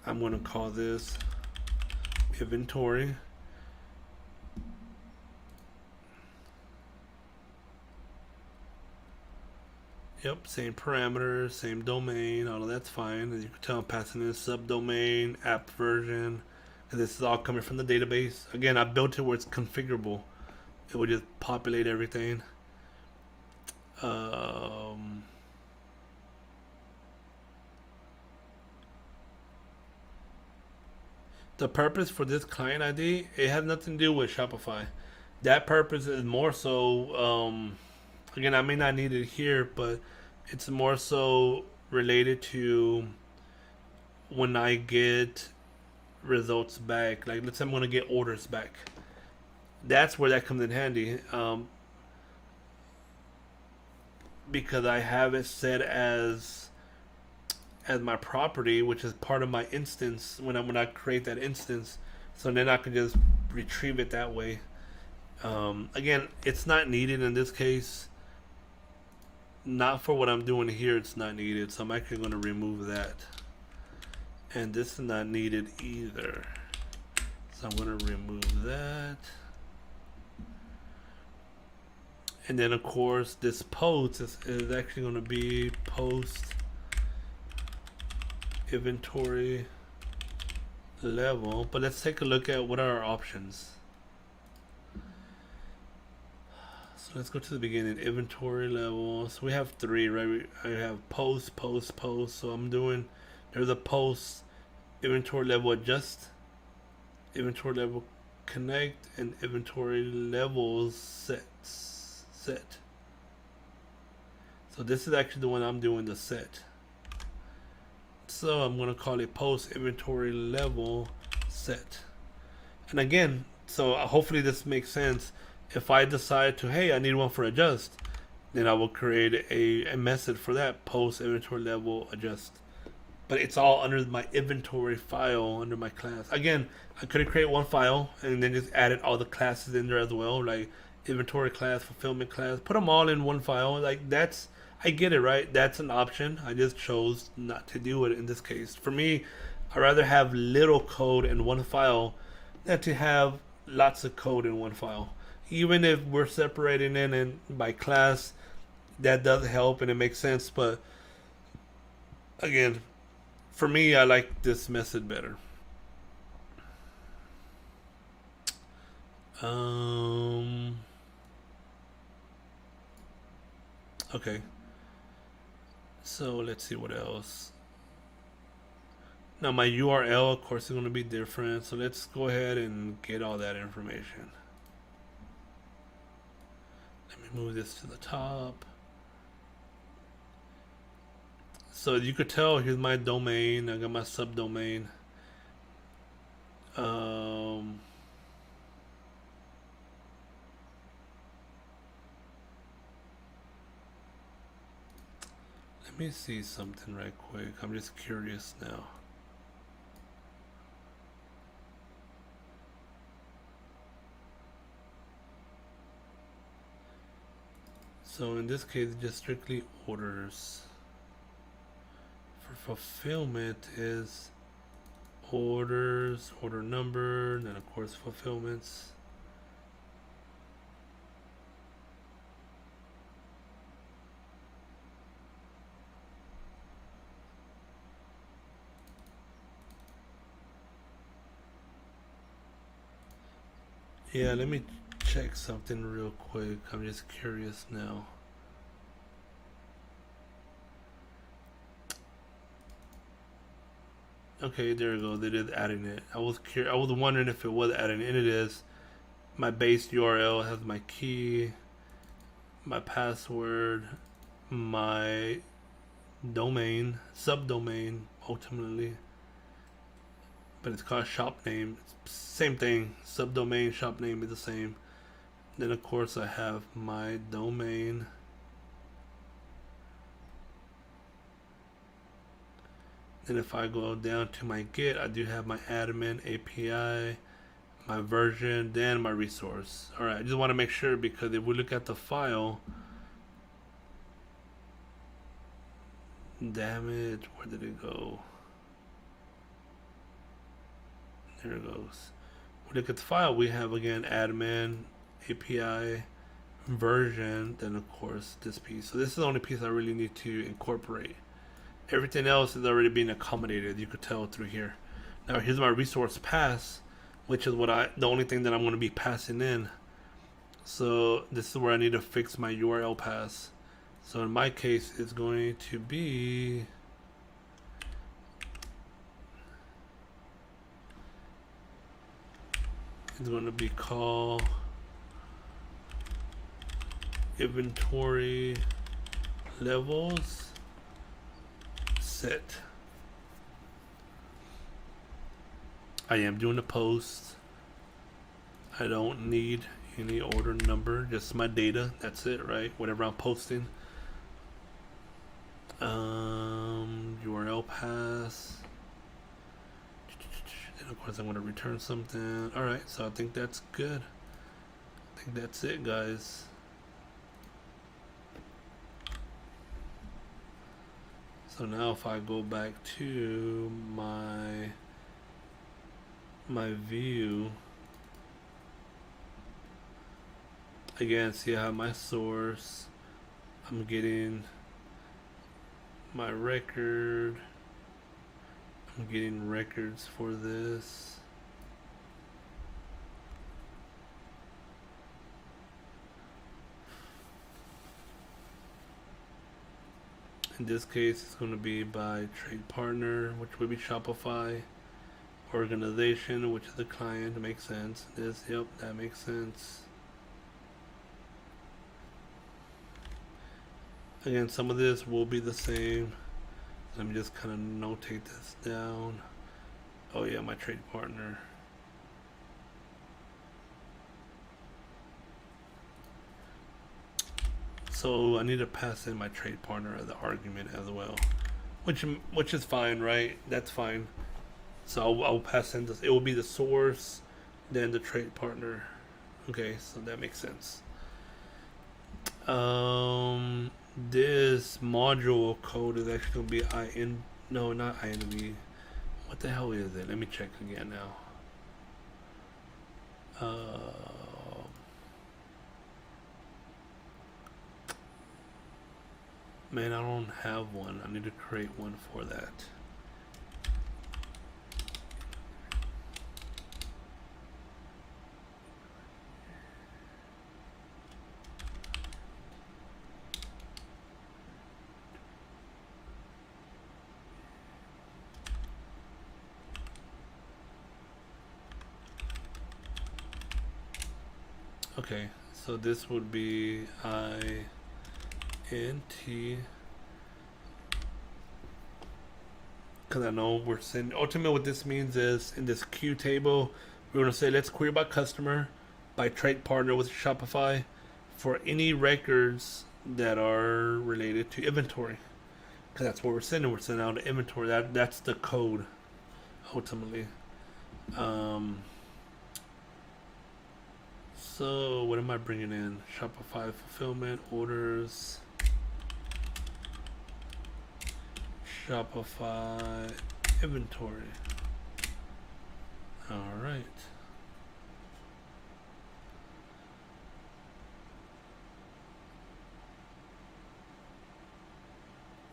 [SPEAKER 1] I'm going to call this inventory. Yep, same parameters, same domain, all of that's fine. As you can tell, I'm passing in subdomain, app version, and this is all coming from the database. Again, I built it where it's configurable. It will just populate everything. The purpose for this client ID, it has nothing to do with Shopify. That purpose is more so, again, I may not need it here, but it's more so related to when I get results back. Like, let's say I'm going to get orders back. That's where that comes in handy, because I have it set as my property, which is part of my instance when I create that instance. So then I can just retrieve it that way. Again, it's not needed in this case. Not for what I'm doing here, it's not needed. So I'm actually going to remove that. And this is not needed either. So I'm going to remove that. And then of course this post is actually going to be post inventory level. But let's take a look at what are our options. So let's go to the beginning. Inventory level. So we have three, right? I have post, post, post. So there's a post, inventory level adjust, inventory level connect, and inventory levels set. So this is actually the one I'm doing the set. So I'm going to call it post inventory level set. And again, so hopefully this makes sense. If I decide to, hey, I need one for adjust, then I will create a method for that, post inventory level adjust. But it's all under my inventory file under my class. Again, I could have created one file and then just added all the classes in there as well, like inventory class, fulfillment class, put them all in one file. Like I get it, right? That's an option. I just chose not to do it in this case. For me, I'd rather have little code in one file than to have lots of code in one file. Even if we're separating it in by class, that does help and it makes sense. But again, for me, I like this method better. Okay. So let's see what else. Now my URL, of course, is going to be different. So let's go ahead and get all that information. Let me move this to the top. So you could tell, here's my domain. I got my subdomain. Let me see something right quick. I'm just curious now. So in this case, just strictly orders. For fulfillment is orders, order number, and then of course fulfillments. Yeah, let me check something real quick. I'm just curious now. Okay, there we go. They did adding it. I was wondering if it was adding it. And it is. My base URL has my key, my password, my domain, subdomain, ultimately. But it's called shop name. It's same thing. Subdomain, shop name is the same. Then of course I have my domain. Then if I go down to my Git, I do have my admin API, my version, then my resource. Alright, I just want to make sure, because if we look at the file, damn it, where did it go? There it goes. We look at the file, we have again admin, API, version, then of course this piece. So this is the only piece I really need to incorporate. Everything else is already being accommodated, you could tell through here. Now here's my resource pass, which is the only thing that I'm going to be passing in. So this is where I need to fix my URL pass. So in my case, it's going to be call inventory levels set. I am doing a post. I don't need any order number, just my data. That's it, right? Whatever I'm posting. URL pass. And of course I'm going to return something. Alright, so I think that's good. I think that's it, guys. So now if I go back to my view, again, see I have my source, I'm getting my record, I'm getting records for this. In this case, it's going to be by trade partner, which would be Shopify. Organization, which is the client, makes sense. This, yep, that makes sense. Again, some of this will be the same. Let me just kind of notate this down. Oh yeah, my trade partner. So I need to pass in my trade partner as the argument as well, which is fine, right? That's fine. So I'll pass in this. It will be the source, then the trade partner. Okay, so that makes sense. This module code is actually going to be no, not INV. What the hell is it? Let me check again now. Man, I don't have one. I need to create one for that. Okay, so this would be INT, because I know we're sending. Ultimately, what this means is in this queue table, we're going to say let's query by customer, by trade partner with Shopify, for any records that are related to inventory, because that's what we're sending. We're sending out the inventory. That's the code, ultimately. So what am I bringing in? Shopify fulfillment orders, Shopify inventory. All right.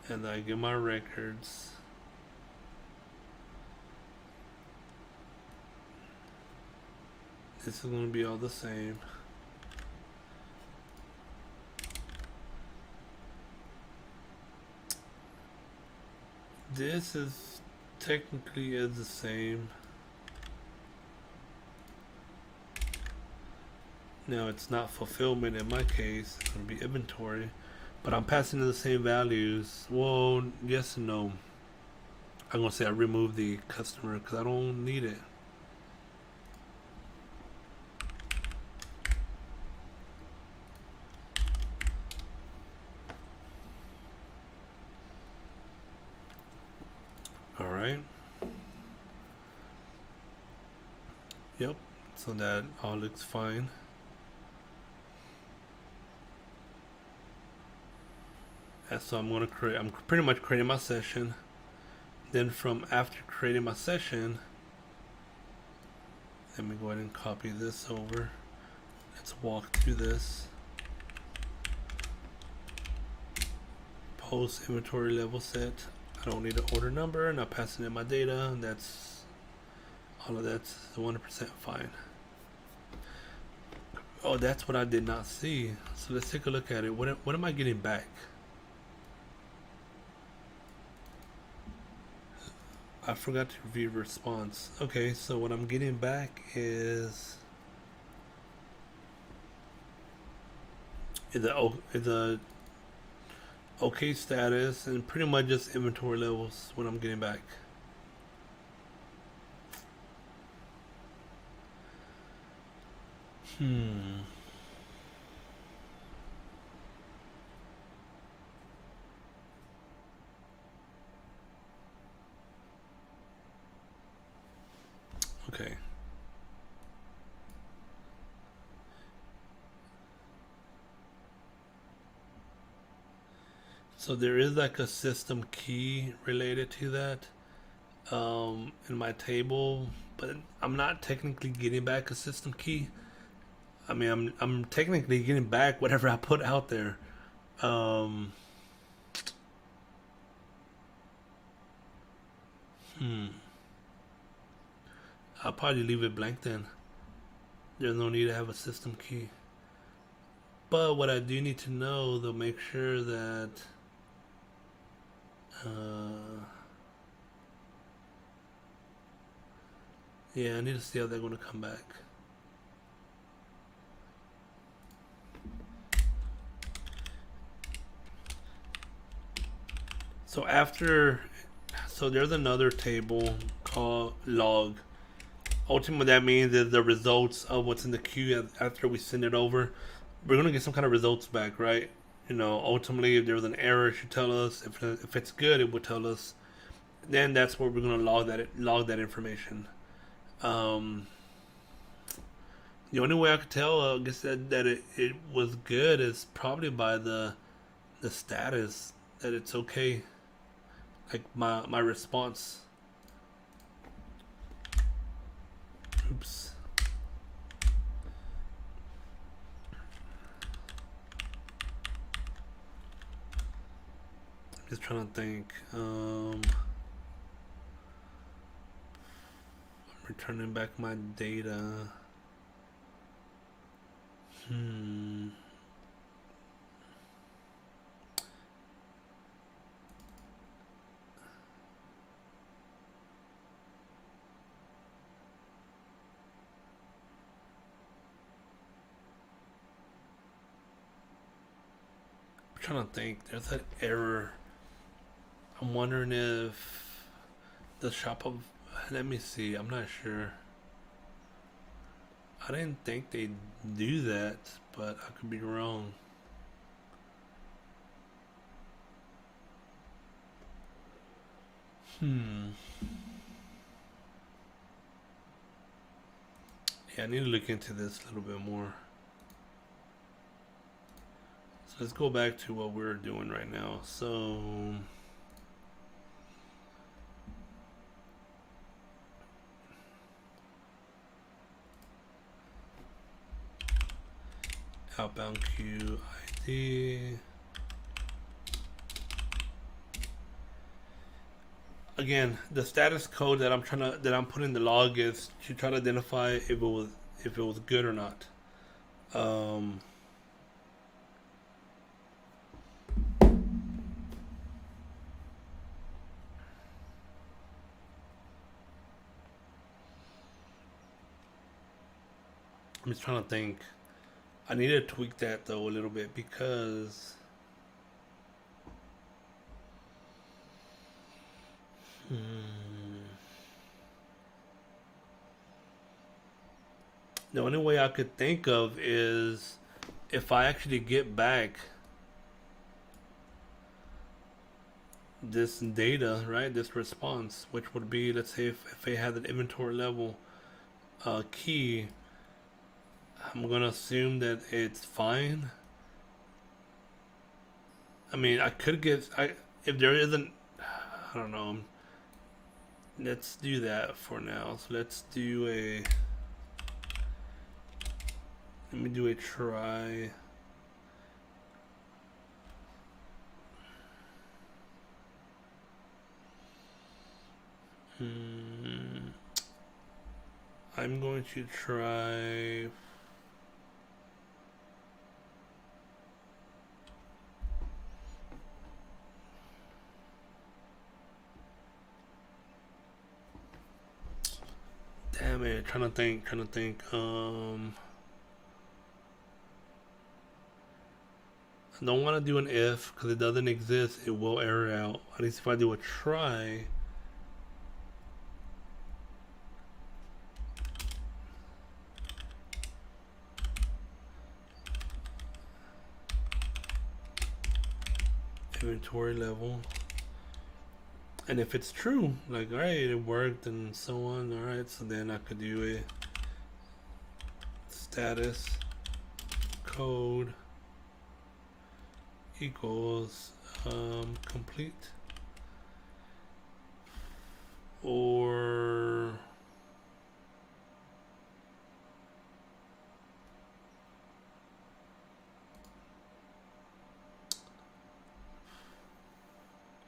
[SPEAKER 1] And I get my records. This is going to be all the same. This is technically is the same. Now it's not fulfillment in my case, it's going to be inventory, but I'm passing in the same values. Well, yes and no. I'm going to say I remove the customer because I don't need it. Alright. Yep, so that all looks fine. And so I'm pretty much creating my session. Then from after creating my session, let me go ahead and copy this over. Let's walk through this. Post inventory level set. I don't need an order number, and I'm passing in my data, and that's all of that's 100% fine. Oh, that's what I did not see. So let's take a look at it. What am I getting back? I forgot to review response. Okay, so what I'm getting back is a okay status and pretty much just inventory levels. What I'm getting back. Okay. So there is like a system key related to that in my table, but I'm not technically getting back a system key. I mean, I'm technically getting back whatever I put out there. Um, I'll probably leave it blank then. There's no need to have a system key. But what I do need to know, to make sure that yeah, I need to see how they're going to come back. So there's another table called log. Ultimately, that means is the results of what's in the queue after we send it over. We're gonna get some kind of results back, right? You know, ultimately, if there was an error, it should tell us. If it's good, it would tell us. Then that's where we're gonna log that information. The only way I could tell, I guess that it was good is probably by the status that it's okay. Like my response. Oops. I'm just trying to think. I'm returning back my data. Trying to think. There's that error. I'm wondering if the Shopify. Let me see. I'm not sure. I didn't think they'd do that, but I could be wrong. Yeah, I need to look into this a little bit more. So let's go back to what we're doing right now. So outbound queue ID. Again, the status code that I'm putting in the log is to try to identify if it was good or not. I'm just trying to think. I need to tweak that though a little bit because the only way I could think of is if I actually get back this data, right? This response, which would be, let's say, if they had an inventory level key, I'm gonna assume that it's fine. I mean, I could get, if there isn't, I don't know. Let's do that for now. So let's do a, let me do a try. I'm going to try. Damn it, trying to think. I don't want to do an if because it doesn't exist. It will error out. At least if I do a try. Inventory level. And if it's true, like, alright, it worked and so on, alright, so then I could do a status code equals complete, or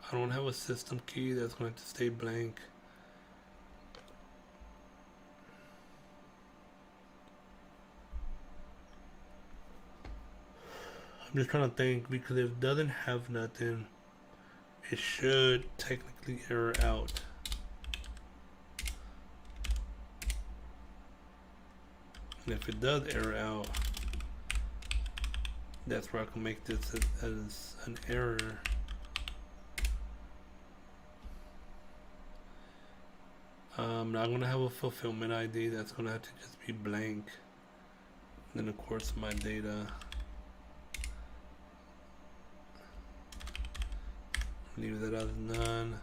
[SPEAKER 1] I don't have a system key, that's going to stay blank. I'm just trying to think, because if it doesn't have nothing, it should technically error out. And if it does error out, that's where I can make this as an error. I'm not going to have a fulfillment ID, that's going to have to just be blank. And then of course my data. Leave that as none.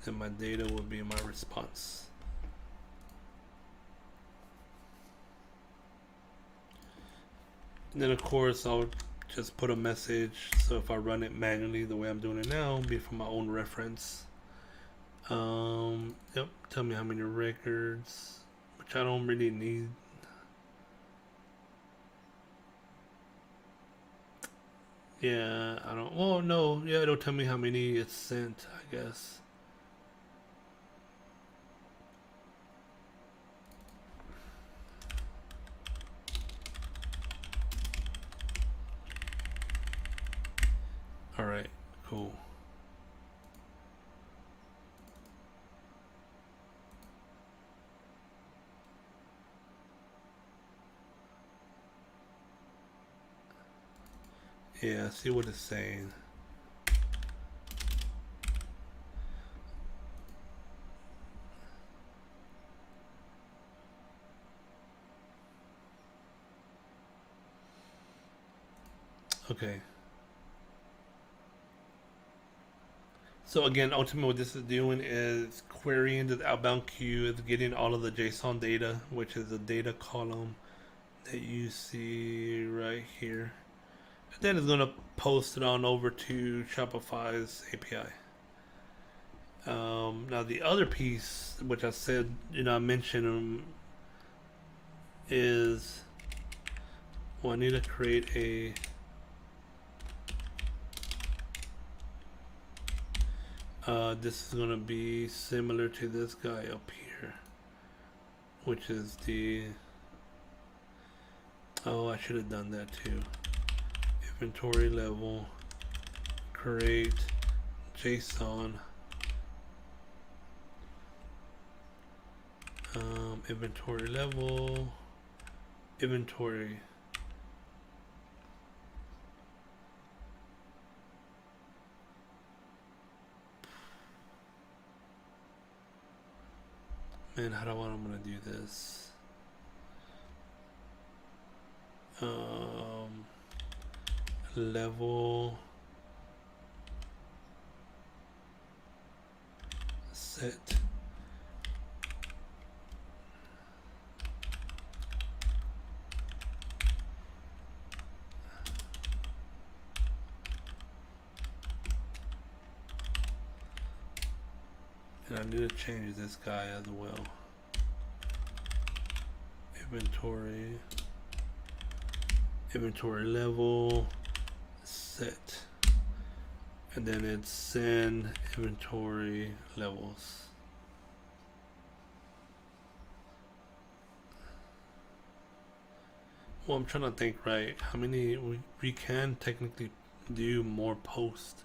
[SPEAKER 1] Then my data will be my response. And then of course I'll just put a message. So if I run it manually the way I'm doing it now, it'll be for my own reference. Yep, tell me how many records, which I don't really need. Yeah, I don't, well, no, yeah, it'll tell me how many it's sent, I guess. All right, cool. Yeah, see what it's saying. Okay. So again, ultimately what this is doing is querying the outbound queue, is getting all of the JSON data, which is the data column that you see right here. And then it's gonna post it on over to Shopify's API. Now the other piece, which I said, I mentioned, is, well, I need to create a this is gonna be similar to this guy up here, which is the, oh, I should have done that too. Inventory level, create JSON, Inventory level, inventory. Man, how do I want? I'm gonna do this. Level set. And I need to change this guy as well. Inventory level set, and then it's send inventory levels. Well, I'm trying to think, right? How many we can technically do more posts.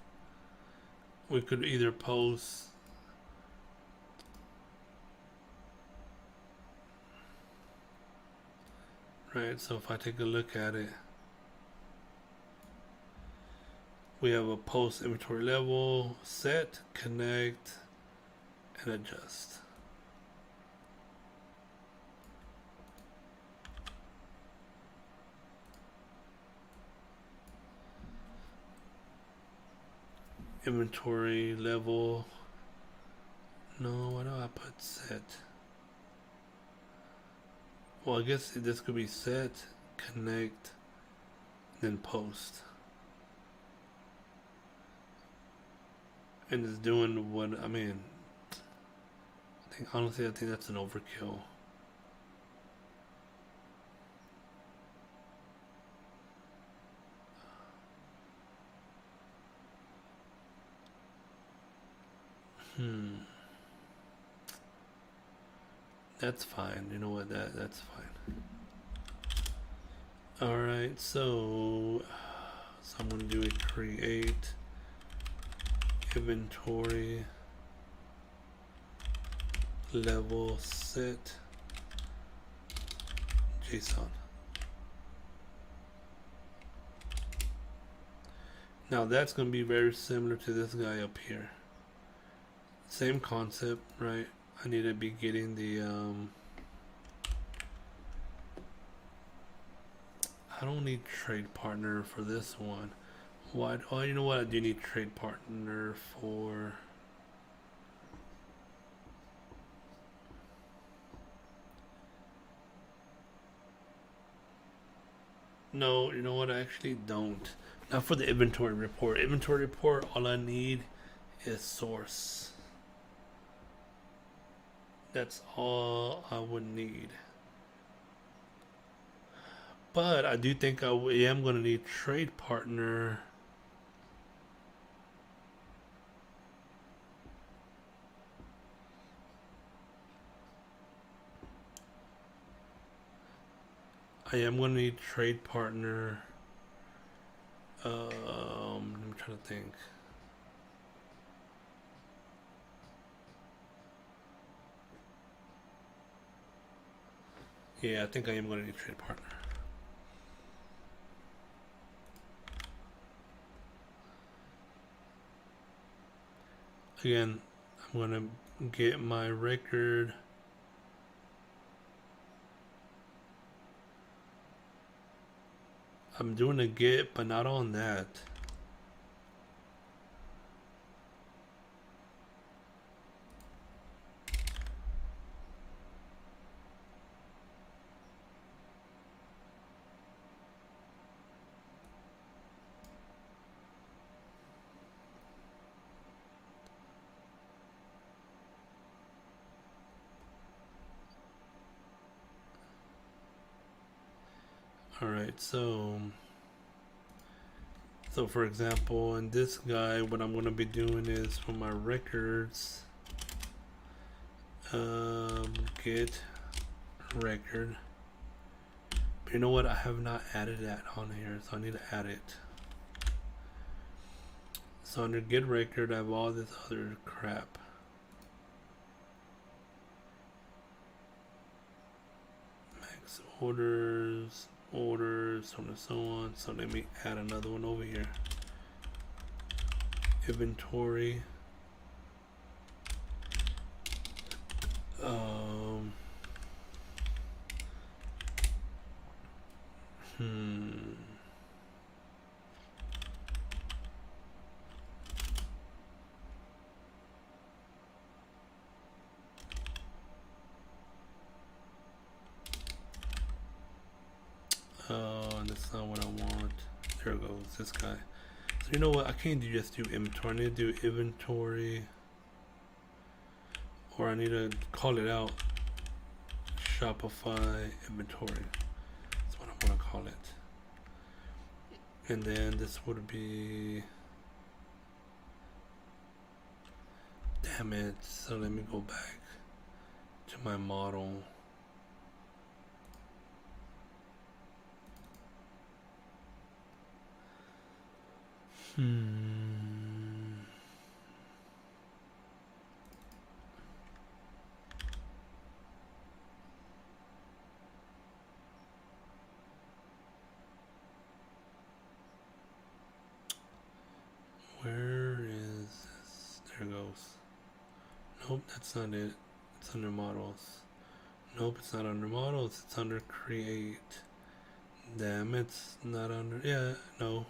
[SPEAKER 1] We could either post right. So if I take a look at it, we have a post inventory level, set, connect, and adjust. Inventory level. No, why do I put set? Well, I guess this could be set, connect, then post. And it's doing what, I mean, honestly, I think that's an overkill. That's fine. You know what? That's fine. All right. So I'm gonna do a create inventory level set JSON. Now that's going to be very similar to this guy up here. Same concept, right? I need to be getting the I don't need trade partner for this one. Why? Oh, you know what? I do need trade partner for. No, you know what? I actually don't. Not for the inventory report. Inventory report, all I need is source. That's all I would need. But I do think I am going to need trade partner. I am going to need trade partner. I'm trying to think. Yeah, I think I am going to need trade partner. Again, I'm going to get my record. I'm doing a get, but not on that. Alright, so for example, in this guy, what I'm going to be doing is for my records, get record. But you know what? I have not added that on here, so I need to add it. So under get record, I have all this other crap. products, orders, so on and so on. So let me add another one over here. Inventory. That's not what I want. There goes this guy. So you know what? I can't just do inventory. I need to do inventory, or I need to call it out. Shopify inventory. That's what I want to call it. And then this would be. Damn it. So let me go back to my model. Where is this? There it goes. Nope, that's not it. It's under models. Nope, it's not under models. It's under create. Damn, it's not under. Yeah, no.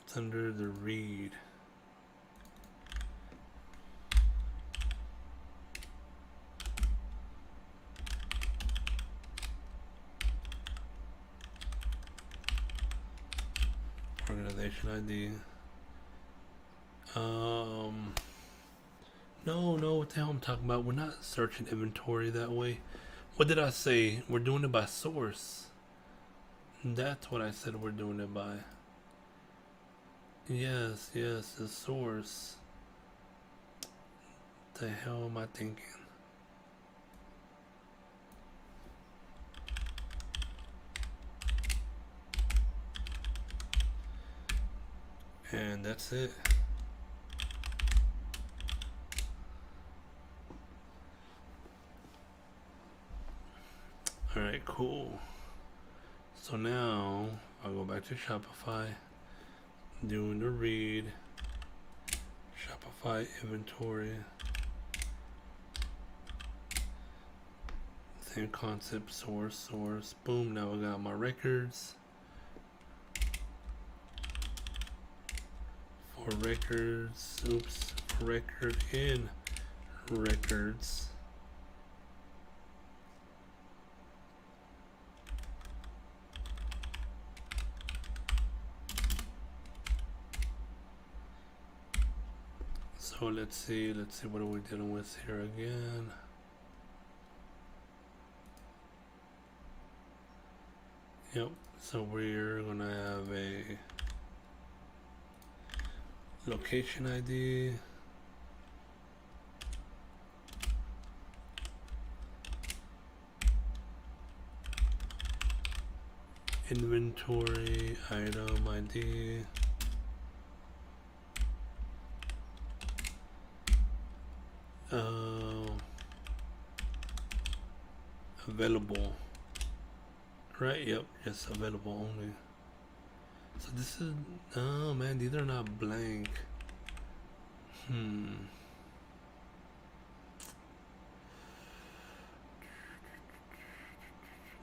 [SPEAKER 1] It's under the read. Organization ID. No, what the hell I'm talking about? We're not searching inventory that way. What did I say? We're doing it by source. That's what I said we're doing it by. Yes, the source. The hell am I thinking? And that's it. Alright, cool. So now I'll go back to Shopify, doing the read, Shopify inventory, same concept, source, boom. Now I got my records. For records, record in records. So let's see what are we dealing with here again. Yep, so we're gonna have a location ID, inventory item ID, available, right? Yep, yes, available only. So this is, oh man, these are not blank.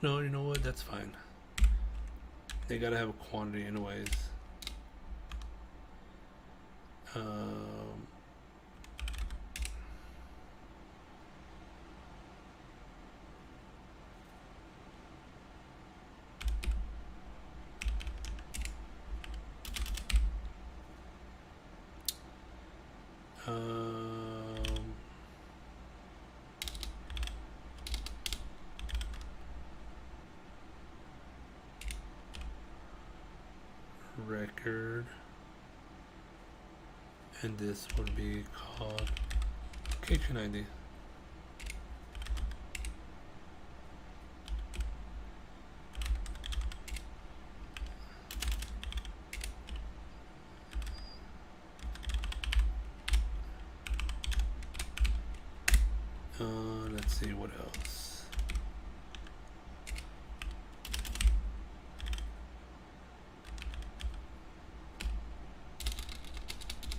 [SPEAKER 1] No, you know what? That's fine. They gotta have a quantity anyways. Record, and this would be called location ID. Let's Let's see what else.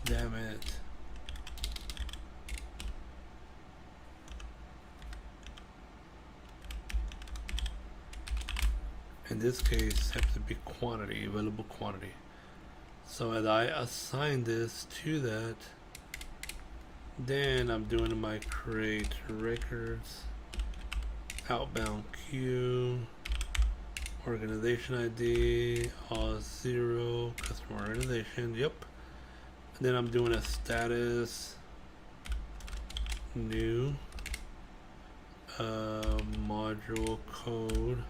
[SPEAKER 1] Damn it. In this case, it has to be quantity, available quantity. So as I assign this to that, then I'm doing my create records, outbound queue, organization ID, all 0, customer organization, yep. And then I'm doing a status, new, module code,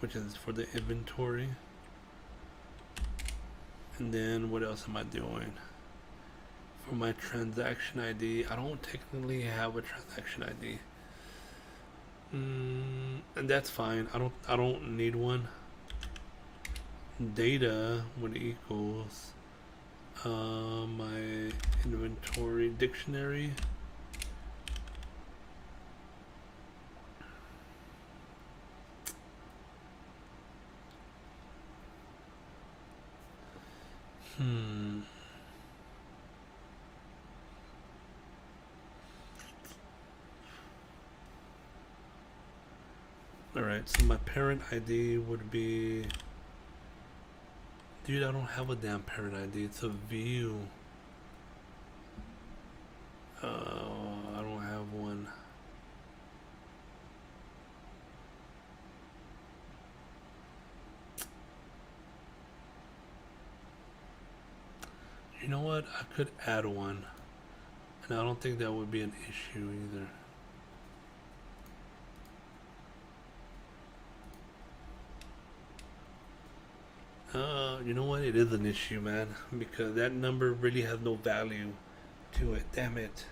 [SPEAKER 1] which is for the inventory. And then what else am I doing? For my transaction ID, I don't technically have a transaction ID. And that's fine. I don't need one. Data would equals my inventory dictionary. Alright, so my parent ID would be... Dude, I don't have a damn parent ID. It's a view. I don't have one. You know what? I could add one. And I don't think that would be an issue either. You know what? It is an issue, man, because that number really has no value to it. Damn it.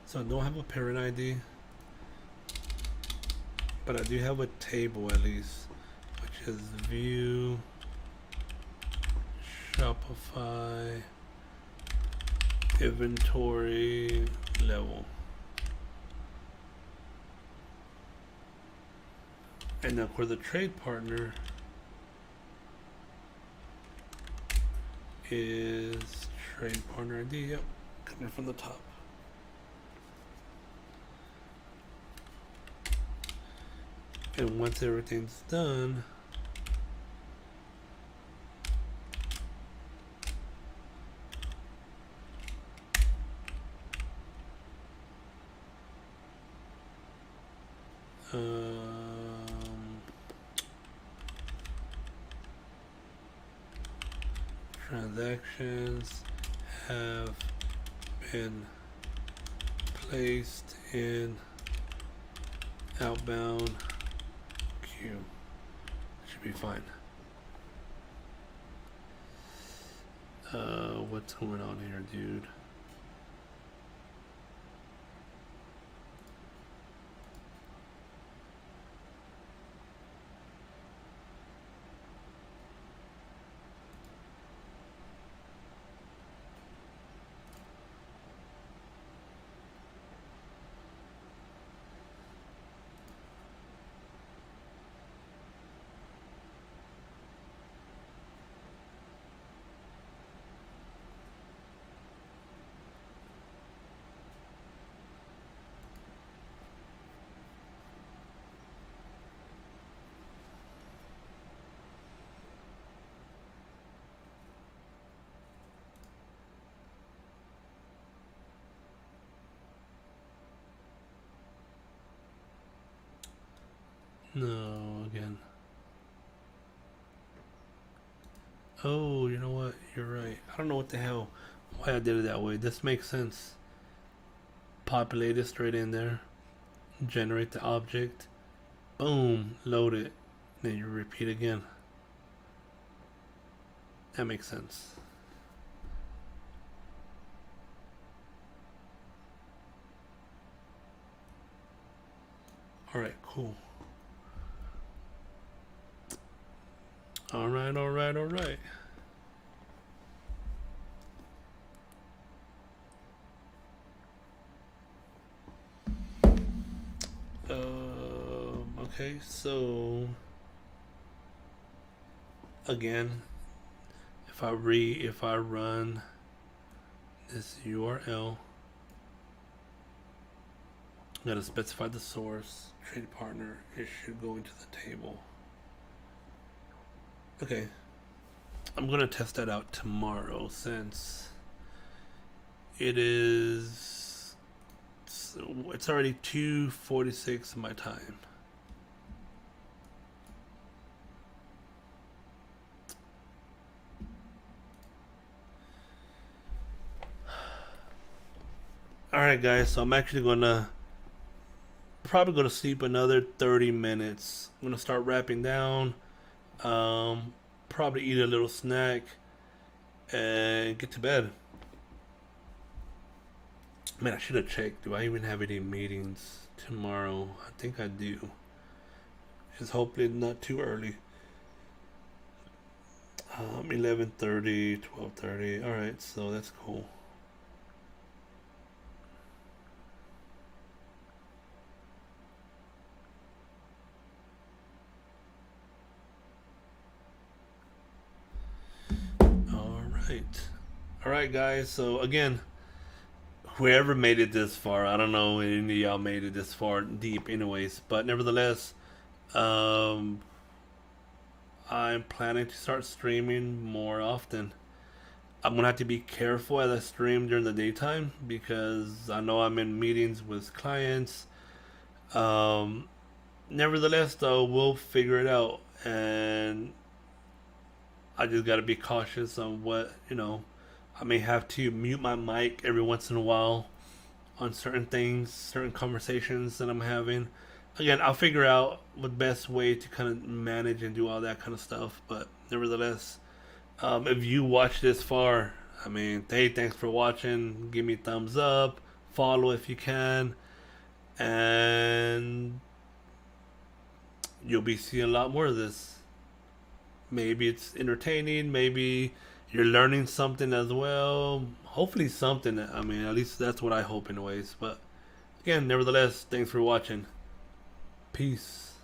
[SPEAKER 1] So I don't have a parent ID. But I do have a table at least, which is view, Shopify, inventory level. And now for the trade partner is trade partner ID, yep, coming from the top. And once everything's done, transactions have been placed in outbound queue. Should be fine. What's going on here, dude? No, again. Oh, you know what? You're right. I don't know what the hell, why I did it that way. This makes sense. Populate it straight in there. Generate the object. Boom, load it. Then you repeat again. That makes sense. All right, cool. All right, all right, all right. Okay, so again, if I run this URL, I'm gonna specify the source, trade partner. It should go into the table. Okay, I'm gonna test that out tomorrow since it is. It's already 2:46 my time. Alright guys, so I'm actually gonna probably go to sleep another 30 minutes. I'm gonna start wrapping down, probably eat a little snack and get to bed. Man, I should have checked. Do I even have any meetings tomorrow? I think I do. Just hopefully not too early. 11:30, 12:30. All right, so that's cool. All right, guys. So again, whoever made it this far, I don't know if any of y'all made it this far deep, anyways. But nevertheless, um, I'm planning to start streaming more often. I'm gonna have to be careful as I stream during the daytime because I know I'm in meetings with clients. Um, Nevertheless, though, we'll figure it out, and I just gotta be cautious on what. I may have to mute my mic every once in a while on certain things, certain conversations that I'm having. Again, I'll figure out the best way to kind of manage and do all that kind of stuff. But nevertheless, if you watch this far, I mean, hey, thanks for watching. Give me a thumbs up, follow if you can, and you'll be seeing a lot more of this. Maybe it's entertaining, maybe you're learning something as well. Hopefully, something. I mean, at least that's what I hope, anyways. But again, nevertheless, thanks for watching. Peace.